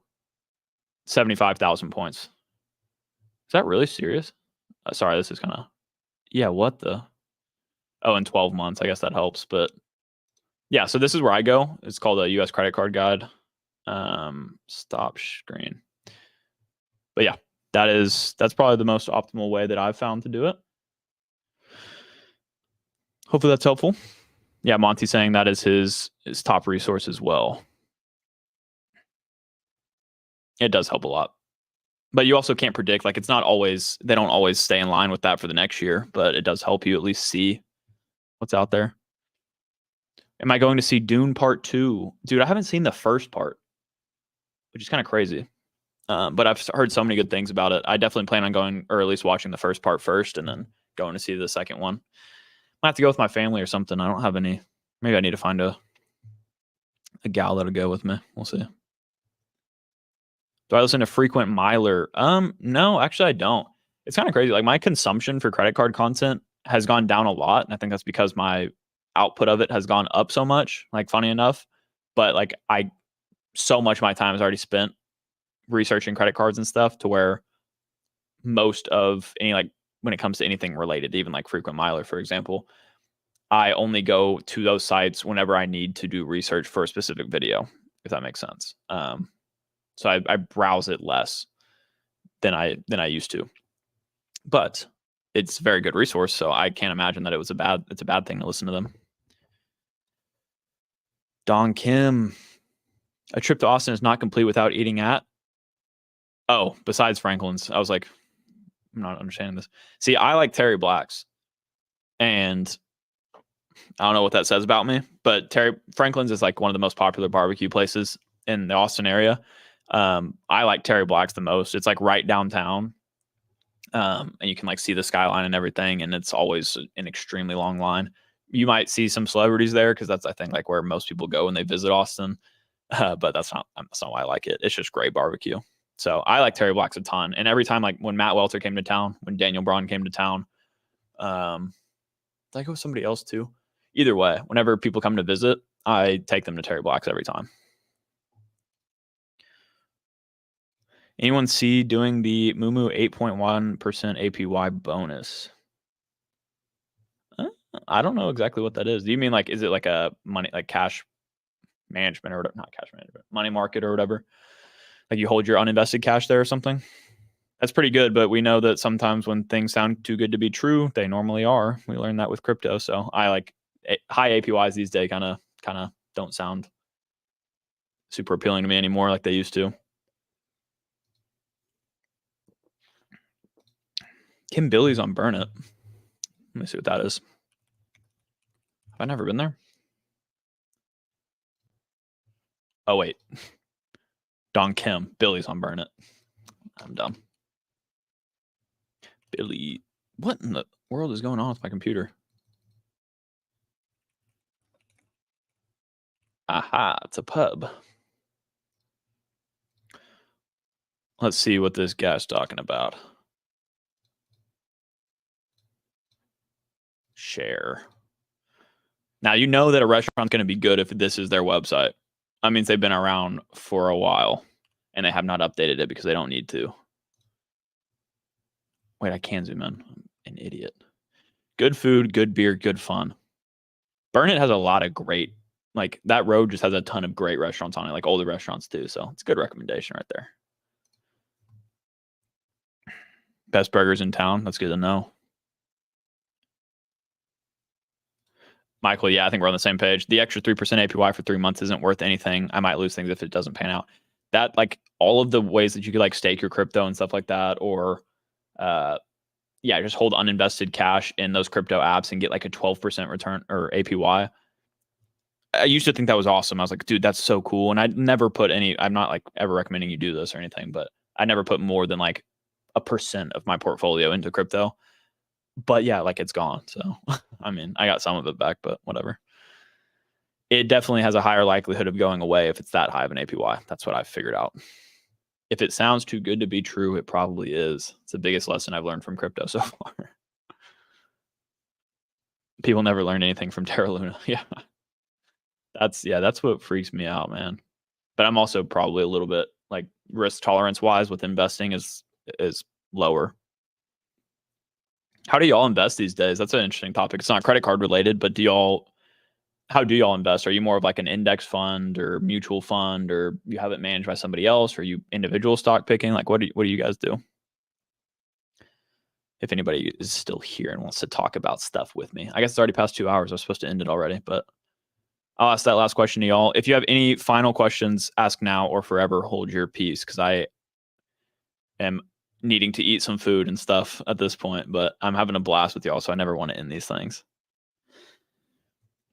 75,000 points? Is that really serious? Sorry, this is kind of, yeah, what the? Oh, in 12 months, I guess that helps. But yeah, so this is where I go. It's called a U.S. credit card guide. Stop screen. But yeah, that's probably the most optimal way that I've found to do it. Hopefully that's helpful. Yeah, Monty saying that is his top resource as well. It does help a lot. But you also can't predict, like it's not always, they don't always stay in line with that for the next year, but it does help you at least see what's out there. Am I going to see Dune Part 2? Dude, I haven't seen the first part, which is kind of crazy. But I've heard so many good things about it. I definitely plan on going, or at least watching the first part first and then going to see the second one. I have to go with my family or something. I don't have any. Maybe I need to find a gal that'll go with me. We'll see. Do I listen to frequent miler? No, actually I don't. It's kind of crazy. Like my consumption for credit card content has gone down a lot. And I think that's because my output of it has gone up so much, like funny enough. But like so much of my time is already spent researching credit cards and stuff to where most of any, like when it comes to anything related, even like frequent miler, for example, I only go to those sites whenever I need to do research for a specific video, if that makes sense. So I browse it less than I used to, but it's a very good resource. So I can't imagine that it's a bad thing to listen to them. Don Kim, a trip to Austin is not complete without eating at. Oh, besides Franklin's. I was like, I'm not understanding this. See, I like Terry Black's, and I don't know what that says about me, but Franklin's is like one of the most popular barbecue places in the Austin area. I like Terry Black's the most. It's like right downtown. And you can like see the skyline and everything. And it's always an extremely long line. You might see some celebrities there because that's, I think, like where most people go when they visit Austin. But that's not why I like it. It's just great barbecue. So I like Terry Black's a ton. And every time, like when Matt Welter came to town, when Daniel Braun came to town, did I go with somebody else too? Either way, whenever people come to visit, I take them to Terry Black's every time. Anyone see doing the Mumu 8.1% APY bonus? I don't know exactly what that is. Do you mean like, is it like a money, like cash management or not cash management, money market or whatever? Like you hold your uninvested cash there or something? That's pretty good, but we know that sometimes when things sound too good to be true, they normally are. We learned that with crypto. So I like high APYs these days kind of don't sound super appealing to me anymore like they used to. Kim Billy's on Burn It. Let me see what that is. Have I never been there? Oh, wait. Don Kim. Billy's on Burn It. I'm dumb. Billy. What in the world is going on with my computer? Aha, it's a pub. Let's see what this guy's talking about. Share. Now, you know that a restaurant's going to be good if this is their website. That means they've been around for a while and they have not updated it because they don't need to. Wait, I can zoom in. I'm an idiot. Good food, good beer, good fun. Burn It has a lot of great, like that road just has a ton of great restaurants on it, like older restaurants too. So it's a good recommendation right there. Best burgers in town. That's good to know. Michael, yeah, I think we're on the same page. The extra 3% APY for 3 months isn't worth anything. I might lose things if it doesn't pan out. That, like, all of the ways that you could like stake your crypto and stuff like that, or yeah, just hold uninvested cash in those crypto apps and get like a 12% return or APY. I used to think that was awesome. I was like, dude, that's so cool. And I'd never put any, I'm not like ever recommending you do this or anything, but I never put more than like 1% of my portfolio into crypto. But yeah, like it's gone. So, I mean, I got some of it back, but whatever. It definitely has a higher likelihood of going away if it's that high of an APY. That's what I've figured out. If it sounds too good to be true, it probably is. It's the biggest lesson I've learned from crypto so far. People never learned anything from Terra Luna. Yeah. That's what freaks me out, man. But I'm also probably a little bit like risk tolerance wise with investing is lower. How do y'all invest these days? That's an interesting topic. It's not credit card related, but how do y'all invest? Are you more of like an index fund or mutual fund, or you have it managed by somebody else? Or are you individual stock picking? Like what do you guys do? If anybody is still here and wants to talk about stuff with me. I guess it's already past 2 hours. I was supposed to end it already, but I'll ask that last question to y'all. If you have any final questions, ask now or forever hold your peace, because I am needing to eat some food and stuff at this point, but I'm having a blast with y'all, so I never want to end these things.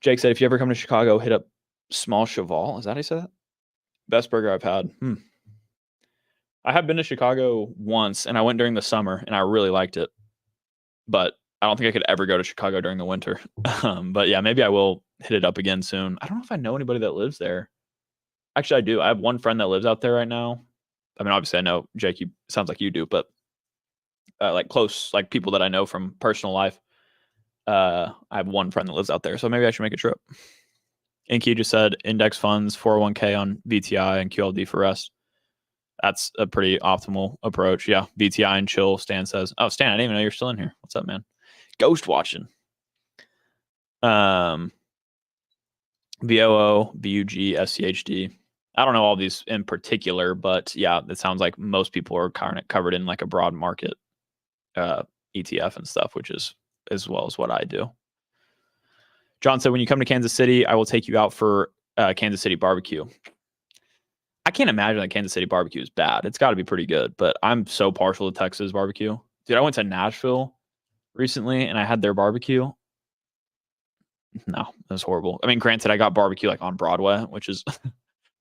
Jake said, if you ever come to Chicago, hit up Small Cheval. Is that how you said that? Best burger I've had. I have been to Chicago once, and I went during the summer, and I really liked it. But I don't think I could ever go to Chicago during the winter. But yeah, maybe I will hit it up again soon. I don't know if I know anybody that lives there. Actually, I do. I have one friend that lives out there right now. I mean, obviously, I know Jake. You sounds like you do, but like close, like people that I know from personal life. I have one friend that lives out there, so maybe I should make a trip. Inky just said index funds, 401k on VTI and QLD for rest. That's a pretty optimal approach. Yeah, VTI and chill. Stan says, "Oh, Stan, I didn't even know you're still in here. What's up, man? Ghost watching." VOO, BUG, SCHD. I don't know all these in particular, but yeah, it sounds like most people are kind of covered in like a broad market ETF and stuff, which is as well as what I do. John said, when you come to Kansas City, I will take you out for Kansas City barbecue. I can't imagine that Kansas City barbecue is bad. It's got to be pretty good, but I'm so partial to Texas barbecue. Dude, I went to Nashville recently and I had their barbecue. No, it was horrible. I mean, granted, I got barbecue like on Broadway, which is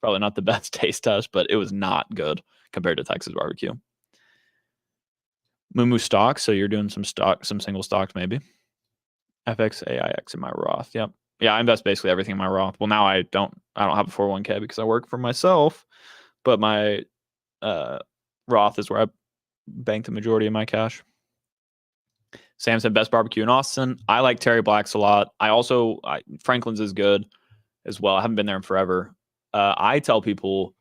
probably not the best taste test, but it was not good compared to Texas barbecue. Moo stocks. So you're doing some single stocks, maybe. FX, AIX in my Roth. Yep. Yeah, I invest basically everything in my Roth. Well, now I don't have a 401k because I work for myself, but my Roth is where I bank the majority of my cash. Sam said best barbecue in Austin. I like Terry Black's a lot. Franklin's is good as well. I haven't been there in forever. I tell people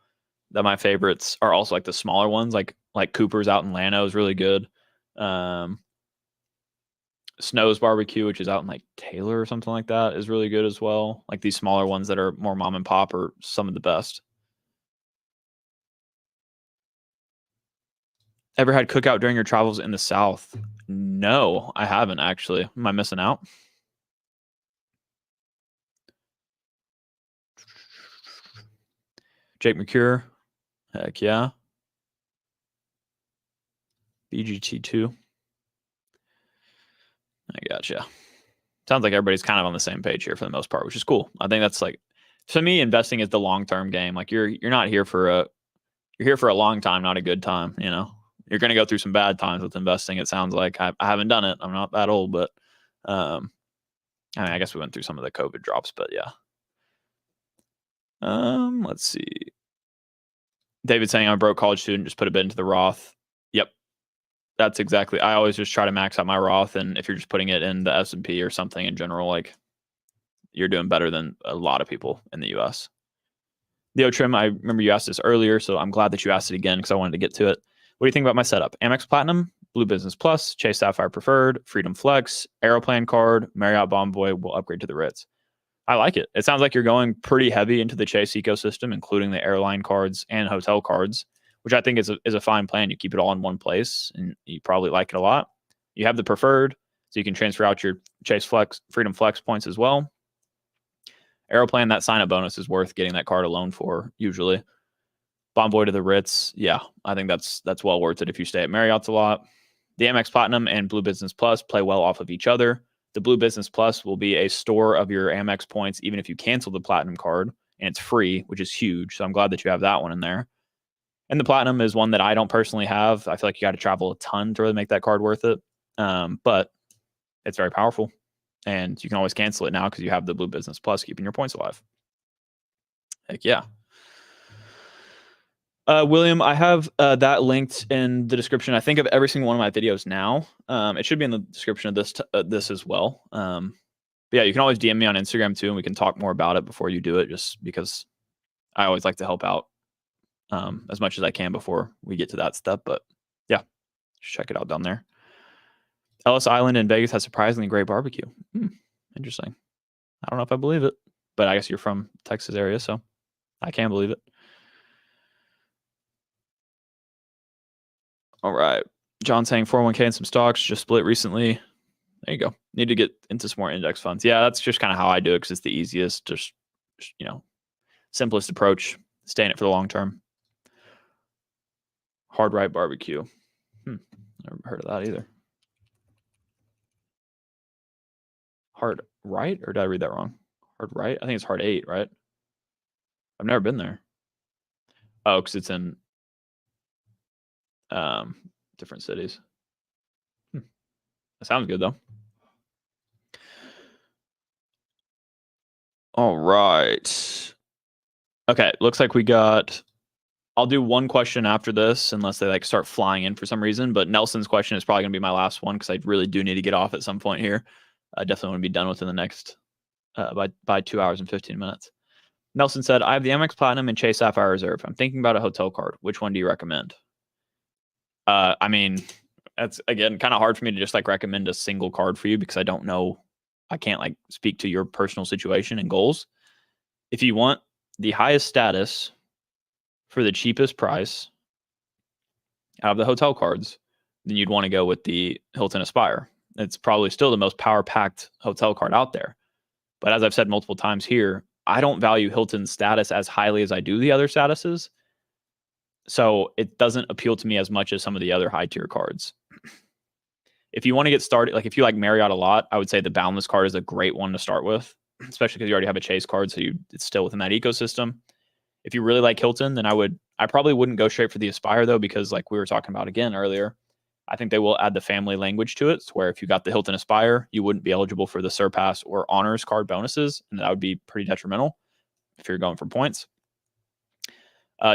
that my favorites are also like the smaller ones, like Cooper's out in Llano is really good. Snow's Barbecue, which is out in like Taylor or something like that, is really good as well. Like these smaller ones that are more mom and pop are some of the best. Ever had cookout during your travels in the South? No, I haven't actually. Am I missing out? Jake McCure. Heck yeah. BGT2. I gotcha. Sounds like everybody's kind of on the same page here for the most part, which is cool. I think that's like, to me, investing is the long-term game. Like you're not here you're here for a long time, not a good time. You know, you're going to go through some bad times with investing. It sounds like I haven't done it. I'm not that old, but I mean, I guess we went through some of the COVID drops, but yeah. Let's see. David saying I'm a broke college student, just put a bit into the Roth. Yep. That's exactly. I always just try to max out my Roth, and if you're just putting it in the S&P or something in general, like you're doing better than a lot of people in the US. Leo Trim, I remember you asked this earlier, so I'm glad that you asked it again because I wanted to get to it. What do you think about my setup? Amex Platinum, Blue Business Plus, Chase Sapphire Preferred, Freedom Flex, Aeroplan Card, Marriott Bonvoy will upgrade to the Ritz. I like it. It sounds like you're going pretty heavy into the Chase ecosystem, including the airline cards and hotel cards, which I think is a fine plan. You keep it all in one place, and you probably like it a lot. You have the Preferred, so you can transfer out your Chase Flex, Freedom Flex points as well. Aeroplan, that sign-up bonus is worth getting that card alone for, usually. Bonvoy to the Ritz, yeah, I think that's well worth it if you stay at Marriott's a lot. The Amex Platinum and Blue Business Plus play well off of each other. The Blue Business Plus will be a store of your Amex points, even if you cancel the Platinum card, and it's free, which is huge. So I'm glad that you have that one in there. And the Platinum is one that I don't personally have. I feel like you got to travel a ton to really make that card worth it. But it's very powerful. And you can always cancel it now because you have the Blue Business Plus keeping your points alive. Heck yeah. William, I have that linked in the description. I think of every single one of my videos now. It should be in the description of this as well. But yeah, you can always DM me on Instagram too, and we can talk more about it before you do it, just because I always like to help out as much as I can before we get to that step. But yeah, just check it out down there. Ellis Island in Vegas has surprisingly great barbecue. Interesting. I don't know if I believe it, but I guess you're from Texas area, so I can believe it. All right. John saying 401k and some stocks, just split recently. There you go. Need to get into some more index funds. Yeah, that's just kind of how I do it because it's the easiest, just simplest approach. Stay in it for the long term. Hard Right Barbecue. Never heard of that either. Hard Right? Or did I read that wrong? Hard Right? I think it's Hard 8, right? I've never been there. Oh, because it's in different cities. That sounds good though. All right. Okay, looks like we got. I'll do one question after this, unless they start flying in for some reason. But Nelson's question is probably gonna be my last one because I really do need to get off at some point here. I definitely want to be done within the next by 2 hours and 15 minutes. Nelson said, "I have the Amex Platinum and Chase Sapphire Reserve. I'm thinking about a hotel card. Which one do you recommend?" I mean, that's again kind of hard for me to just recommend a single card for you because I don't know. I can't speak to your personal situation and goals. If you want the highest status for the cheapest price out of the hotel cards, then you'd want to go with the Hilton Aspire. It's probably still the most power-packed hotel card out there. But as I've said multiple times here, I don't value Hilton's status as highly as I do the other statuses. So it doesn't appeal to me as much as some of the other high-tier cards. If you want to get started, if you like Marriott a lot, I would say the Boundless card is a great one to start with, especially because you already have a Chase card, so it's still within that ecosystem. If you really like Hilton, then I probably wouldn't go straight for the Aspire though, because like we were talking about again earlier, I think they will add the family language to it, where if you got the Hilton Aspire, you wouldn't be eligible for the Surpass or Honors card bonuses, and that would be pretty detrimental if you're going for points.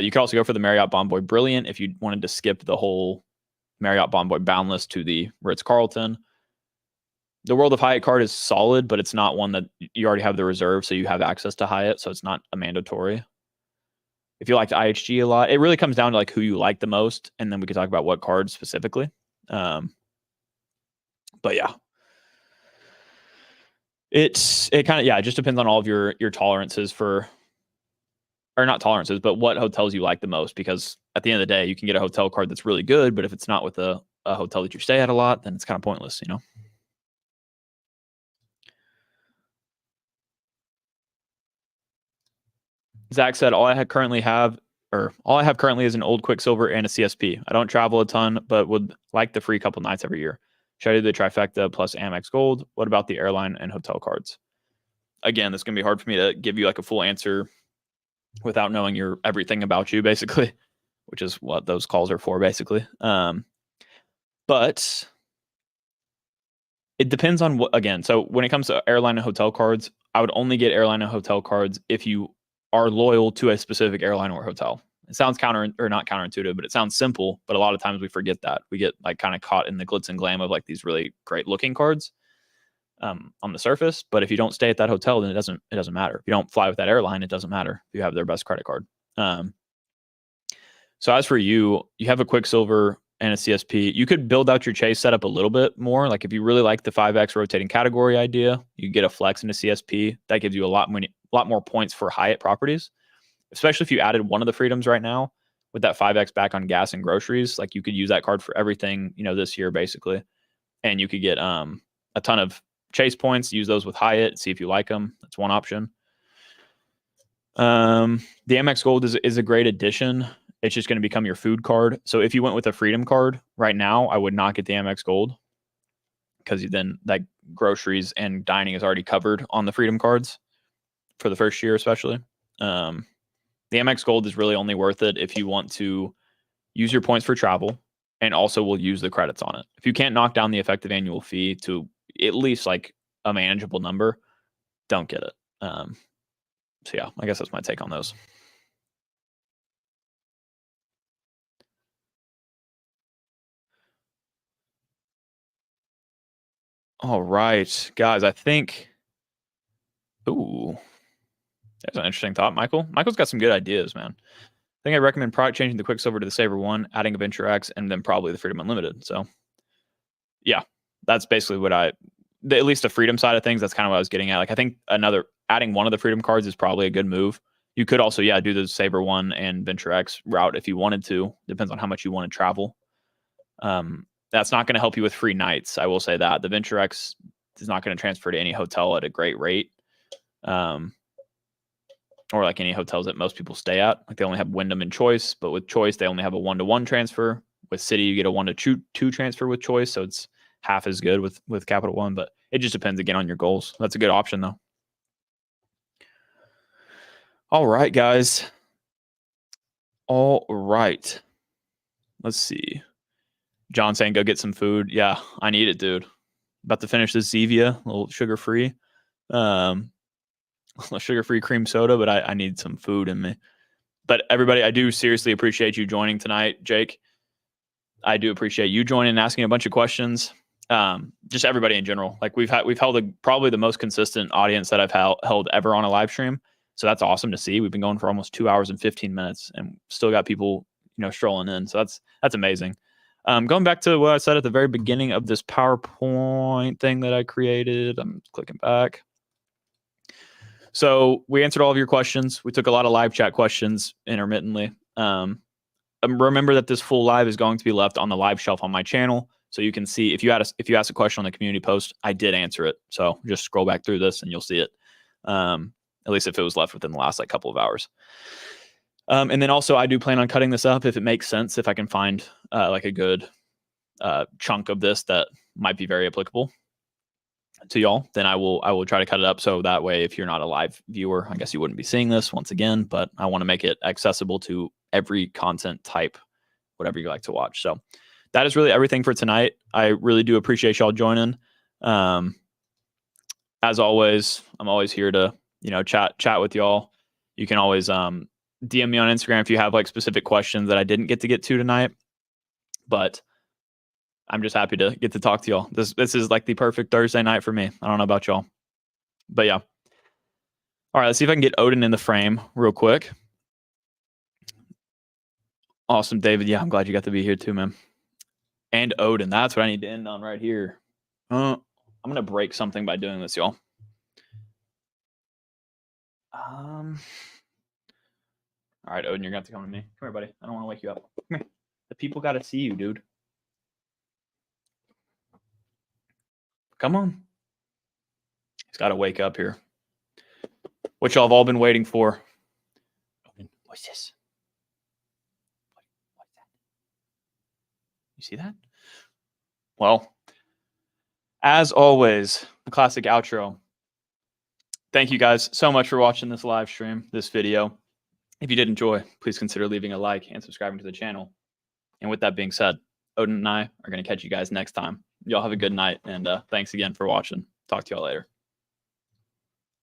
You could also go for the Marriott Bonvoy Brilliant if you wanted to skip the whole Marriott Bonvoy Boundless to the Ritz-Carlton. The World of Hyatt card is solid, but it's not one that you already have the reserve, so you have access to Hyatt, so it's not a mandatory. If you liked IHG a lot, it really comes down to like who you like the most, and then we could talk about what cards specifically. But yeah, it kind of, yeah, it just depends on all of your tolerances for, or not tolerances, but what hotels you like the most. Because at the end of the day, you can get a hotel card that's really good, but if it's not with a hotel that you stay at a lot, then it's kind of pointless, you know. Zach said, all I currently have is an old Quicksilver and a CSP. I don't travel a ton, but would like the free couple nights every year. Should I do the trifecta plus Amex Gold? What about the airline and hotel cards? Again, this is going to be hard for me to give you like a full answer without knowing everything about you, basically, which is what those calls are for, basically. But it depends on what, again. So when it comes to airline and hotel cards, I would only get airline and hotel cards if you are loyal to a specific airline or hotel. It sounds not counterintuitive, but it sounds simple. But a lot of times we forget that. We get like kind of caught in the glitz and glam of like these really great looking cards on the surface. But if you don't stay at that hotel, then it doesn't matter. If you don't fly with that airline, it doesn't matter if you have their best credit card. So as for you have a Quicksilver and a CSP. You could build out your chase setup a little bit more. Like if you really like the 5X rotating category idea, you get a Flex and a CSP. That gives you a lot more points for Hyatt properties, especially if you added one of the freedoms right now with that 5X back on gas and groceries. Like you could use that card for everything, this year basically. And you could get a ton of chase points, use those with Hyatt, see if you like them. That's one option. The Amex Gold is a great addition. It's just going to become your food card. So if you went with a freedom card right now, I would not get the Amex Gold because then like groceries and dining is already covered on the freedom cards for the first year, especially. The Amex Gold is really only worth it if you want to use your points for travel and also will use the credits on it. If you can't knock down the effective annual fee to at least like a manageable number, don't get it. So yeah, I guess that's my take on those. All right, guys, I think, ooh, that's an interesting thought, Michael. Michael's got some good ideas, man. I think I recommend product changing the Quicksilver to the Saver 1, adding a Venture X, and then probably the Freedom Unlimited. So, yeah, that's basically what at least the Freedom side of things, that's kind of what I was getting at. Like, I think adding one of the Freedom cards is probably a good move. You could also, do the Saver 1 and Venture X route if you wanted to. Depends on how much you want to travel. That's not going to help you with free nights. I will say that. The Venture X is not going to transfer to any hotel at a great rate. Or like any hotels that most people stay at. Like they only have Wyndham and Choice, but with Choice, they only have a 1-to-1 transfer. With City, you get a 1-to-2 transfer with Choice. So it's half as good with Capital One, but it just depends again on your goals. That's a good option though. All right, guys. All right. Let's see. John saying, go get some food. Yeah, I need it, dude. About to finish this Zevia, a little sugar-free. Sugar-free cream soda, but I need some food in me. But everybody, I do seriously appreciate you joining tonight, Jake. I do appreciate you joining and asking a bunch of questions. Just everybody in general. Like we've held probably the most consistent audience that I've held ever on a live stream. So that's awesome to see. We've been going for almost 2 hours and 15 minutes and still got people, strolling in. So that's amazing. Going back to what I said at the very beginning of this PowerPoint thing that I created, I'm clicking back. So we answered all of your questions. We took a lot of live chat questions intermittently. Remember that this full live is going to be left on the live shelf on my channel. So you can see if you asked a question on the community post, I did answer it. So just scroll back through this and you'll see it. At least if it was left within the last couple of hours. And then also I do plan on cutting this up if it makes sense, if I can find a good chunk of this that might be very applicable to y'all, then I will try to cut it up. So that way, if you're not a live viewer, I guess you wouldn't be seeing this once again, but I want to make it accessible to every content type, whatever you like to watch. So that is really everything for tonight. I really do appreciate y'all joining. As always, I'm always here to, chat with y'all. You can always DM me on Instagram if you have specific questions that I didn't get to tonight, but I'm just happy to get to talk to y'all. This is like the perfect Thursday night for me. I don't know about y'all, but yeah. All right, let's see if I can get Odin in the frame real quick. Awesome, David. Yeah, I'm glad you got to be here too, man. And Odin. That's what I need to end on right here. I'm going to break something by doing this, y'all. All right, Odin, you're going to have to come to me. Come here, buddy. I don't want to wake you up. Come here. The people got to see you, dude. Come on. He's got to wake up here. What y'all have all been waiting for. Odin, what's this? What's that? You see that? Well, as always, the classic outro. Thank you guys so much for watching this live stream, this video. If you did enjoy, please consider leaving a like and subscribing to the channel. And with that being said, Odin and I are going to catch you guys next time. Y'all have a good night, and thanks again for watching. Talk to y'all later.